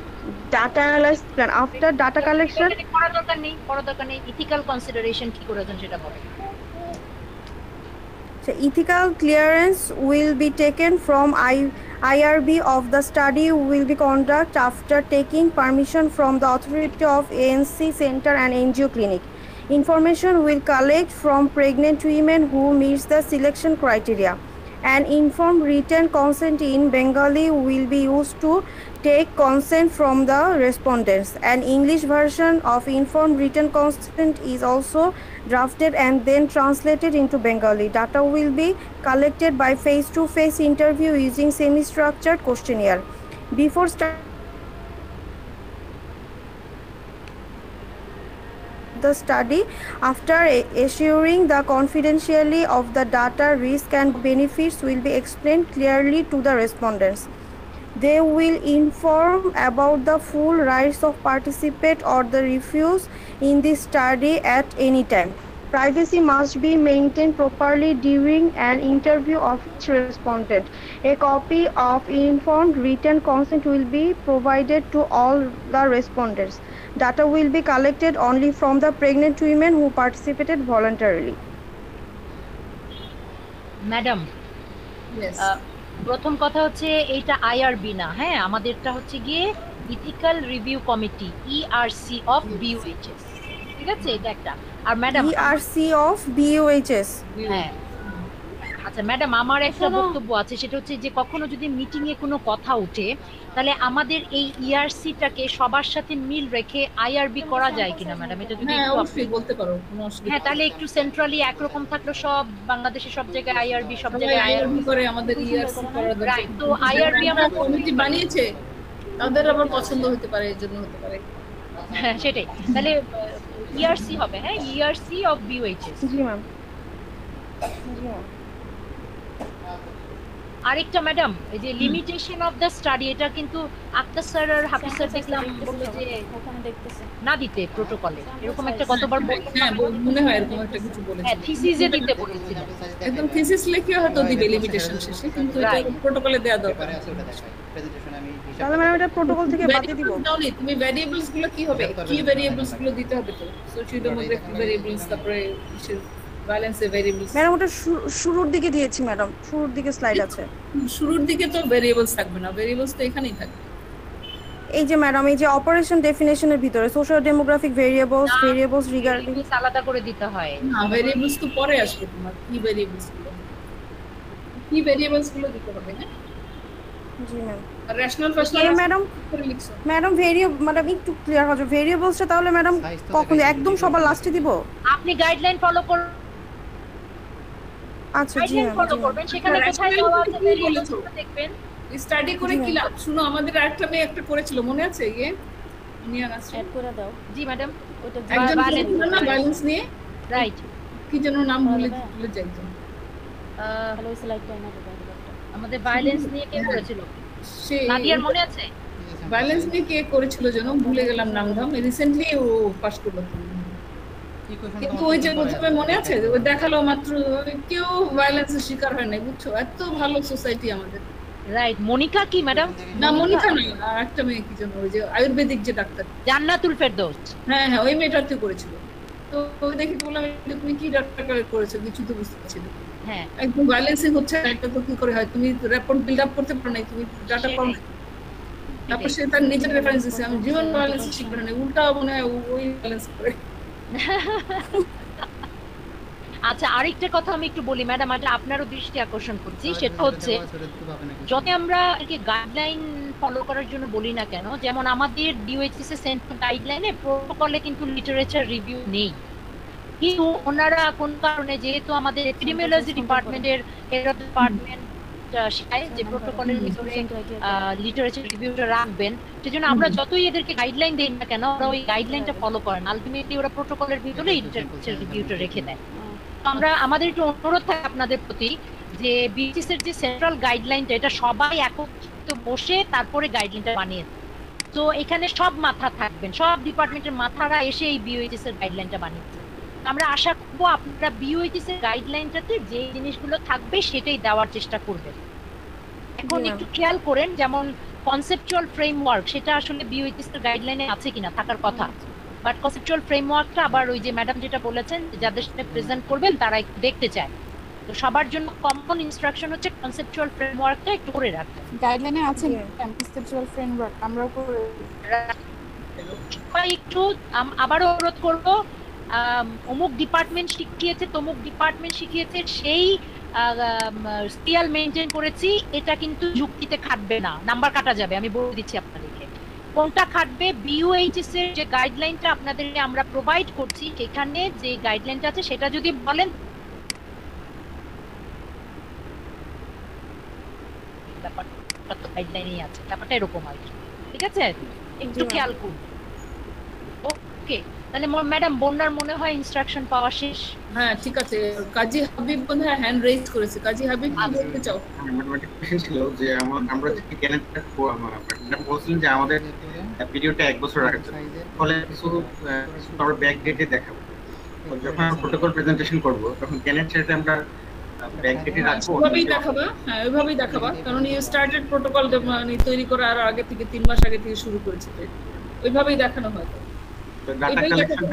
S5: data analysis plan after data collection.
S2: করার দরকার নেই, ইথিক্যাল কনসিডারেশন কি করেছেন সেটা বলেন।
S5: So, ethical clearance will be taken from IRB of the study will be conducted after taking permission from the authority of ANC Center and NGO Clinic. Information will collect from pregnant women who meets the selection criteria. An informed written consent in Bengali will be used to take consent from the respondents. An English version of informed written consent is also drafted and then translated into Bengali. Data will be collected by face-to-face interview using semi-structured questionnaire. Before the study, after assuring the confidentiality of the data, risk and benefits will be explained clearly to the respondents. They will inform about the full rights of participate or the refuse in the study at any time. Privacy must be maintained properly during an interview of each respondent. A copy of informed written consent will be provided to all the respondents. Data will be collected only from the pregnant women who participated voluntarily.
S2: Madam, প্রথম কথা হচ্ছে এইটা IRB না, হ্যাঁ, আমাদেরটা হচ্ছে গিয়ে ethical review committee, ERC of BUHS, ঠিক আছে, এটা একটা। আর ম্যাডাম
S5: ইআরসি অফ বিইউএইচএস,
S2: হ্যাঁ আচ্ছা ম্যাডাম, আমার একটা বক্তব্য আছে, সেটা হচ্ছে যে কখনো যদি মিটিং এ কোনো কথা উঠে, তাহলে আমাদের এই ইআরসিটাকে সবার সাথে মিল রেখে আইআরবি করা যায় কিনা ম্যাডাম? এটা যদি
S6: অবশ্যই বলতে পারো, কোনো অসুবিধা।
S2: হ্যাঁ, তাহলে একটু সেন্ট্রালি একরকম থাকলো, সব বাংলাদেশে সব জায়গায় আইআরবি, সব জায়গায়
S6: আইআরবি করে, আমাদের ইআরসি করা দরকার।
S2: তো আইআরবি আমরা
S6: কমিটি বানিয়েছে, তাদের আবার পছন্দ হতে পারে, এর জন্য হতে পারে।
S2: হ্যাঁ সেটাই, তাহলে ইআরসি হবে, হ্যাঁ, ERC of BUHS.
S5: G ma'am, G ma'am.
S2: আরেকটা ম্যাডাম, এই যে লিমিটেশন অফ দ্য স্টাডি, এটা কিন্তু আক্তার স্যার আর হাফিজ স্যার দেখলাম বললো যে
S1: ওখানে দেখতেছে
S2: না দিতে প্রোটোকলে, এরকম একটা কতবার
S6: হ্যাঁ মনে হয় এরকম একটা কিছু বলেছে।
S2: হ্যাঁ, থিসিসে দিতে বলেছিলেন,
S6: একদম থিসিস লিখে হয়তো দিবে লিমিটেশন শেষে, কিন্তু এটা প্রোটোকলে দেয়া দরকার।
S5: তাহলে ম্যাডাম এটা প্রোটোকল থেকে বাতিল দিব।
S6: তুমি ভ্যারিয়েবলস গুলো কি হবে, কি ভ্যারিয়েবলস গুলো দিতে হবে, তো সোশিও ডেমোগ্রাফিক ভ্যারিয়েবলস, তারপরে ব্যালেন্সে ভ্যারিয়েবলস।
S5: ম্যাডাম ওটা শুরুর দিকে দিয়েছি ম্যাডাম, শুরুর দিকে স্লাইড আছে।
S6: শুরুর দিকে তো ভ্যারিয়েবলস থাকবে না, ভ্যারিয়েবলস তো এখানেই থাকবে।
S5: এই যে ম্যাডাম, এই যে অপারেশন ডেফিনিশনের ভিতরে সোশিও ডেমোগ্রাফিক ভেরিয়েবলস রিগার্ডিং
S2: আলাদা করে দিতে হয়
S6: না, ভ্যারিয়েবলস তো পরে আসবে। তোমার কি ভ্যারিয়েবলস গুলো দিতে হবে না?
S5: জি ma'am.
S6: Rational functional
S5: madam, madam madam একটু ক্লিয়ার হবে ভেরিয়েবলসটা, তাহলে ম্যাডাম কখন একদম সবার লাস্টে দিব?
S2: আপনি গাইডলাইন ফলো করুন।
S5: আচ্ছা জি ম্যাম,
S2: ফলো করবেন, সেখানে কোথায় দেওয়া আছে ভেরিয়েবলসটা দেখবেন।
S6: স্টাডি করে কি লাভ? শুনো, আমাদের আরেকটা মেয়ে একটা করেছিল, মনে আছে? নিয়ান আছে,
S1: অ্যাড করে দাও।
S2: জি ম্যাডাম,
S6: ওটা ব্যালেন্স নিয়ে,
S2: রাইট,
S6: কি যেন নাম ভুলে যাই তো,
S1: হ্যালো স্লাইড টাইম হবে
S2: আমাদের ভায়োলেন্স নিয়ে কে করেছিল? নাদিয়ার মনে আছে?
S6: ভায়োলেন্স নিয়ে কে করেছিল যেন, ভুলে গেলাম নাম ধাম। রিসেন্টলি ও পাস করলো, কিন্তু ওই যে প্রথমে মনে আছে ওই দেখালো মাত্র, কেউ ভায়োলেন্সের শিকার হয় নাই, বুঝছো? এত ভালো সোসাইটি আমাদের।
S2: রাইট, মনিকা কি ম্যাডাম?
S6: না মনিকা নয়, আরেকটা মেয়ে কি যেন, ওই যে আয়ুর্বেদিক যে ডাক্তার,
S2: জান্নাতুল ফেরদৌস।
S6: হ্যাঁ হ্যাঁ, ওই মেয়েটাতে করেছিল। তো ওই দেখে বললাম তুমি কি ডাক্তার করেছো, কিছু তো বুঝতে পারছি না।
S2: হ্যাঁ,
S6: একদম ব্যালেন্সিং হচ্ছে একটা, তো কি করে হয়? তুমি রিপোর্ট বিল্ড আপ করতে পারো না, তুমি ডাটা পাও না। তারপর সে তার নিজের রেফারেন্স দিচ্ছে, আমি জীবন ব্যালেন্স শিখবে না, উল্টা মনে হয় ওই ব্যালেন্স করে।
S2: আচ্ছা, আরেকটা কথা আমি একটু বলি ম্যাডাম, এটা আপনারও দৃষ্টি আকর্ষণ করছি, সেটা হচ্ছে যত আমরা গাইডলাইন ফলো করার জন্য বলি না কেন, যেমন আমাদের ডিওএইচএস এর সেন্ট্রাল গাইডলাইনে প্রোটোকলে কিন্তু লিটারেচার রিভিউ নেই, কিন্তু ওনারা কোন কারণে, যেহেতু আমাদের এপিডেমিওলজি ডিপার্টমেন্টের হেড অফ ডিপার্টমেন্ট শেখায় যে প্রোটোকলের ভিতরে লিটারেচার রিভিউটা রাখবেন, সেজন্য আমরা যতই এদেরকে গাইডলাইন দেই না কেন ওরা ওই গাইডলাইনটা ফলো করেন, আলটিমেটলি ওরা প্রোটোকলের ভিতরে লিটারেচার রিভিউটা রেখে দেয়। আমরা আমাদের একটু অনুরোধ থাকে আপনাদের প্রতি যে বিএইচএস এর যে সেন্ট্রাল গাইডলাইনটা, এটা সবাই একত্রিত বসে তারপরে গাইডলাইনটা বানিয়ে, তো এখানে সব মাথা থাকবেন, সব ডিপার্টমেন্টের মাথারা এসে এই বিওএইচএস এর গাইডলাইনটা বানিয়েছে। আমরা আশা করবো আপনারা বিওএইচএস এর গাইডলাইনটাতে যে জিনিসগুলো থাকবে সেটাই দেওয়ার চেষ্টা করবেন। এখন একটু খেয়াল করেন, যেমন কনসেপচুয়াল ফ্রেমওয়ার্ক, সেটা আসলে বিওএইচএস এর গাইডলাইনে আছে কিনা, থাকার কথা, বাট কনসেপচুয়াল ফ্রেমওয়ার্কটা আবার ওই যে ম্যাডাম যেটা বলেছেন যাদের সাথে প্রেজেন্ট করবেন তারা একটু দেখতে চায়, তো সবার জন্য কমন ইনস্ট্রাকশন হচ্ছে কনসেপচুয়াল ফ্রেমওয়ার্কটা একটু করে রাখতে।
S3: গাইডলাইনে আছে কনসেপচুয়াল ফ্রেমওয়ার্ক, আমরাও করে
S2: সবাই একটু আবারও অনুরোধ করবো, অমুক ডিপার্টমেন্ট শিখিয়েছে, তমুক ডিপার্টমেন্ট শিখিয়েছে, সেই স্কেল মেনটেন করেছি, এটা কিন্তু যুক্তিতে খাটবে না, নাম্বার কাটা যাবে। আমি বলে দিচ্ছি আপনাদেরকে কোনটা খাটবে। বিওএইচএস এর যে গাইডলাইনটা আপনাদের আমরা প্রোভাইড করছি, সেখানে যে গাইডলাইনটা আছে সেটা যদি বলেন ব্যাপারটা তো গাইডলাইনেই আছে, ব্যাপারটা এরকম আর কি, ঠিক আছে, একটু খেয়াল করুন। ওকে, তাহলে ম্যাডাম বন্যার মনে হয় ইনস্ট্রাকশন পাওয়া শেষ।
S6: হ্যাঁ ঠিক আছে, কাজী হাবিব বোধহয় হ্যান্ড রেজ করেছে। কাজী হাবিব কি বলতে চাও?
S9: আমার একটা কোশ্চেন ছিল যে আমরা যে ক্যালেন্ডার ম্যাডাম বলছিলেন যে আমাদের ভিডিওটা 1 বছর আগে, ফলে কিছু আমরা ব্যাক ডেটে দেখাবো, যখন আমরা প্রোটোকল প্রেজেন্টেশন করব তখন ক্যালেন্ডারটা আমরা ব্যাক ডেটে রাখবো।
S6: ওইভাবেই দেখাবা, হ্যাঁ ওইভাবেই দেখাবা, কারণ ইউ স্টার্টেড প্রোটোকল মানে তৈরি করা আর আগে থেকে 3 মাস আগে থেকে শুরু করেছে, ওইভাবেই দেখানো হয়।
S9: ডাটা কালেকশন,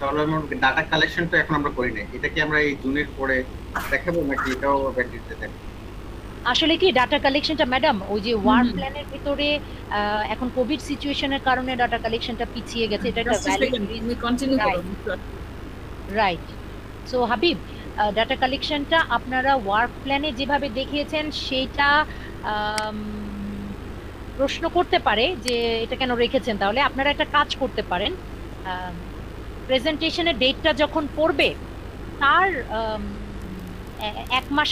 S9: তাহলে ডাটা কালেকশন তো এখন আমরা করি নাই, এটা কি আমরা এই জুনের পরে দেখাবো নাকি এটাও ব্যাকডেটে দেখাবো?
S2: আসলে কি ডাটা কালেকশনটা ম্যাডাম ওই যে ওয়ার প্ল্যানের ভিতরে এখন কোভিড সিচুয়েশনের কারণে ডাটা কালেকশনটা পিছিয়ে গেছে, এটা একটা রাইট। সো হাবিব, ডাটা কালেকশনটা আপনারা ওয়ার্ক প্ল্যানে যেভাবে দেখিয়েছেন সেইটা প্রশ্ন করতে পারে যে এটা কেন রেখেছেন, তাহলে আপনারা একটা কাজ করতে পারেন, প্রেজেন্টেশনের ডেটটা যখন পড়বে তার 1 মাস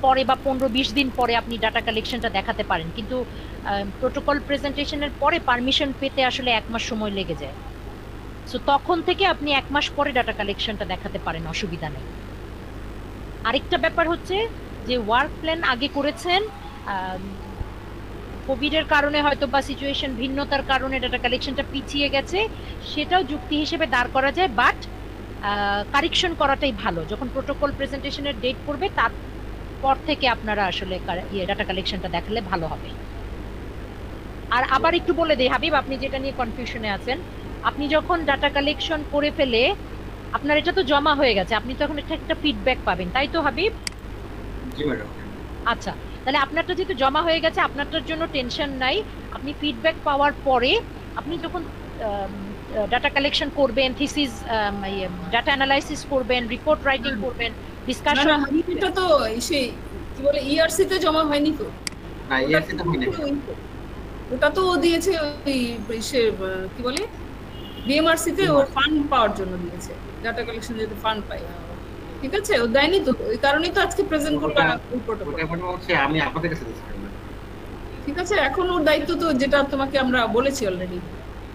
S2: পরে বা 15-20 দিন পরে আপনি ডাটা কালেকশনটা দেখাতে পারেন, কিন্তু প্রোটোকল প্রেজেন্টেশনের পরে পারমিশন পেতে আসলে 1 মাস সময় লেগে যায়, সো তখন থেকে আপনি 1 মাস পরে ডাটা কালেকশনটা দেখাতে পারেন, অসুবিধা নেই। আরেকটা ব্যাপার হচ্ছে যে ওয়ার্ক প্ল্যান আগে করেছেন, কোভিডের কারণে হয়তো বা সিচুয়েশন ভিন্নতার কারণে ডাটা কালেকশনটা পিছিয়ে গেছে, সেটাও যুক্তি হিসেবে দাঁড় করা যায়, বাট কারেকশন করাটাই ভালো, যখন প্রোটোকল প্রেজেন্টেশনের ডেট পড়বে তারপর থেকে আপনারা আসলে ডাটা কালেকশনটা দেখালে ভালো হবে। আর আবার একটু বলে দেই হাবিব, আপনি যেটা নিয়ে কনফিউশনে আছেন, আপনি যখন ডাটা কালেকশন করে ফেলে আপনার এটা তো জমা হয়ে গেছে, আপনি তখন একটা ফিডব্যাক পাবেন, তাই তো হাবিব?
S9: জি ম্যাডাম।
S2: আচ্ছা, তাহলে আপনারটা যেহেতু জমা হয়ে গেছে আপনারটার জন্য টেনশন নাই, আপনি ফিডব্যাক পাওয়ার পরে আপনি যখন ডাটা কালেকশন করবেন, থিসিস ডাটা অ্যানালাইসিস করবেন, রিপোর্ট রাইটিং করবেন, ডিসকাশন,
S6: এটা তো সেই কি বলে ইআরসি তে জমা হয়নি তো?
S9: না, ইআরসি তে হয়নি,
S6: ওটা তো ও দিয়েছে ওই সে কি বলে বিএমআরসি তে ওর ফান্ড পাওয়ার জন্য দিয়েছে, ডাটা কালেকশন যেতে ফান্ড পায়, ঠিক আছে, ও দেয়নি তো, ওই কারণেই তো আজকে প্রেজেন্ট করলাম রিপোর্ট।
S9: ওটা মানে হচ্ছে আমি আপনাদের কাছে দিচ্ছি,
S6: ঠিক আছে, এখন ওর দায়িত্ব তো যেটা তোমাকে আমরা বলেছি অলরেডি,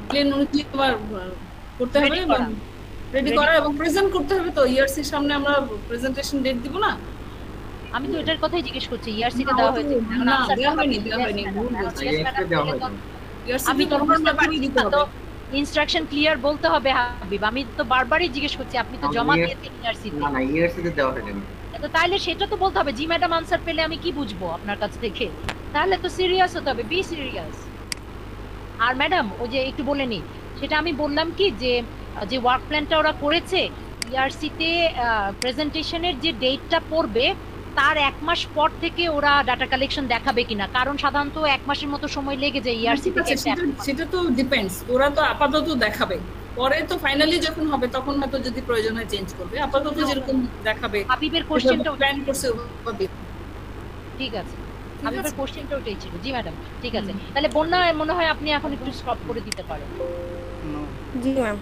S6: প্লেন অনুযায়ী তোমার করতে হবে, রেডি করা এবং প্রেজেন্ট করতে হবে। তো ইআরসির সামনে আমরা প্রেজেন্টেশন ডেট দিব না?
S2: আমি তো এটার কথাই জিজ্ঞেস করছি, ইআরসি তে দেওয়া হয়েছে
S6: না? দেওয়া হয়নি, ভুল বলছি।
S2: আমি তো দিতে হবে, ইনস্ট্রাকশন ক্লিয়ার বলতে হবে হাবিব, আমি তো বারবারই জিজ্ঞেস করছি, আপনি তো জমা দিয়েছেন ইআরসি তে।
S9: না, ইআরসি তে দেওয়া হয়নি।
S2: তো তাহলে সেটা তো বলতে হবে, জি ম্যাডাম আনসার পেলে আমি কি বুঝবো আপনার কাছ থেকে, তাহলে তো সিরিয়াস হতে হবে, বি সিরিয়াস। আর ম্যাডাম ওই যে একটু বলে নি, সেটা আমি বললাম কি যে যে ওয়ার্ক প্ল্যানটা ওরা করেছে ইআরসি তে প্রেজেন্টেশনের যে ডেটটা পড়বে তার 1 মাস পর থেকে ওরা ডাটা কালেকশন দেখাবে কিনা, কারণ সাধারণত 1 মাসের মতো সময় লেগে যায় ইআরসি থেকে।
S6: সেটা তো ডিপেন্ডস, ওরা তো আপাতত দেখাবে, পরে তো ফাইনালি যখন হবে তখন হয়তো যদি প্রয়োজন হয় চেঞ্জ করবে, আপাতত যেরকম দেখাবে
S2: হাবিবের কোশ্চেনটা
S6: প্ল্যান করছে ওভাবে।
S2: ঠিক আছে, হাবিবের কোশ্চেনটা ওটাই ছিল। জি ম্যাডাম, ঠিক আছে। তাহলে বন্যা মনে হয় আপনি এখন একটু স্টপ করে দিতে পারেন।
S5: জি ম্যাম।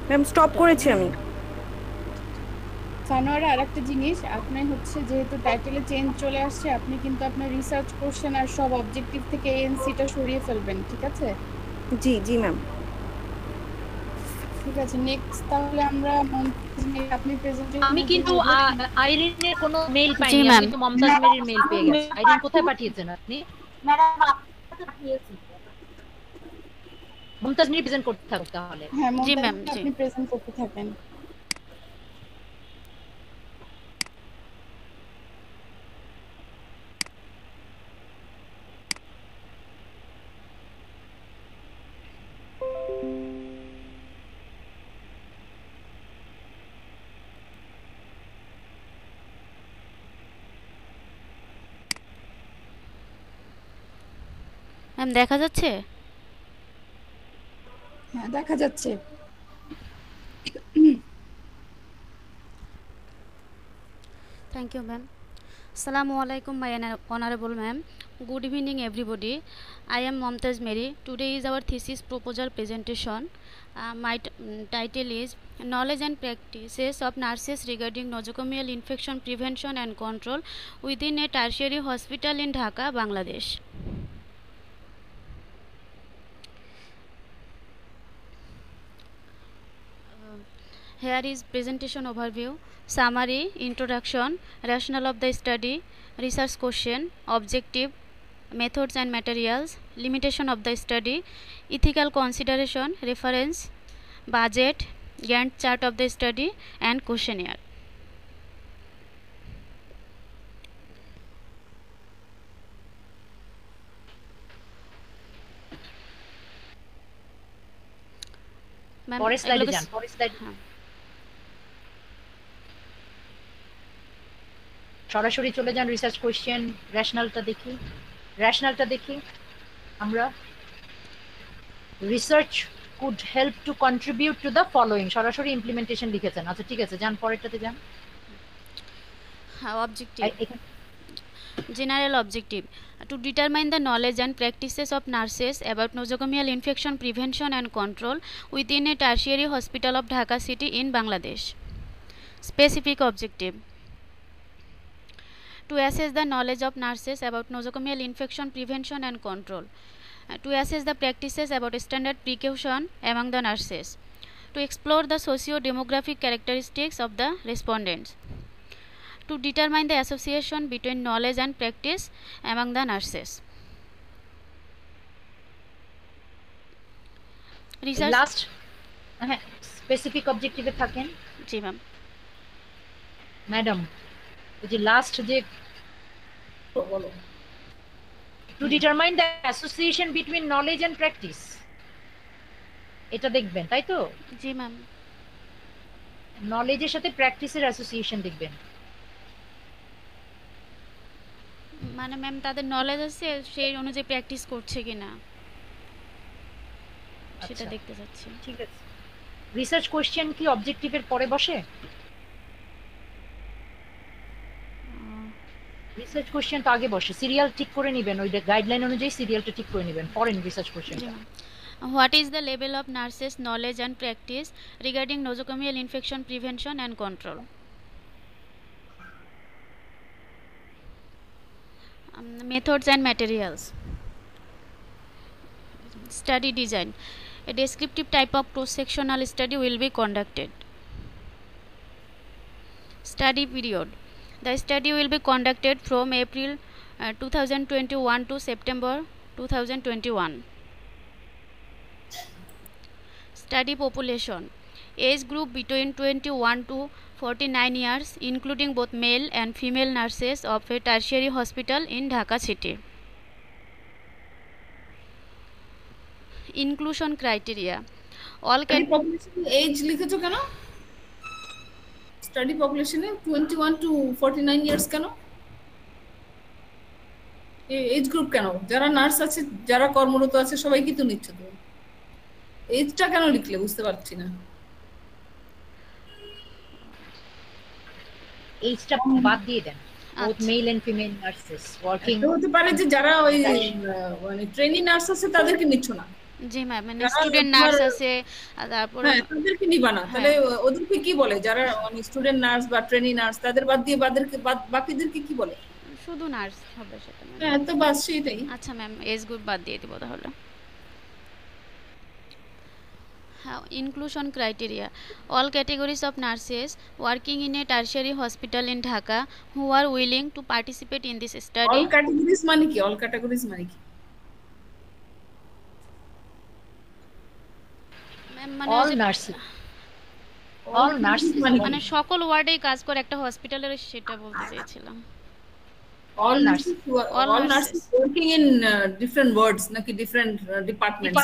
S5: ম্যাম স্টপ করেছি আমি।
S3: সানোয়ারা আরেকটা জিনিস, আপনার হচ্ছে যেহেতু টাইটেলে চেঞ্জ চলে আসছে, আপনি কিন্তু আপনার রিসার্চ কোশ্চেন আর সব অবজেক্টিভ থেকে এএনসিটা সরিয়ে ফেলবেন, ঠিক আছে?
S5: জি জি ম্যাম।
S3: ঠিক আছে, নেক্সট তাহলে আমরা আপনি প্রেজেন্টেশন।
S2: আমি কিন্তু আইরিনের কোনো মেইল পাইনি, আমি তো মমতাজ মেরির মেইল পেয়ে গেছি। আইরিন কোথায় পাঠিয়েছেন আপনি?
S7: ম্যাডাম আপনাকে পাঠিয়েছি।
S2: মমতাজ মেরি প্রেজেন্ট করতে থাকুন তাহলে।
S3: হ্যাঁ জি ম্যাম, আপনি প্রেজেন্ট করতে থাকেন।
S1: ম্যাম দেখা যাচ্ছে?
S3: হ্যাঁ দেখা যাচ্ছে।
S1: Thank you, ma'am. Assalamu alaikum, my honorable ma'am. Good evening, everybody. I am Momtaz Mary. Today is our thesis proposal presentation. My title is Knowledge and Practices of Nurses Regarding Nosocomial Infection Prevention and Control within a Tertiary Hospital in Dhaka, Bangladesh. Here is presentation overview, summary, introduction, rationale of the study, research question, objective, methods and materials, limitation of the study, ethical consideration, reference, budget, Gantt chart of the study, and questionnaire.
S2: পরের স্লাইডে যান, পরের slide. সরাসরি চলে যান research question. রেশনালটা দেখি আমরা। Research could help to contribute to the following, সরাসরি ইমপ্লিমেন্টেশন লিখেছেন। আচ্ছা ঠিক আছে, যান পরেরটাতে যান।
S1: Objective, general objective, to determine the knowledge and practices of nurses about nosocomial infection prevention and control within a tertiary hospital of Dhaka city in Bangladesh. Specific objective, to assess the knowledge of nurses about nosocomial infection prevention and control, to assess the practices about standard precaution among the nurses, to explore the socio-demographic characteristics of the respondents, to determine the association between knowledge and practice among the nurses. Research
S2: last specific অবজেক্টিভে থাকেন।
S1: জি ma'am.
S2: Madam এই যে last যে to determine the association between knowledge and practice, এটা দেখবেন তাই তো?
S1: জি ম্যাম।
S2: নলেজের সাথে প্র্যাকটিসের অ্যাসোসিয়েশন দেখবেন।
S1: মানে ম্যাম তাদের নলেজ আছে, সেই অনুযায়ী প্র্যাকটিস করছে কিনা সেটা দেখতে চাচ্ছি।
S2: ঠিক আছে। রিসার্চ কোশ্চেন কি অবজেক্টিভের পরে বসে? রিসার্চ কোশ্চেন তো আগে বসে। সিরিয়াল ঠিক করে নেবেন, ওই গাইডলাইন অনুযায়ী সিরিয়ালটা ঠিক করে নেবেন, পরে research question.
S1: What is the level of nurses' knowledge and practice regarding nosocomial infection prevention and control? Methods and materials. Study design. A descriptive type of cross-sectional study will be conducted. Study period. The study will be conducted from April 2021 to September 2021. Study population. Age group between 21 to 49 years, including both male and female nurses of a tertiary hospital in Dhaka city. Inclusion criteria. All can
S6: age লিখেছো কেন? Study পপুলেশনে 21 to 49 years কেন? Age group কেন? যারা nurse আছে, যারা কর্মরত আছে সবাইকে তো নিচ্ছে। তো এজটা কেন লিখলে বুঝতে পারছি না।
S2: এইজটা বাদ দিয়ে দেন। both male and female nurses working
S6: হতে পারে যে যারা ওই মানে ট্রেনিং নার্স আছে তাদেরকে নিচ্ছ না।
S1: জি ম্যাম, মানে স্টুডেন্ট নার্স আছে তারপর
S6: তাদেরকে নিবা না, তাহলে ওদেরকে কি বলে? যারা মানে স্টুডেন্ট নার্স বা ট্রেনিং নার্স তাদের বাদ দিয়ে বাকিদেরকে কি বলে?
S1: শুধু নার্স হবে সেটা।
S6: হ্যাঁ, তো বাস সেটাই।
S1: আচ্ছা ম্যাম, এজ গ্রুপ বাদ দিয়ে দিব তাহলে। Inclusion criteria: all categories of nurses working in a tertiary hospital in Dhaka who are willing to participate in this study.
S6: All categories মানে কি? All categories মানে কি?
S2: all nurses, all nurses
S1: মানে সকল ওয়ার্ডেই কাজ করে একটা হসপিটালের, সেটা বলতে চেয়েছিলাম।
S6: all nurses working in different wards নাকি different departments?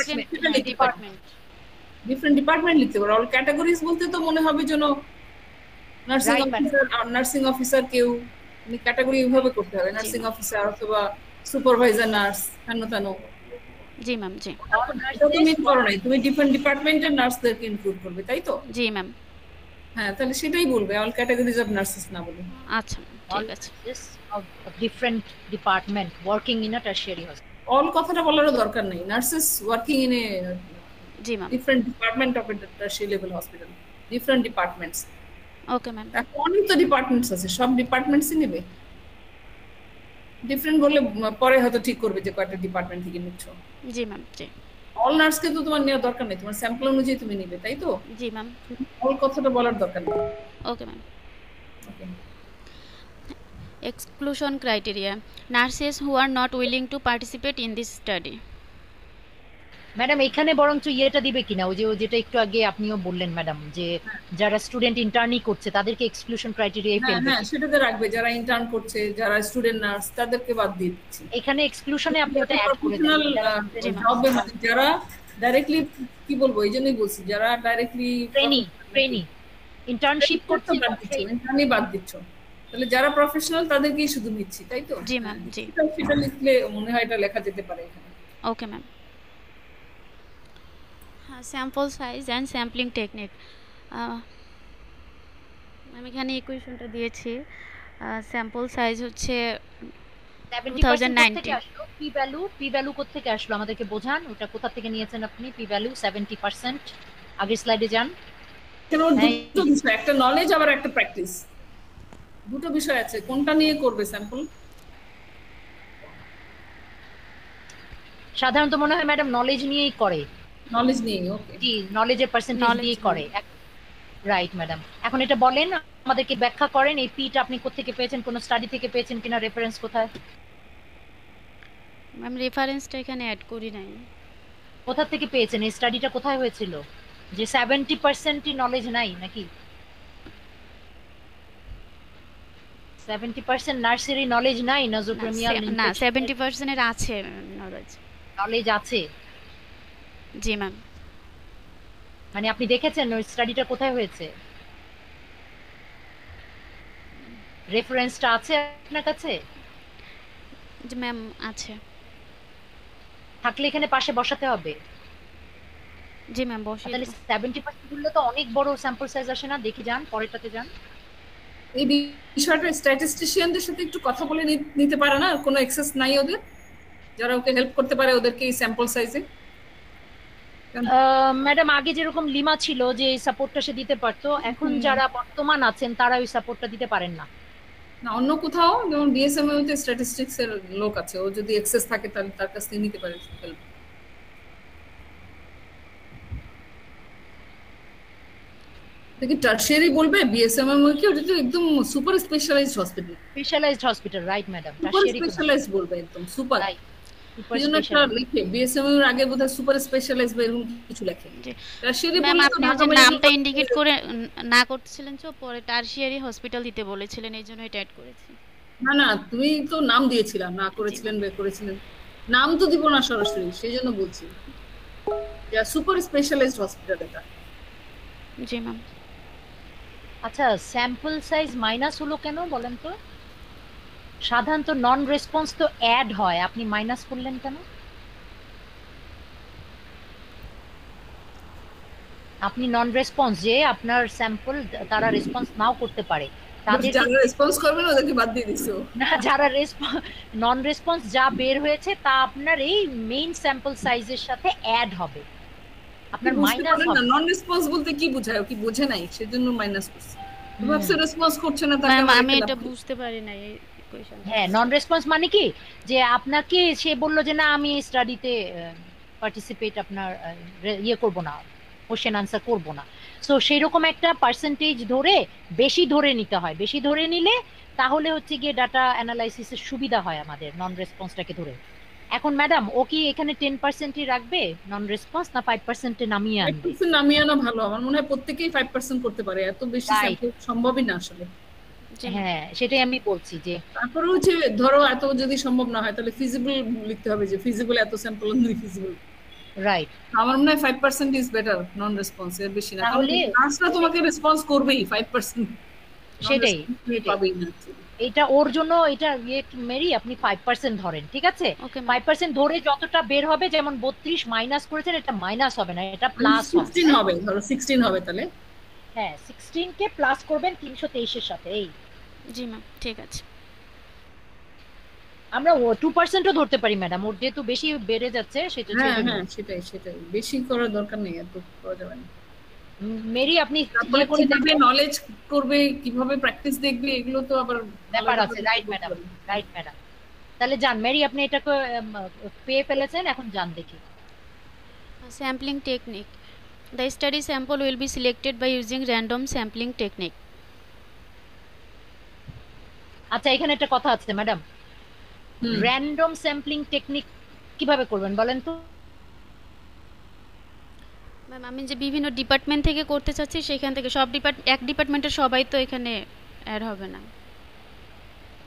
S6: ডিফারেন্ট ডিপার্টমেন্ট লিখতে পারো। অল ক্যাটাগরিজ বলতে তো মনে হবে যেন নার্সিং অফিসার কেউ, মানে ক্যাটাগরি এইভাবে করতে হবে, নার্সিং অফিসার অথবা সুপারভাইজার নার্স, হেন।
S1: জি ম্যাম, জি।
S6: তুমি করো নাই, তুমি ডিফারেন্ট ডিপার্টমেন্টের নার্সদেরকে ইনক্লুড করবে, তাই তো?
S1: জি ম্যাম।
S6: হ্যাঁ, তাহলে সেটাই বলবে, অল ক্যাটাগরিজ অফ নার্সেস না বলে।
S1: আচ্ছা, ঠিক আছে।
S2: Different department working in a tertiary hospital.
S6: All কথাটা বলারও দরকার নেই, nurses working in a
S1: G ma'am
S6: different department of a tertiary level hospital, different departments.
S1: Okay ma'am.
S6: অনেক তো ডিপার্টমেন্টস আছে, সব ডিপার্টমেন্টসই নেবে। ডিফারেন্ট বলে পরে হয়তো ঠিক করবে যে কয়টা ডিপার্টমেন্ট থেকে নিচ্ছ।
S1: জি ম্যাম, জি।
S6: অল নার্সকে তো তোমার নেওয়ার দরকার নেই, তোমার স্যাম্পল অনুযায়ী তুমি নিবে, তাই তো?
S1: জি ম্যাম।
S6: অল কথাটা বলার দরকার নেই।
S1: Okay ma'am. Okay. Exclusion criteria: nurses who are not willing to participate in this study.
S2: Madam এখানে বরঞ্চ ইয়েটা দিবে কিনা, ওই যে যেটা একটু আগে আপনিও বললেন ম্যাডাম, যে যারা স্টুডেন্ট ইন্টার্নি করছে তাদেরকে এক্সক্লুশন ক্রাইটেরিয়ায় ফেলবে।
S6: হ্যাঁ, সেটাতে রাখবে, যারা ইন্টার্ন করছে, যারা স্টুডেন্ট নার্স তাদেরকে বাদ দিয়ে দিচ্ছি
S2: এখানে। এক্সক্লুশনে আপনি ওটা অ্যাড করে দেন।
S6: যারা ডাইরেক্টলি, কি বলবো, এইজন্যই বলছি, যারা ডাইরেক্টলি
S2: ট্রেনিং ইন্টার্নশিপ করতে
S6: ইন্টার্নি বাদ দিচ্ছ, তাহলে যারা প্রফেশনাল তাদেরকেই শুধু নিচ্ছি, তাই তো?
S1: জি ম্যাম, জি।
S6: সেটা লিখলে মনে হয় এটা লেখা যেতে পারে এখানে।
S1: Okay ma'am. Sample size and sampling technique, আমি এখানে ইকুয়েশনটা দিয়েছি। স্যাম্পল সাইজ হচ্ছে 2090।
S2: পি ভ্যালু কোথা থেকে আসলো আমাদেরকে বোঝান, ওটা কোথা থেকে নিয়েছেন আপনি? P value 70%। আগের স্লাইডে যান।
S6: দুটো বিষয়, একটা নলেজ আবার একটা প্র্যাকটিস, দুটো বিষয় আছে, কোনটা নিয়ে করবে স্যাম্পল?
S2: সাধারণত মনে হয় ম্যাডাম নলেজ নিয়েই করে।
S6: নলেজ নিয়ে, ওকে,
S2: জি, নলেজের পার্সেন্টেজ দিয়ে করে। Right madam. এখন এটা বলেন, আমাদেরকে ব্যাখ্যা করেন, এই পিটা আপনি কোথা থেকে পেয়েছেন, কোন স্টাডি থেকে পেয়েছেন কিনা, রেফারেন্স কোথায়?
S1: ম্যাম রেফারেন্সটা এখানে অ্যাড করি নাই।
S2: কোথা থেকে পেয়েছেন? এই স্টাডিটা কোথায় হয়েছিল? যে 70%ই নলেজ নাই নাকি? 70% নার্সারি নলেজ নাই, নাজোক্রোমিয়াল
S1: না, 70% এর আছে নলেজ।
S2: নলেজ আছে?
S1: জি ম্যাম।
S2: মানে আপনি দেখেছেন ওই স্টাডিটা কোথায় হয়েছে? রেফারেন্সটা আছে আপনার কাছে?
S1: জি ম্যাম, আছে।
S2: থাকলে এখানে পাশে বসাতে হবে।
S1: জি ম্যাম, বসিয়ে।
S2: তাহলে 70% বললে তো অনেক বড় স্যাম্পল সাইজ আসে না? দেখি যান, পরেরটাতে যান।
S6: এই বিষয়টা স্ট্যাটিস্টিশিয়ানদের সাথে একটু কথা বলে নিতে পারে না? কোনো অ্যাক্সেস নাই ওদের, যারা ওকে হেল্প করতে পারে ওদেরকে এই স্যাম্পল সাইজে?
S2: ম্যাডাম আগে যেরকম লিমা ছিল যে এই সাপোর্টটা সে দিতে পারতো, এখন যারা বর্তমান আছেন তারা ওই সাপোর্টটা দিতে পারেন না।
S6: না, অন্য কোথাও যেমন বিএসএমইউ তে স্ট্যাটিস্টিক্স এর লোক আছে, ও যদি অ্যাক্সেস থাকে তাহলে তার কাছ থেকে নিতে পারে হেল্প। দেখি টারশিয়ারি বলবে বিএসএমইউ কি? ওটা তো একদম super specialised hospital.
S2: Specialised hospital, right madam.
S6: Tertiary specialised বলবে, একদম সুপার। এইজন্য একটা লিখে বিএসএমইউ এর আগে বোধহয় সুপার স্পেশালাইজড বা এরকম কিছু লেখে।
S1: টারশিয়ারি বললে আপনি যে নামটা ইন্ডিকেট করে না করতেছিলেন, তো পরে টারশিয়ারি হসপিটাল দিতে বলেছিলেন, এইজন্য এটা অ্যাড করেছি।
S6: না না, তুমি তো নাম দিয়েছিলা, না করেছিলেন বে করেছিলেন, নাম তো দিব না সরাসরি, সেইজন্য বলছি যে সুপার স্পেশালাইজড হসপিটাল এটা।
S1: জি ম্যাম।
S2: আচ্ছা, স্যাম্পল সাইজ মাইনাস হলো কেন বলেন তো? সাধারণত নন রেসপন্স তো অ্যাড হয়, আপনি মাইনাস করলেন কেন? আপনি নন রেসপন্স, যে আপনার স্যাম্পল তারা রেসপন্স নাও করতে পারে, তাদের
S6: যারা রেসপন্স করবে না ওদেরকে বাদ দিয়ে দিছো
S2: না, যারা নন রেসপন্স যা বের হয়েছে তা আপনার এই মেইন স্যাম্পল সাইজের সাথে অ্যাড হবে, আপনার মাইনাস হবে।
S6: নন রেসপন্স বলতে কি বোঝায়, কি বোঝে নাই সেজন্য মাইনাস করছে। ভাবছে রেসপন্স করছে না, তাকে
S1: আমি এটা বুঝতে পারি না এই কোশ্চেন।
S2: হ্যাঁ, নন রেসপন্স মানে কি, যে আপনাকে সে বলল যে না আমি স্টাডিতে পার্টিসিপেট আপনার ইয়ে করব না, কোশ্চেন আনসার করব না, সো সেই রকম একটা পার্সেন্টেজ ধরে বেশি ধরে নিতে হয়। বেশি ধরে নিলে তাহলে হচ্ছে গিয়ে ডাটা অ্যানালাইসিসের সুবিধা হয় আমাদের নন রেসপন্সটাকে ধরে। এখন ম্যাডাম ও কি এখানে 10%ই রাখবে নন রেসপন্স, না 5%-এ নামিয়ে আনবে?
S6: নামিয়ে আনা ভালো, আমার মনে হয় প্রত্যেককেই 5% করতে পারে, এত বেশি স্যাম্পল সম্ভবই না আসলে।
S2: হ্যাঁ, সেটাই আমি বলছি যে
S6: তারপরে হচ্ছে ধরো এত যদি সম্ভব না হয় তাহলে ফিজিবল লিখতে হবে, যে ফিজিবল এত স্যাম্পল নই ফিজিবল।
S2: রাইট,
S6: আমার মনে হয় 5% ইজ বেটার নন রেসপন্স, এর বেশি না। তাহলে ক্লাসটা তোমাকে রেসপন্স করবেই 5%,
S2: সেটাই
S6: পাবেই না।
S2: এটা ওর জন্য এটা মেরি আপনি 5% ধরেন, ঠিক আছে? 5% ধরে যতটা বের হবে, যেমন 32 মাইনাস করেছেন, এটা মাইনাস হবে না, এটা প্লাস
S6: 16 হবে, ধরো 16 হবে তাহলে।
S2: হ্যাঁ, 16 কে প্লাস করবেন 323 এর সাথে। এই
S1: জি ম্যাম, ঠিক আছে।
S2: আমরা 2%ও ধরতে পারি ম্যাডাম, ওর যেহেতু বেশি বেড়ে যাচ্ছে সেটা।
S6: হ্যাঁ, সেটাই বেশি করার দরকার নেই, এত করা যাবে না।
S2: মেরি আপনি
S6: কিভাবে নলেজ করবে, কিভাবে প্র্যাকটিস দেখবে, এগুলো তো আবার
S2: ব্যাপার আছে। Right madam, right madam. তাহলে যান মেরি, আপনি এটাকে পেয়ে ফেলেছেন, এখন যান দেখি।
S1: Sampling technique. The study sample will be selected by using random sampling technique.
S2: আচ্ছা, এখানে একটা কথা আছে ম্যাডাম, র্যান্ডম স্যাম্পলিং টেকনিক কিভাবে করবেন বলেন তো?
S1: ম্যাম, আমি যে বিভিন্ন ডিপার্টমেন্ট থেকে করতে চাচ্ছি সেখান থেকে সব এক ডিপার্টমেন্টের সবাই তো এখানে অ্যাড হবে না।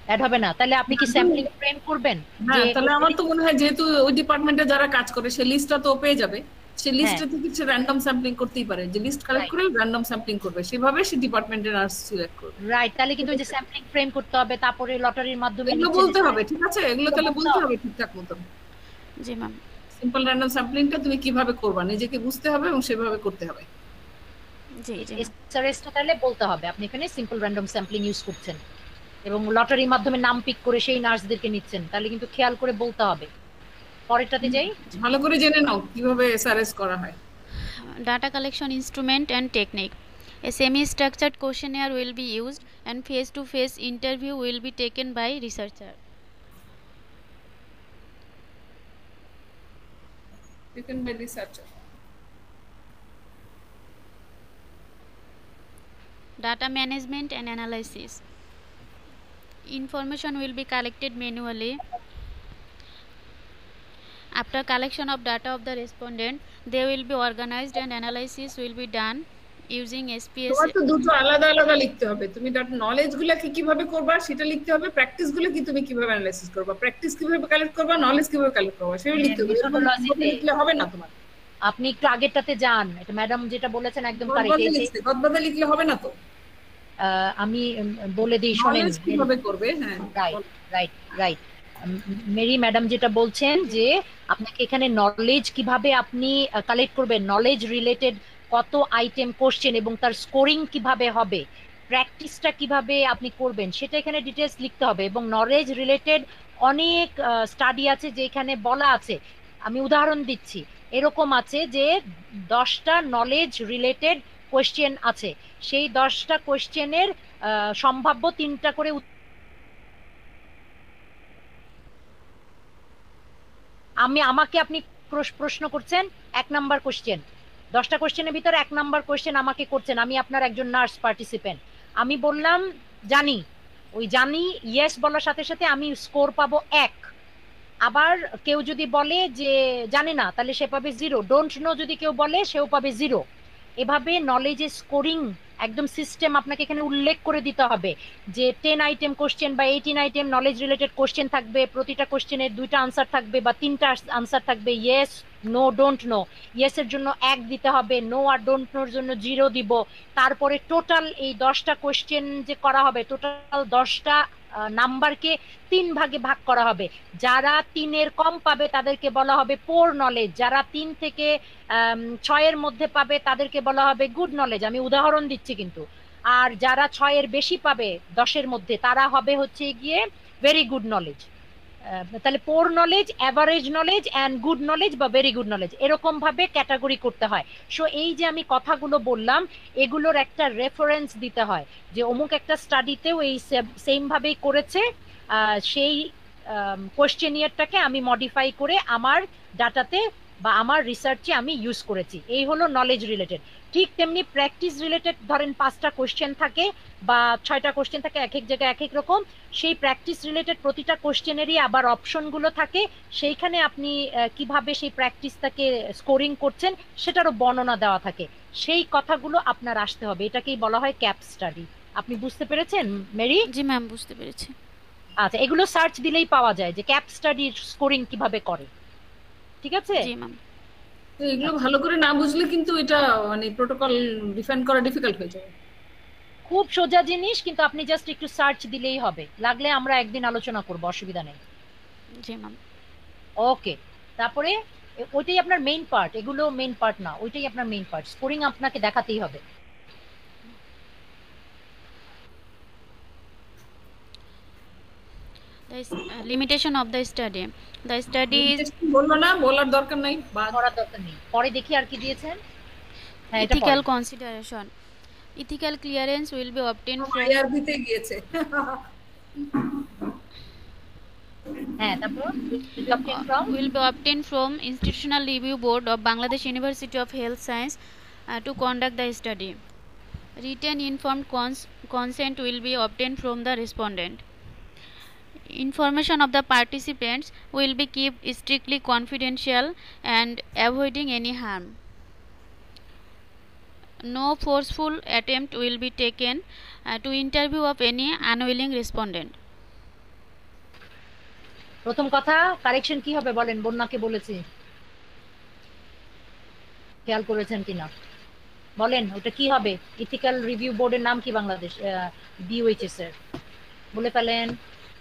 S2: অ্যাড হবে না, তাহলে আপনি কি স্যাম্পলিং ফ্রেম করবেন?
S6: হ্যাঁ, তাহলে আমার তো মনে হয় যেহেতু ওই ডিপার্টমেন্টে যারা কাজ করে সে লিস্টটা তো পেয়ে যাবে, সে লিস্টে থেকে সে র‍্যান্ডম স্যাম্পলিং করতেই পারে, যে লিস্ট কালেক্ট করে র‍্যান্ডম স্যাম্পলিং করবে, সেভাবে সে ডিপার্টমেন্টের নার্স সিলেক্ট করবে।
S2: রাইট, তাহলে কিন্তু যে স্যাম্পলিং ফ্রেম করতে হবে, তারপরে লটারির মাধ্যমে
S6: এগুলো বলতে হবে, ঠিক আছে? এগুলো তাহলে বলতে হবে ঠিকঠাক মতো।
S1: জি ম্যাম।
S6: সিম্পল র‍্যান্ডম স্যাম্পলিংটা তুমি কিভাবে করবা নিজেকে বুঝতে হবে এবং সেভাবে করতে হবে।
S1: জি জি,
S2: এসআরএসটা তাহলে বলতে হবে আপনি এখানে সিম্পল র‍্যান্ডম স্যাম্পলিং ইউজ করছেন এবং লটারির মাধ্যমে নাম পিক করে সেই নার্সদেরকে নিচ্ছেন, তাহলে কিন্তু খেয়াল করে বলতে হবে। পরেরটাতে যাই,
S6: ভালো করে জেনে নাও কিভাবে এসআরএস করা হয়।
S1: Data collection instrument and technique. A semi-structured questionnaire will be used and face-to-face interview will be taken by researcher.
S6: Taken by researcher.
S1: Data management and analysis. Information will be collected manually. After collection of data of the respondent, they will be organized and analysis will be done using SPS.
S6: তোমার তো দুটো আলাদা আলাদা লিখতে হবে, তুমি data নলেজগুলোকে কিভাবে করবা সেটা লিখতে হবে, প্র্যাকটিসগুলো কি তুমি কিভাবে অ্যানালাইসিস করবা, প্র্যাকটিস কিভাবে কালেক্ট করবা, নলেজ কিভাবে কালেক্ট করবা সেটা লিখতে হবে। লিখলে হবে না তোমার,
S2: আপনি একটু আগেরটাতে যান, এটা ম্যাডাম যেটা বলেছেন একদম কারেক্ট।
S6: গদবাদা লিখলে হবে না তো,
S2: আমি বলে দিই শুনেন
S6: কিভাবে করবে। হ্যাঁ,
S2: right right right. Mary madam যেটা বলছেন যে আপনাকে এখানে নলেজ কিভাবে আপনি কালেক্ট করবেন, নলেজ রিলেটেড কত আইটেম কোশ্চেন এবং তার স্কোরিং কিভাবে হবে, প্র্যাকটিসটা কিভাবে আপনি করবেন সেটা এখানে ডিটেলস লিখতে হবে। এবং নলেজ রিলেটেড অনেক স্টাডি আছে যেখানে বলা আছে, আমি উদাহরণ দিচ্ছি, এরকম আছে যে 10টা নলেজ রিলেটেড কোশ্চেন আছে, সেই 10টা কোশ্চেনের সম্ভাব্য 3টা করে আমাকে আপনি প্রশ্ন করছেন 1 নাম্বার কোশ্চেন, 10টা কোশ্চেনের ভিতরে 1 নাম্বার কোশ্চেন আমাকে করছেন, আমি আপনার একজন নার্স পার্টিসিপেন্ট, আমি বললাম জানি, ওই জানি ইয়েস বলার সাথে সাথে আমি স্কোর পাবো 1। আবার কেউ যদি বলে যে জানে না তাহলে সে পাবে 0, ডোন্ট নো যদি কেউ বলে সেও পাবে 0। এভাবে নলেজের স্কোরিং একদম সিস্টেম আপনাকে এখানে উল্লেখ করে দিতে হবে যে 10 আইটেম কোশ্চেন বা 18 আইটেম নলেজ রিলেটেড কোশ্চেন থাকবে, প্রতিটা কোশ্চেনের 2টা আনসার থাকবে বা 3টা আনসার থাকবে, yes no don't know, yes এর জন্য 1 দিতে হবে, নো আর ডোন্ট নোর জন্য 0 দিব। তারপরে টোটাল এই 10টা কোশ্চেন যে করা হবে, টোটাল 10টা নাম্বারকে 3 ভাগে ভাগ করা হবে। যারা 3-এর কম পাবে তাদেরকে বলা হবে পোর নলেজ, যারা 3 থেকে 6-এর মধ্যে পাবে তাদেরকে বলা হবে গুড নলেজ। আমি উদাহরণ দিচ্ছি কিন্তু। আর যারা 6-এর বেশি পাবে 10-এর মধ্যে তারা হবে হচ্ছে গিয়ে ভেরি গুড নলেজ। তাহলে poor knowledge, average knowledge and good knowledge বা ভেরি গুড নলেজ, এরকম ভাবে ক্যাটাগরি করতে হয়। সো এই যে আমি কথাগুলো বললাম এগুলোর একটা রেফারেন্স দিতে হয় যে অমুক একটা স্টাডিতেও এই সেম ভাবেই করেছে, সেই কোয়েশ্চেনিয়ারটাকে আমি মডিফাই করে আমার ডাটাতে বা আমার রিসার্চে আমি ইউজ করেছি। এই হলো নলেজ রিলেটেড। ঠিক তেমনি প্র্যাকটিস রিলেটেড ধরেন 5টা কোশ্চেন থাকে বা 6টা কোশ্চেন থাকে, এক এক জায়গায় এক এক রকম। সেই প্র্যাকটিস রিলেটেড প্রতিটা কোশ্চেনেরই আবার অপশনগুলো থাকে, সেইখানে আপনি কিভাবে সেই প্র্যাকটিসটাকে স্কোরিং করছেন সেটারও বর্ণনা দেওয়া থাকে। সেই কথাগুলো আপনার আসতে হবে, এটাকেই বলা হয় ক্যাপ স্টাডি। আপনি বুঝতে পেরেছেন মেরি?
S1: জি ম্যাম, বুঝতে পেরেছি।
S2: আচ্ছা, এগুলো সার্চ দিলেই পাওয়া যায় যে ক্যাপ স্টাডির স্কোরিং কিভাবে করে। ঠিক আছে?
S1: জি ম্যাম।
S6: এগুলো ভালো করে না বুঝলে কিন্তু এটা মানে প্রোটোকল ডিফাইন করা ডিফিকাল্ট হয়ে যাবে।
S2: খুব সোজা জিনিস, কিন্তু আপনি জাস্ট একটু সার্চ দিলেই হবে। লাগলে আমরা একদিন আলোচনা করব, অসুবিধা নেই।
S1: জি ম্যাম।
S2: ওকে, তারপরে ওইটাই আপনার মেইন পার্ট, এগুলো মেইন পার্ট না, ওইটাই আপনার মেইন পার্ট। স্কোরিং আপনাকে দেখাতেই হবে।
S1: Limitation of the study. The study is
S6: বললো না, বলার দরকার নাই,
S2: করার দরকার নেই। পরে দেখি আর কি দিয়েছেন। হ্যাঁ, এটা
S1: ethical consideration. Ethical clearance will be obtained from
S6: আর দিতে গিয়েছে।
S2: হ্যাঁ, তারপর
S1: will be obtained from Institutional Review Board of Bangladesh University of Health Science to conduct the study. Written informed consent will be obtained from the respondent. Information of the participants will be kept strictly confidential and avoiding any harm. No forceful attempt will be taken to interview of any unwilling respondent.
S2: প্রথম কথা correction কি হবে বলেন, বন্যাকে বলেছি, খেয়াল করেছেন কিনা বলেন, ওটা কি হবে? ইথিক্যাল রিভিউ বোর্ডের নাম কি বাংলাদেশ? বিওএইচএস এর বলে ফেলেন।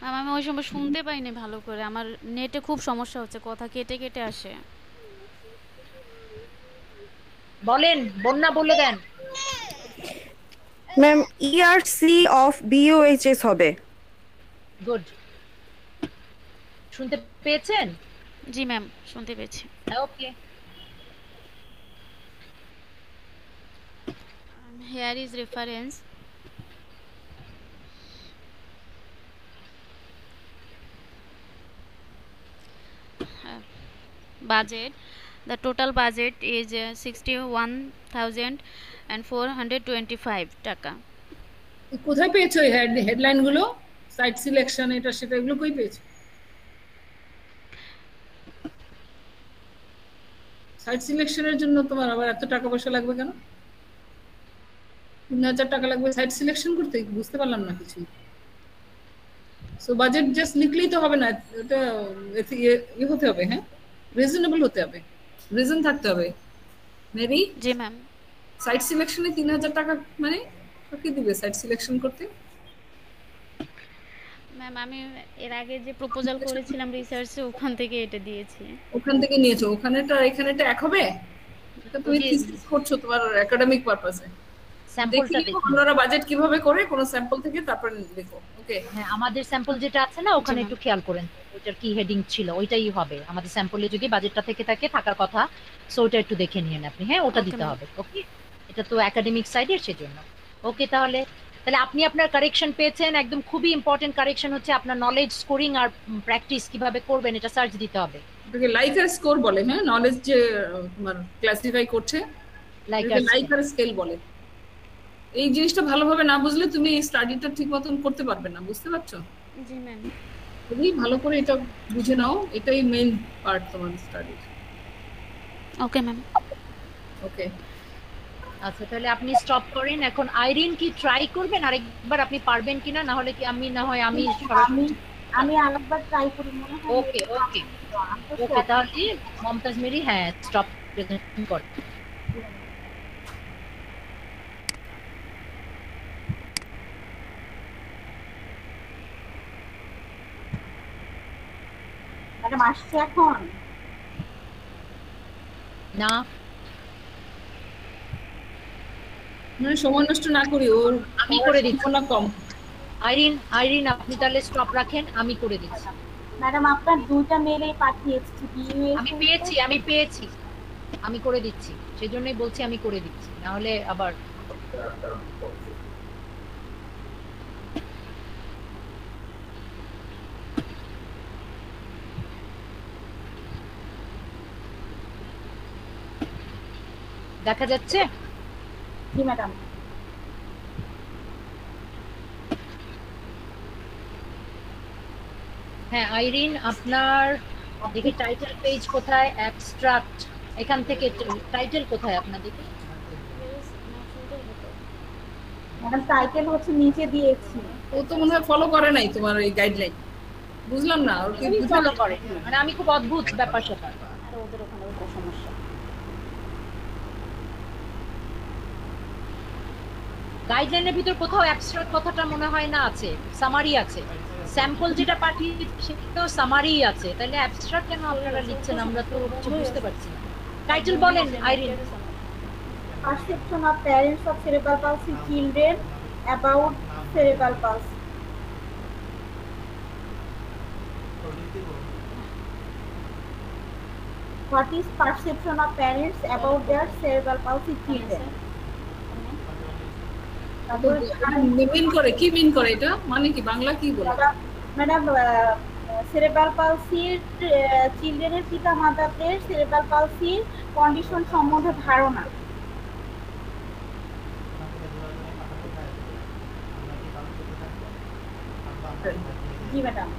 S1: আমি ওই সময় শুনতে পাইনি ভালো করে, আমার নেটে খুব সমস্যা হচ্ছে, কথা কেটে কেটে আসে।
S2: বলেন, বন্যা বলে দেন।
S5: ম্যাম ইআরসি অফ বিওএইচএস হবে।
S2: গুড, শুনতে পেয়েছেন?
S1: জি ম্যাম, শুনতে পেয়েছি।
S2: ওকে,
S1: here is reference. Budget. The total budget is 61,425 টাকা।
S6: কোথায় পেয়েছো এই হেডলাইন গুলো? সাইট সিলেকশন এটা সেটা এগুলো কই পেয়েছো? সাইট সিলেকশনের জন্য তোমার আবার এত টাকা পয়সা লাগবে কেন? 3,000 টাকা লাগবে সাইট সিলেকশন করতে? বুঝতে পারলাম না কিছু। সো বাজেট জাস্ট লিখলেই তো হবে না, এটা হতে হবে, হ্যাঁ রিজনেবল হতে হবে, রিজন থাকতে হবে। মেবি
S1: জি ম্যাম।
S6: সাইট সিলেকশনে 3,000 টাকা মানে কাকে দিবে সাইট সিলেকশন করতে?
S1: ম্যাম আমি এর আগে যে প্রপোজাল করেছিলাম রিসার্চে ওখান থেকে এটা দিয়েছি।
S6: ওখান থেকে নিয়েছো? ওখানেটা এখানেটা এক হবে? এটা তুমি থিসিস করছো তোমার একাডেমিক পারপাসে। স্যাম্পলটা দেখো আপনারা বাজেট কিভাবে করে, কোন স্যাম্পল থেকে তারপর দেখো। ওকে,
S2: হ্যাঁ, আমাদের স্যাম্পল যেটা আছে না ওখানে একটু খেয়াল করেন ওইটার কি হেডিং ছিল, ওইটাই হবে আমাদের স্যাম্পলে যদি বাজেটটা থেকে থাকে থাকার কথা। সো ওটা একটু দেখে নিয়েন আপনি। হ্যাঁ, ওটা দিতে হবে। ওকে, এটা তো একাডেমিক সাইডের সেজন্য। ওকে, তাহলে আপনি আপনার কারেকশন পেয়েছেন। একদম খুবই ইম্পর্টেন্ট কারেকশন হচ্ছে আপনার নলেজ স্কোরিং আর প্র্যাকটিস কিভাবে করবেন এটা সার্চ দিতে হবে।
S6: এটাকে লাইকার স্কোর বলে। হ্যাঁ, নলেজ যে তোমার ক্লাসিফাই করছে লাইকার স্কেল বলে। এই জিনিসটা ভালোভাবে না বুঝলে তুমি এই স্টাডিটা ঠিক মতন করতে পারবে না, বুঝতে পারছো?
S1: জি ম্যাম।
S6: তুমি ভালো করে এটা বুঝে নাও, এটাই মেইন পার্ট তোমার স্টাডির।
S1: ওকে ম্যাম।
S6: ওকে,
S2: আচ্ছা, তাহলে আপনি স্টপ করেন এখন। আইরিন কি ট্রাই করবেন আরেকবার, আপনি পারবেন কিনা? না হলে কি আমি
S7: আমি আরেকবার ট্রাই করি মনে হয়।
S2: ওকে ওকে ওকে, তাহলে মমতাজ মেরি হ্যাঁ স্টপ প্রেজেন্ট কর।
S7: ম্যাডাম আসছে এখন?
S2: না,
S6: মানে সময় নষ্ট না করি, ওর
S2: আমি করে দিচ্ছি।
S6: না কম।
S2: আইরিন আপনি তাহলে স্টপ রাখেন, আমি করে দিচ্ছি।
S7: ম্যাডাম আপনার দুইটা মেইলেই পাঠিয়েছি।
S2: আমি পেয়েছি, আমি করে দিচ্ছি, সেই জন্যই বলছি আমি করে দিচ্ছি, না হলে আবার দেখা যাচ্ছে।
S7: জি ম্যাডাম।
S2: হ্যাঁ আইরিন, আপনার দেখি টাইটেল পেজ কোথায়, অ্যাবস্ট্রাক্ট, এখান থেকে টাইটেল কোথায় আপনার দেখি?
S7: ম্যাডাম টাইটেল হচ্ছে নিচে দিয়েছি।
S6: ও তো মনে হয় ফলো করে নাই তোমার এই গাইডলাইন, বুঝলাম না ওর কি
S2: ফলো করে, মানে আমি খুব অদ্ভুত ব্যাপার সেটা।
S1: ওদের ওখানে ওটা সমস্যা।
S2: গাইডলাইনের ভিতর কোথাও অ্যাবস্ট্রাক্ট কথাটা মনে হয় না আছে, সামারি আছে। স্যাম্পল যেটা পাঠিয়েছি সেটাও সামারি আছে, তাহলে অ্যাবস্ট্রাক্ট কেন আপনারা লিখছেন আমরা তো কিছু বুঝতে পারছি না। টাইটেল বলেন Irin.
S7: Perception of parents of cerebral palsy children about cerebral palsy. What is perception of parents about their cerebral palsy children?
S6: মিন করে কি মিন করে এটা, মানে কি বাংলা কি বলে?
S7: ম্যাডাম সেরেব্রাল পালসির চিলড্রেনের পিতা মাতাদের সেরেব্রাল পালসির কন্ডিশন সম্বন্ধে ধারণা। জি ম্যাডাম।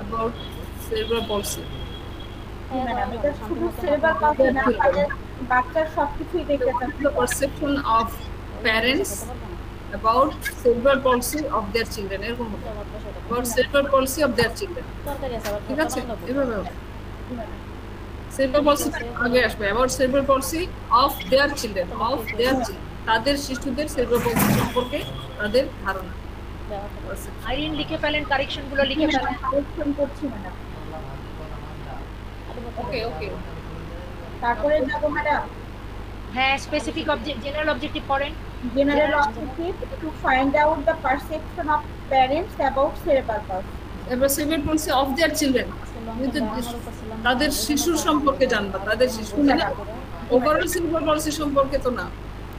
S6: About cerebral palsy.
S7: জি ম্যাডাম, এটা শুধু সেরেব্রাল পালসি না, বাচ্চার সবকিছুই দেখতে চাচ্ছি।
S6: The perception of parents about cerebral palsy of their children, এরকম হবে, about cerebral palsy of their children, ঠিক আছে? এভাবে হবে। cerebral palsy আগে আসবে, about cerebral palsy of their children, of their children, তাদের শিশুদের cerebral palsy সম্পর্কে তাদের ধারণা।
S2: আইরিন লিখে ফেলেন, কারেকশন গুলো লিখে ফেলেন।
S7: কারেকশন করছি ম্যাডাম।
S6: ওকে ওকে,
S7: তারপরে যাব ম্যাডাম।
S2: হ্যাঁ, স্পেসিফিক অবজেক্ট, জেনারেল অবজেক্টিভ পড়েন।
S7: General objective to find out the perception of parents about cerebral palsy.
S6: এবার cerebral palsy of their children, তাদের শিশুর সম্পর্কে জানবা, তাদের শিশু না ওভারঅল cerebral palsy সম্পর্কে তো না,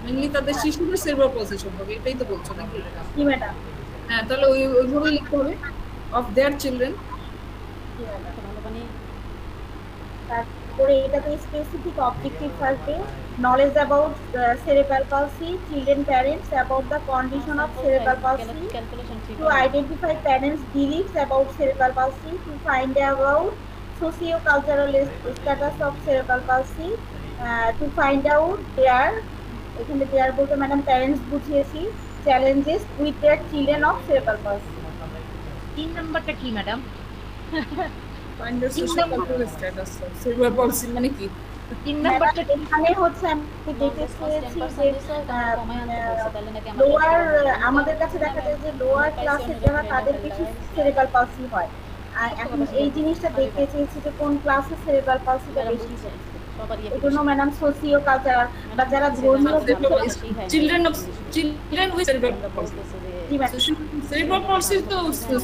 S6: মেইনলি তাদের শিশুদের cerebral palsy সম্পর্কে, এটাই তো বলছো নাকি?
S7: জি ম্যাডাম।
S6: হ্যাঁ, তাহলে ওইভাবে লিখতে হবে, of their children।
S7: তারপরে এটাতে স্পেসিফিক অবজেক্টিভ থাকবে, knowledge about cerebral palsy, children parents about the condition of cerebral palsy, to identify parents' beliefs about cerebral palsy, to find out socio-cultural status of cerebral palsy, to find out their, এখানে their বলতে madam parents বুঝিয়েছি, challenges with their children of cerebral palsy।
S2: 3 নাম্বারটা কি madam?
S6: find the socio-cultural status of cerebral palsy মানে কি?
S2: 3 নাম্বারটা
S7: এখানে হচ্ছে আমি দেখতে চেয়েছি যে লোয়ার, আমাদের কাছে দেখা যায় যে লোয়ার ক্লাসের যারা তাদের বেশি সেরেব্রাল পালসি হয়, আর এখন এই জিনিসটা দেখতে চেয়েছি যে কোন ক্লাসে সেরেব্রাল পালসিটা বেশি। এজন্য ম্যাডাম সোসিও কালচারাল বা যারা ধর্মীয়
S6: children with cerebral palsy,
S7: G madam,
S6: cerebral palsy তো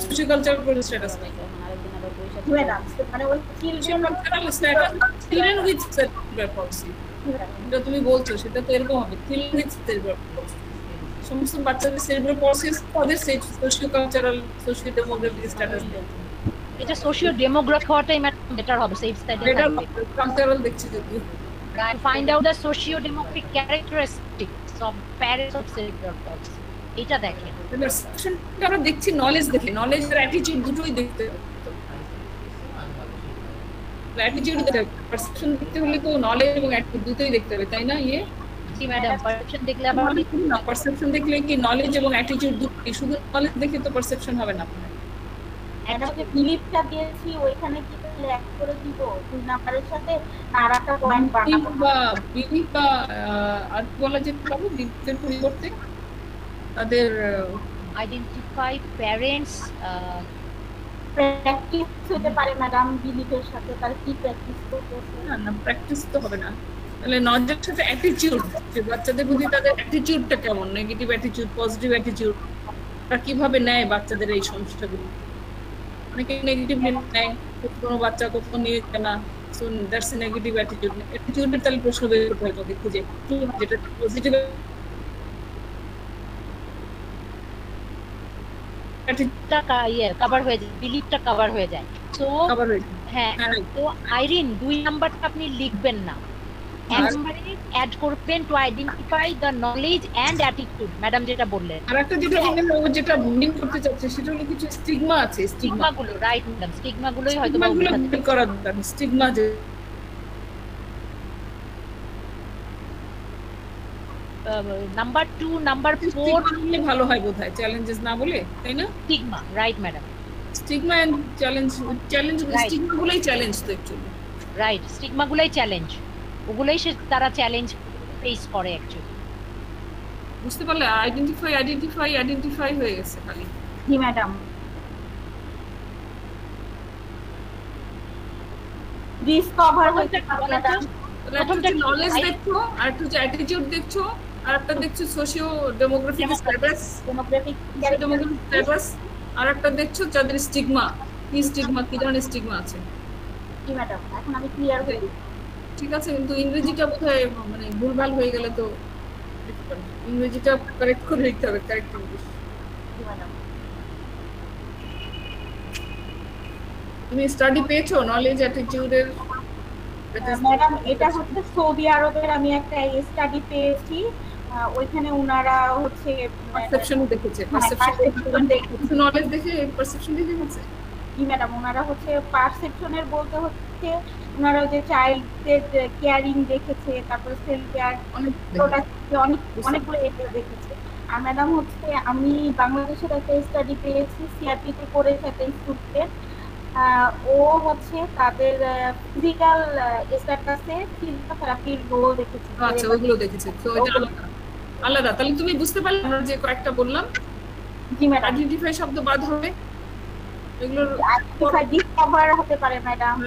S6: সোশিও কালচারাল স্ট্যাটাস নাই
S7: ম্যাডাম, মানে ওই চিলড্রেন
S6: উইথ সেরেব্রাল পালসি যেটা তুমি বলছো সেটা তো এরকম হবে, চিলড্রেন উইথ সেরেব্রাল পালসি, সমস্ত বাচ্চাদের সেরেব্রাল পালসি তাদের socio cultural socio demographic status.
S2: এটা সোশিও ডেমোগ্রাফিক হওয়াটাই বেটার হবে, সেফ স্টাডি
S6: বেটার কালচারাল দেখছি যদি
S2: find out the socio demographic characteristics of parents of cerebral palsy, এটা দেখেন।
S6: পারসেপশনটা আমরা দেখছি নলেজ দেখে, নলেজ আর অ্যাটিটিউড দুটোই দেখতে হবে, অ্যাটিটিউড দেখতে হবে, পারসেপশন দেখতে হলে তো নলেজ এবং অ্যাটিটিউড দুটোই দেখতে হবে, তাই না?
S2: জি ম্যাডাম, পারসেপশন দেখলে আবার
S6: না, পারসেপশন দেখলে কি নলেজ এবং অ্যাটিটিউড দুটোই, শুধু নলেজ দেখে তো পারসেপশন হবে না।
S7: একটা যে বিলিফটা দিয়েছি ওইখানে কি অ্যাড করে দিব 2 নাম্বারের সাথে, আর একটা পয়েন্ট বানাবো
S6: বা বিলিফ বা আর বলা যেতে পারে বিলিফের পরিবর্তে তাদের
S2: আইডেন্টিফাই প্যারেন্টস
S7: প্র্যাকটিস হতে পারে ম্যাডাম বিলিফের সাথে, তার কি প্র্যাকটিস করতেছে?
S6: না প্র্যাকটিস তো হবে না, তাহলে নলেজের সাথে অ্যাটিটিউড, যে বাচ্চাদের বুঝি তাদের অ্যাটিটিউডটা কেমন, নেগেটিভ অ্যাটিটিউড, পজিটিভ অ্যাটিটিউড, তারা কিভাবে নেয় বাচ্চাদের এই সমস্যাগুলো। অনেকে নেগেটিভলি নেয়, কোনো বাচ্চা কখনো নিয়ে যায় না, so that's a negative attitude. অ্যাটিটিউডের তাহলে প্রশ্ন বের করতে হবে তোকে খুঁজে, যেটা পজিটিভ
S2: কভার হয়ে যায়, বিলিফটা কভার হয়ে যায়। তো
S6: কভার হয়ে যায়।
S2: হ্যাঁ, তো আইরিন 2 নাম্বারটা আপনি লিখবেন না, এক নম্বরে অ্যাড করবেন to identify the knowledge and attitude, madam যেটা বললেন।
S6: আর একটা যেটা বললেন ও যেটা মিন করতে চাচ্ছে সেটা হলো কিছু স্টিগমা আছে,
S2: স্টিগমা গুলো, রাইট ম্যাডাম, স্টিগমা গুলোই হয়তো
S6: বের করা দরকার। স্টিগমা যে
S2: নাম্বার 2 নাম্বার 4
S6: নিয়ে ভালো হয় বোধহয়, চ্যালেঞ্জেস না বলে, তাই না?
S2: Stigma, right madam,
S6: stigma and challenge, stigma গুলোই চ্যালেঞ্জ তো অ্যাকচুয়ালি,
S2: রাইট, স্টিগমা গুলোই চ্যালেঞ্জ, ওগুলোই তারা চ্যালেঞ্জ ফেস করে অ্যাকচুয়ালি।
S6: বুঝতে পারলে? আইডেন্টিফাই হয়ে গেছে খালি।
S7: জি ম্যাডাম। ডিসকভার হইতে পারে ম্যাডাম।
S6: প্রথমটা নলেজ দেখছো, আর একটা হচ্ছে অ্যাটিটিউড দেখছো, আর একটা দেখছো সোশিও ডেমোগ্রাফিক স্ট্যাটাস, আর একটা দেখছো যাদের স্টিগমা, কি স্টিগমা, কি ধরনের স্টিগমা আছে।
S7: জি ম্যাডাম, এখন আমি ক্লিয়ার হয়ে গেছি।
S6: ঠিক আছে, কিন্তু ইংরেজিটা বোধহয় মানে ভুলভাল হয়ে গেলে তো ইংরেজিটা কারেক্ট করে লিখতে হবে, কারেক্ট ইংলিশ।
S7: জি ম্যাডাম।
S6: তুমি স্টাডি পেয়েছো নলেজ অ্যাটিটিউডের?
S7: ম্যাডাম এটা হচ্ছে সৌদি আরবের আমি একটা স্টাডি পেয়েছি, ওইখানে ওনারা হচ্ছে
S6: পারসেপশন দেখেছে, পারসেপশন নলেজ দেখে পারসেপশন দেখে গেছে।
S7: জি ম্যাডাম, ওনারা হচ্ছে পারসেপশনের বলতে হচ্ছে ওনারা যে চাইল্ডদের কেয়ারিং দেখেছে, তারপরে সেলফ কেয়ার অনেকগুলো এরিয়া দেখেছে। আর ম্যাডাম হচ্ছে আমি বাংলাদেশের একটা স্টাডি পেয়েছি, সিআরপিতে করেছে একটা স্টুডেন্ট, ও হচ্ছে তাদের ফিজিক্যাল স্ট্যাটাসে ফিজিওথেরাপির রোল দেখেছে।
S6: আচ্ছা, ওইগুলো দেখেছে, তো এটা আলাদা। তাহলে তুমি বুঝতে পারলে আমরা যে কয়েকটা বললাম?
S7: জি ম্যাডাম।
S6: আইডেন্টিফাই শব্দ বাদ হবে, এগুলোর
S7: ডিসকভার হতে পারে ম্যাডাম।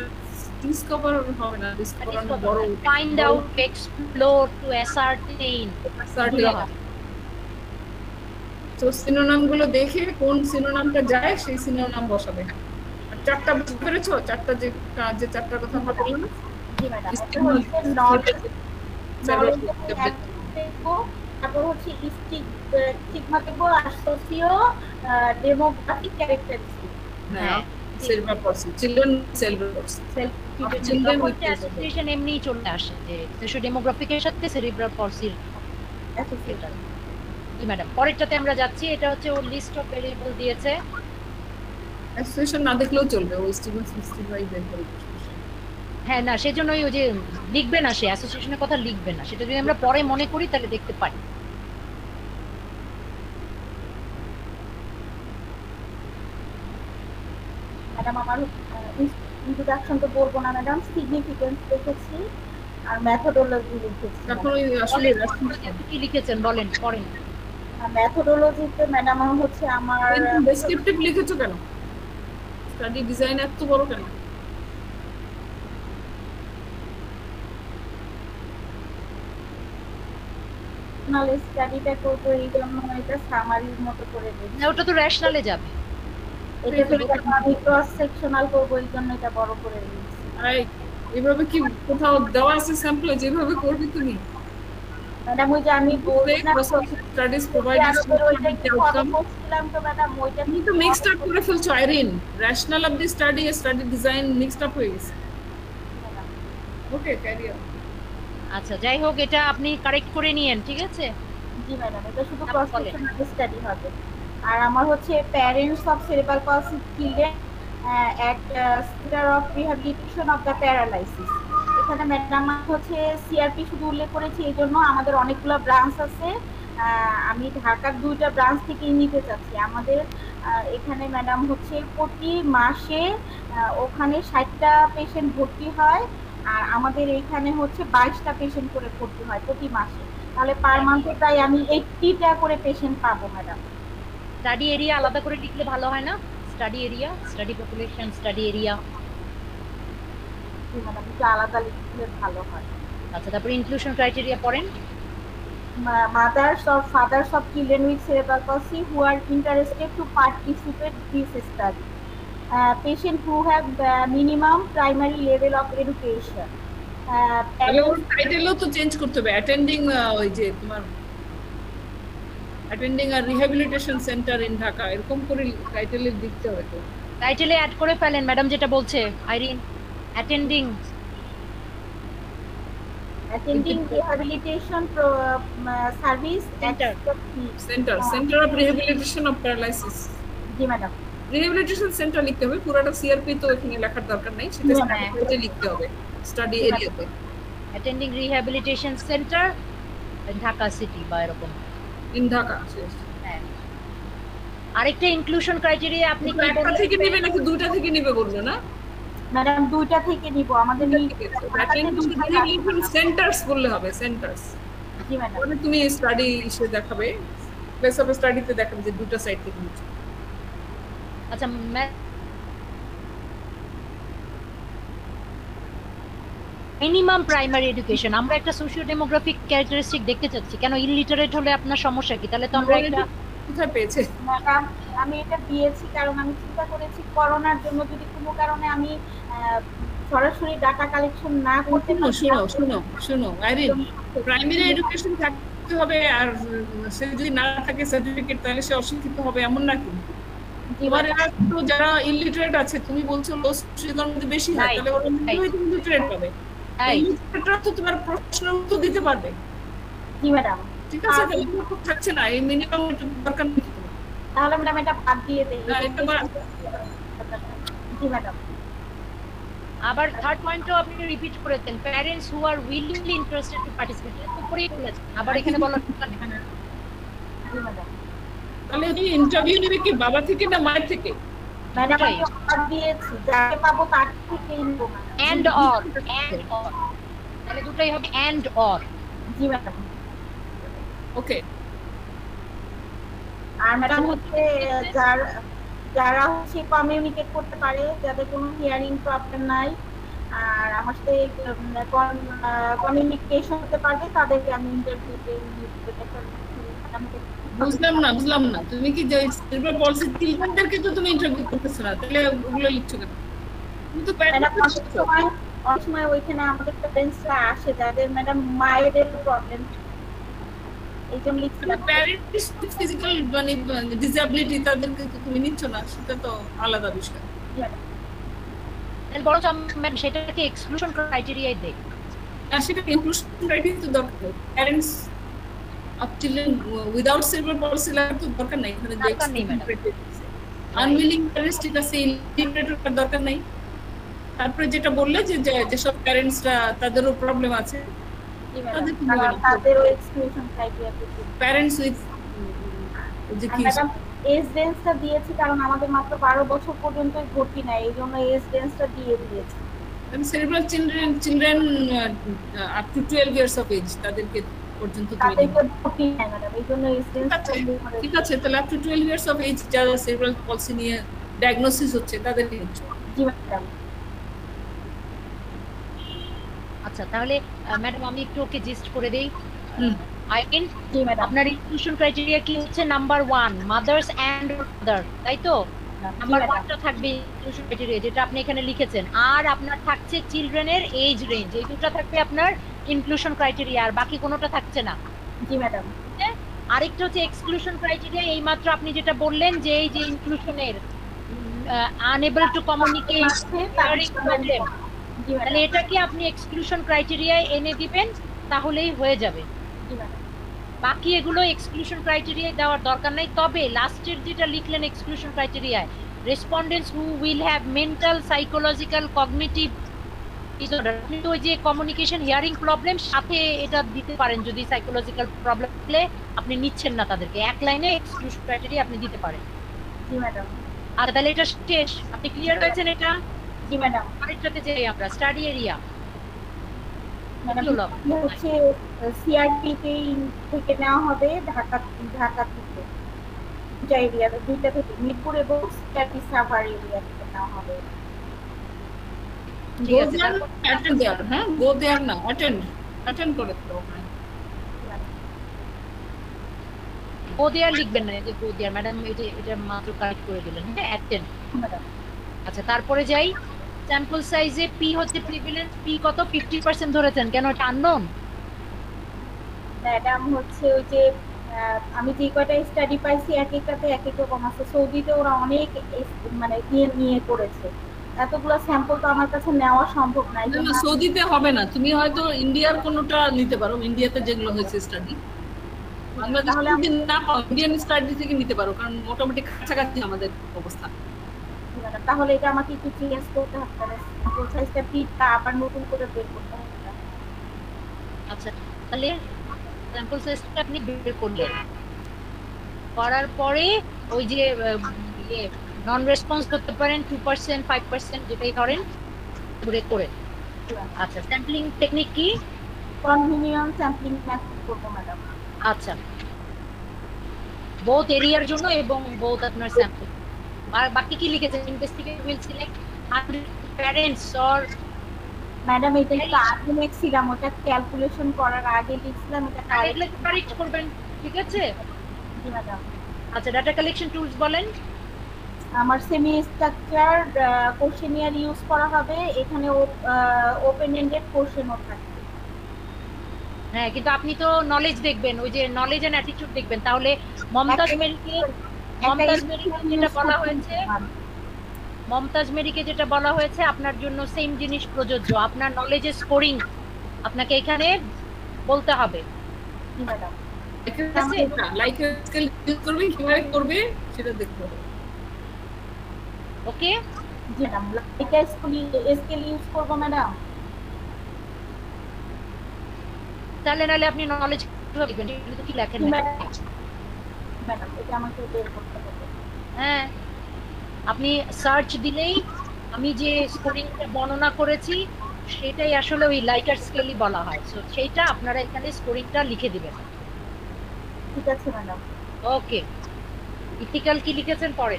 S6: ডিসকভার হবে না, ডিসকভার বড়,
S2: find out, explore, two ascertain.
S6: তো সিনোনিম গুলো দেখে কোন সিনোনিমটা যায় সেই সিনোনিম বসাবে। আর চারটা বুঝতে পেরেছো? চারটা যে চারটার কথা আমরা বললাম।
S7: জি ম্যাডাম। তারপর হচ্ছে স্টিগমা দেখবো, আর সোশিও ডেমোগ্রাফিক ক্যারেক্টারিস্টিক।
S6: হ্যাঁ, cerebral পলসি, children cerebral পলসি,
S2: children with association এমনিই চলে আসে যে সোশিও ডেমোগ্রাফিকের সাথে সেরিব্রাল পলসির অ্যাসোসিয়েশন। জি ম্যাডাম, পরেরটাতে আমরা যাচ্ছি। এটা হচ্ছে ওর লিস্ট অফ ভেরিয়েবল দিয়েছে,
S6: অ্যাসোসিয়েশন না দেখলেও চলবে, ও স্টিগমা 65 বের করে।
S2: হ্যাঁ না, সেজন্যই ওই যে লিখবে না, সে অ্যাসোসিয়েশনের কথা লিখবে না, সেটা যদি আমরা পরে মনে করি তাহলে দেখতে পারি।
S7: ম্যাডাম আমার ইন্ট্রোডাকশন তো বলবো না ম্যাডাম, সিগনিফিকেন্স দেখেছি আর মেথডোলজি লিখেছি।
S6: এখন ওই আসলে
S2: কি লিখেছেন বলেন, পড়েন।
S7: মেথডোলজিতে ম্যাডাম হচ্ছে আমার
S6: ডেসক্রিপটিভ লিখেছো কেন? স্টাডি ডিজাইন এত বড় কেন?
S7: নলেজ স্টাডিটা করবো, এই জন্য এটা সামারির মতো করে দিই।
S2: না, ওটা তো রেশনালে যাবে।
S7: এটা তো আমি ক্রস সেকশনাল করবো, এই জন্য এটা বড় করে দিয়েছি।
S6: এইভাবে কি কোথাও দেওয়া আছে স্যাম্পলে যেভাবে করবি তুমি?
S7: ম্যাডাম ওই যে আমি বলছিলাম
S6: স্টাডিজ প্রোভাইডেড
S7: বলছিলাম তো ম্যাডাম, ওইটা
S6: তুমি তো মিক্সড আপ করে ফেলছো Irene. Rational of the study আর স্টাডি ডিজাইন মিক্সড আপ হয়ে গেছে। Okay, carry on.
S2: আচ্ছা, যাই হোক, এটা আপনি কারেক্ট করে নিয়েন, ঠিক আছে?
S7: জি ম্যাডাম, এটা শুধু ক্রস সেকশনাল স্টাডি হবে। আর আমার হচ্ছে parents of cerebral পলসি children at centre of rehabilitation of the paralysis. এখানে ম্যাডাম হচ্ছে সিআরপি শুধু উল্লেখ করেছি, এই জন্য আমাদের অনেকগুলো ব্রাঞ্চ আছে। আমি ঢাকার 2টা ব্রাঞ্চ থেকে নিতে চাচ্ছি। আমাদের এখানে ম্যাডাম হচ্ছে প্রতি মাসে ওখানে 60টা পেশেন্ট ভর্তি হয়, আর আমাদের এইখানে হচ্ছে 22টা পেশেন্ট করে ভর্তি হয় প্রতি মাসে। তাহলে পার মান্থে প্রায় আমি 80টা করে পেশেন্ট পাবো ম্যাডাম।
S2: স্টাডি এরিয়া আলাদা করে লিখলে ভালো হয় না? Study area, study population, study area.
S7: Madam একটু আলাদা লিখলে ভালো হয়।
S2: আচ্ছা, তারপর ইনক্লুশন ক্রাইটেরিয়া পড়েন।
S7: Mothers or fathers of children with cerebral palsy who are interested to participate this study. Patients who have minimum primary level of education.
S6: টাইটেলও তো change করতে হবে, অ্যাটেন্ডিং ওই যে তোমার attending a rehabilitation centre in Dhaka, এরকম করে টাইটেলে দিতে হবে। তো
S2: টাইটেলে অ্যাড করে ফেলেন ম্যাডাম যেটা বলছে Irene, attending
S7: rehabilitation service
S6: center of rehabilitation of paralysis।
S7: জি ম্যাডাম,
S6: রিহ্যাবিলিটেশন সেন্টার লিখতে হবে, পুরোটা সিআরপি তো এখানে লেখার দরকার নেই, সেটা স্টাডি লিখতে হবে স্টাডি এরিয়াতে।
S2: Attending rehabilitation centre Dhaka city বা এরকম
S6: ইন ঢাকা।
S2: হ্যাঁ, আরেকটা ইনক্লুশন ক্রাইটেরিয়া আপনি কি
S6: একটা থেকে নেবে নাকি দুটো থেকে নেবে বলবো না
S7: ম্যাডাম? দুইটা থেকে নিব, আমাদের
S6: রিহ্যাবিলিটেশন সেন্টারস বললে হবে, সেন্টারস।
S7: জি ম্যাডাম,
S6: মানে তুমি স্টাডি ইসে দেখাবে, প্লেস অফ স্টাডিতে দেখাবে যে দুটো সাইড থেকে নিচ্ছে।
S2: আচ্ছা, মিনিমাম প্রাইমারি এডুকেশন, আমরা একটা সোশিও ডেমোগ্রাফিক ক্যারেক্টারিস্টিক দেখতে চাচ্ছি। কেন ইলিটারেট হলে আপনার সমস্যা কি? তাহলে তো আমরা একটা
S6: কোথায় পেয়েছে
S7: ম্যাডাম? আমি এটা দিয়েছি কারণ আমি চিন্তা করেছি করোনার জন্য যদি কোনো কারণে আমি সরাসরি ডাটা কালেকশন না করতে পারি।
S6: শুনো আইরিন, প্রাইমারি এডুকেশন থাকতে হবে, আর সে যদি না থাকে সার্টিফিকেট তাহলে সে অশিক্ষিত হবে এমন নাকি? এবার তো যারা ইলিটারেট আছে, তুমি বলছো লো সোশিওইকোনমিক মধ্যে বেশি হয়, তাহলে ওরা ইলিটারেট পাবে। ইলিটারেটরা তো তোমার প্রশ্ন উত্তর দিতে পারবে।
S7: জি ম্যাডাম,
S6: ঠিক আছে, তাহলে খুব থাকছে না, এই মিনিমাম দরকার নেই।
S7: তাহলে ম্যাডাম এটা বাদ দিয়ে দেই। জি ম্যাডাম।
S2: আবার থার্ড পয়েন্টও আপনি রিপিট করে দেন, parents who are willingly interested to participate, তো পরেই বলেছেন। আবার এখানে বলার দরকার নেই।
S7: জি ম্যাডাম।
S6: তাহলে এই ইন্টারভিউ নেবে কি বাবা থেকে না মায়ের থেকে?
S7: ম্যাডাম আমি বাদ দিয়েছি, যাকে পাবো তার থেকেই নিব।
S2: এন্ড অর, তাহলে দুটোই হবে এন্ড অর।
S7: জি ম্যাডাম।
S6: ওকে।
S7: আর ম্যাডাম হচ্ছে যারা হচ্ছে কমিউনিকেট করতে পারে, যাদের কোনো হিয়ারিং প্রবলেম নাই আর আমার সাথে কমিউনিকেশন করতে পারবে, তাদেরকে আমি ইন্টারভিউতে
S6: বুঝলাম না তুমি কি যে সেরিব্রাল পলসি চিলড্রেনদেরকে তো তুমি ইন্টারভিউ করতেছ না, তাহলে ওগুলো লিখছো কেন? তুমি তো
S7: অনেক সময় ওইখানে আমাদের প্যারেন্টসরা আসে যাদের ম্যাডাম মায়েদের প্রবলেম, এই জন্য লিখছিলাম।
S6: প্যারেন্টস ফিজিক্যাল মানে ডিসএবিলিটি তাদেরকে তুমি নিচ্ছ না, সেটা তো আলাদা বিষয়।
S2: বরং ম্যাডাম সেটাকে এক্সক্লুশন ক্রাইটেরিয়ায় দেই।
S6: সেটা ইনক্লুশন ক্রাইটেরিয়া তো দরকার। Parents of children without cerebral পলসি লাগা তো দরকার নাই, এখানে
S2: দরকার নেই ম্যাডাম।
S6: আনউইলিং প্যারেন্টস ঠিক আছে, ইলিটারেটের দরকার নাই। তারপরে যেটা বললে যে যেসব প্যারেন্টসরা তাদেরও প্রবলেম আছে
S7: তাদেরও এক্সক্লুশন ক্রাইটেরিয়া দিতে।
S6: প্যারেন্টস উইথ যে কি
S7: এজ রেঞ্জটা দিয়েছি কারণ আমাদের মাত্র 12 বছর পর্যন্ত ভর্তি নাই, এই জন্য এজ রেঞ্জটা দিয়ে দিয়েছি।
S6: Cerebral children up to 12 years of age তাদেরকে পর্যন্ত
S7: ভর্তি নাই ম্যাডাম, এই জন্য এজ রেঞ্জটা
S6: ঠিক আছে। তাহলে up to 12 years of age যারা সেরিব্রাল পলসি নিয়ে ডায়াগনোসিস হচ্ছে তাদেরকে নিচ্ছ।
S7: জি ম্যাডাম।
S2: আচ্ছা, তাহলে ম্যাডাম আমি একটু ওকে জিস্ট করে দেই। আইরিন, আপনার ইনক্লুশন ক্রাইটেরিয়া কি হচ্ছে? নাম্বার 1 মাদার্স এন্ড ফাদার, তাই তো? নাম্বার 1টা থাকবে ইনক্লুশন ক্রাইটেরিয়া যেটা আপনি এখানে লিখেছেন, আর আপনার থাকছে চিলড্রেনের এজ রেঞ্জ, এই দুটো থাকবে আপনার ইনক্লুশন ক্রাইটেরিয়া, আর বাকি কোনোটা থাকছে না।
S7: জি ম্যাডাম।
S2: আরেকটা হচ্ছে এক্সক্লুশন ক্রাইটেরিয়া, এই মাত্র আপনি যেটা বললেন যে এই যে ইনক্লুশনের আনএবল টু কমিউনিকেট, প্রবলেম, তাহলে এটাকে আপনি এক্সক্লুশন ক্রাইটেরিয়ায় এনে দিবেন, তাহলেই হয়ে যাবে। বাকি এগুলো এক্সক্লুশন ক্রাইটেরিয়ায় দেওয়ার দরকার নাই। তবে লাস্টের যেটা লিখলেন এক্সক্লুশন ক্রাইটেরিয়ায়, respondents who will have mental, psychological, cognitive disorder, আপনি তো ওই যে কমিউনিকেশন হিয়ারিং প্রবলেম সাথে এটা দিতে পারেন। যদি সাইকোলজিক্যাল প্রবলেম হলে আপনি নিচ্ছেন না তাদেরকে, এক লাইনে এক্সক্লুশন ক্রাইটেরিয়া আপনি দিতে পারেন।
S7: জি ম্যাডাম।
S2: আর তাহলে এটা শেষ, আপনি ক্লিয়ার হয়েছেন এটা?
S7: জি ম্যাডাম।
S2: আরেকটাতে যাই আমরা, স্টাডি এরিয়া।
S7: হচ্ছে সিআরপি থেকে নেওয়া হবে ঢাকা থেকে। দুটা এরিয়াতে, দুইটা থেকে মিরপুর এবং সিআরপি সাভার এরিয়া থেকে নেওয়া হবে।
S6: Go there, attend there, হ্যাঁ? Go there না, attend করে তো ওখানে।
S2: গো দেয়ার লিখবেন না, এই যে গো দেয়ার ম্যাডাম এটা মাত্র কারেক্ট করে দিলেন। হ্যাঁ, অ্যাটেন্ড। আচ্ছা, তারপরে যাই। স্যাম্পল সাইজে পি হচ্ছে প্রিভিলেন্স, পি কত? 50% ধরেছেন, কেন এটা আননোন?
S7: ম্যাডাম হচ্ছে ওই যে আমি যে কয়টা স্টাডি পাইছি এক একটাতে এক এক রকম আছে। সৌদিতে ওরা অনেক মানে নিয়ে করেছে, এতগুলো স্যাম্পল তো আমার কাছে নেওয়া সম্ভব না।
S6: না, সৌদিতে হবে না, তুমি হয়তো ইন্ডিয়ার কোনোটা নিতে পারো, ইন্ডিয়াতে যেগুলো হয়েছে স্টাডি। বাংলাদেশে না, ইন্ডিয়ান স্টাডি থেকে নিতে পারো, কারণ মোটামুটি কাছাকাছি আমাদের অবস্থা।
S7: তাহলে এটা আমাকে একটু চেঞ্জ করতে হবে, স্যাম্পল সাইজটা পিটা আবার নতুন করে বের করতে হবে।
S2: আচ্ছা, তাহলে স্যাম্পল সাইজটা আপনি বের করলেন, করার পরে ওই যে নন রেসপন্স করতে পারেন 2%, 5% যেটাই ধরেন করেন। আচ্ছা, স্যাম্পলিং টেকনিক কি?
S7: কনভেনিয়েন্ট স্যাম্পলিং মেথড করব ম্যাডাম।
S2: আচ্ছা, বোথ এরিয়ার জন্য এবং বোথ আপনার স্যাম্পল। আর বাকি কি লিখেছেন? Investigate will select 100 parents or
S7: madam এটা একটু আগে লিখছিলাম, ওটা ক্যালকুলেশন করার আগে লিখছিলাম, এটা
S2: কারেক্ট করবেন, ঠিক আছে?
S7: জি ম্যাডাম।
S2: আচ্ছা, ডাটা কালেকশন টুলস বলেন।
S7: আমার সেমি স্ট্রাকচার কোশ্চেনিয়ার ইউজ করা হবে, এখানে ওপেন এন্ডেড কোশ্চেনও থাকবে।
S2: হ্যাঁ, কিন্তু আপনি তো নলেজ দেখবেন, ওই যে নলেজ এন্ড অ্যাটিটিউড দেখবেন। তাহলে মমতাজ মেরিকে যেটা বলা হয়েছে আপনার জন্য সেম জিনিস প্রযোজ্য। আপনার নলেজের স্কোরিং আপনাকে এখানে বলতে হবে।
S7: ম্যাডাম
S6: লাইক স্কেল ইউজ করবে, কিভাবে করবে সেটা দেখতে হবে।
S2: ওকে,
S7: জি ম্যাডাম। লাইক স্কেল ইউজ করব ম্যাডাম।
S2: তাহলে নালে আপনি নলেজ কিভাবে দেখবেন? এটা তো কি লেখেন
S7: ম্যাডাম, এটা আমাকে বের করতে হবে।
S2: হ্যাঁ, আপনি সার্চ দিলেই আমি যে স্কোরিংটা বর্ণনা করেছি সেটাই আসলে ওই লাইকার স্কেলই বলা হয়। সো সেইটা আপনারা এখানে স্কোরিংটা লিখে দিবেন।
S7: ঠিক আছে ম্যাডাম।
S2: ওকে, ইথিক্যাল কি লিখেছেন পরে?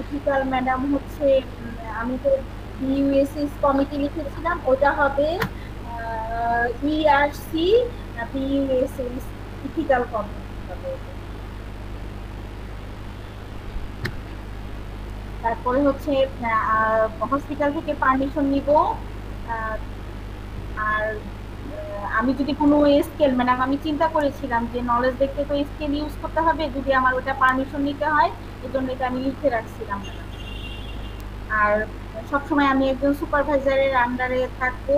S7: ইথিক্যাল ম্যাডাম হচ্ছে আমি তো ইউএসএস কমিটি লিখেছিলাম, ওটা হবে ইআরসি ইউএসএস ইথিক্যাল কমিটি হবে। তারপরে হচ্ছে হসপিটাল থেকে পারমিশন নিব। আর আমি যদি কোনো স্কেল, ম্যাডাম আমি চিন্তা করেছিলাম যে নলেজ দেখতে তো স্কেল ইউজ করতে হবে, যদি আমার ওটা পারমিশন নিতে হয়, এই জন্য এটা আমি লিখে রাখছিলাম। আর সবসময় আমি একজন সুপারভাইজারের আন্ডারে থাকবো,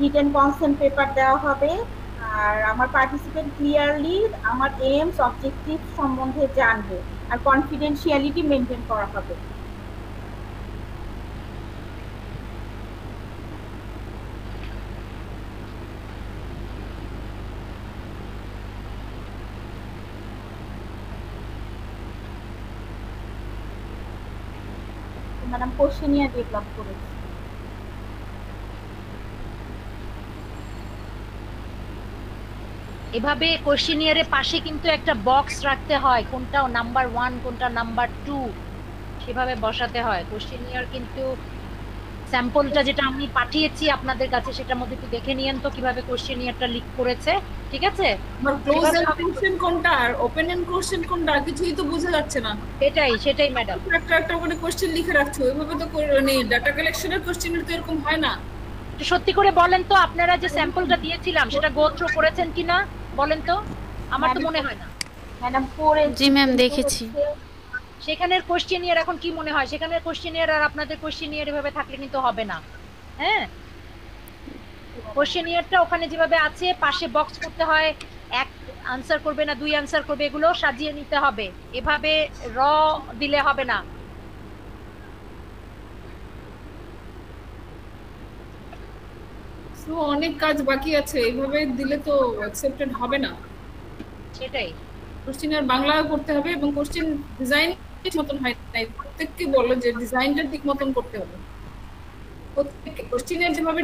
S7: রিটেন কনসেন্ট পেপার দেওয়া হবে। আর আমার পার্টিসিপেন্ট ক্লিয়ারলি আমার এইমস অবজেক্টিভ সম্বন্ধে জানবে, আর কনফিডেন্সিয়ালিটি মেনটেন করা হবে। ম্যাডাম কোশ্চেনিয়ার ডেভেলপ করেছি।
S2: এভাবে কোশ্চেনিয়ারের পাশে কিন্তু একটা বক্স রাখতে হয়, কোনটা নাম্বার 1 কোনটা নাম্বার 2 সেভাবে বসাতে হয়। কোশ্চেনিয়ার কিন্তু স্যাম্পলটা যেটা আমি পাঠিয়েছি আপনাদের কাছে সেটার মধ্যে একটু দেখে নিয়েন তো কিভাবে কোশ্চেনিয়ারটা লিক করেছে, ঠিক আছে?
S6: আমার ক্লোজ এন্ড কোশ্চেন কোনটা আর ওপেন এন্ড কোশ্চেন কোনটা কিছুই তো বোঝা যাচ্ছে না।
S2: সেটাই ম্যাডাম,
S6: একটা করে কোশ্চেন লিখে রাখছো, ওইভাবে তো নেই। ডাটা কালেকশনের কোশ্চেনের তো এরকম হয় না।
S2: সত্যি করে বলেন তো, আপনারা যে স্যাম্পলটা দিয়েছিলাম সেটা গো থ্রু করেছেন কিনা বলেন তো? আমার তো মনে হয় না।
S7: ম্যাডাম পড়ে
S1: জি ম্যাম, দেখেছি।
S2: সেখানের কোশ্চেনিয়ার এখন কি মনে হয়? সেখানের কোশ্চেনিয়ার আর আপনাদের কোশ্চেনিয়ার এভাবে থাকলে কিন্তু হবে না। হ্যাঁ, কোশ্চেনিয়ারটা ওখানে যেভাবে আছে পাশে বক্স করতে হয়, এক আনসার করবে না 2 আনসার করবে, এগুলো সাজিয়ে নিতে হবে। এভাবে র দিলে হবে না।
S6: সো অনেক কাজ বাকি আছে, এইভাবে দিলে তো অ্যাকসেপ্টেড হবে না।
S2: সেটাই,
S6: কোশ্চেনিয়ার বাংলায় করতে হবে এবং কোশ্চেন ডিজাইন ঠিক মতন হয় নাই। প্রত্যেককে বলো যে ডিজাইনটা ঠিক মতন করতে হবে। প্রত্যেককে কোশ্চেনিয়ার যেভাবে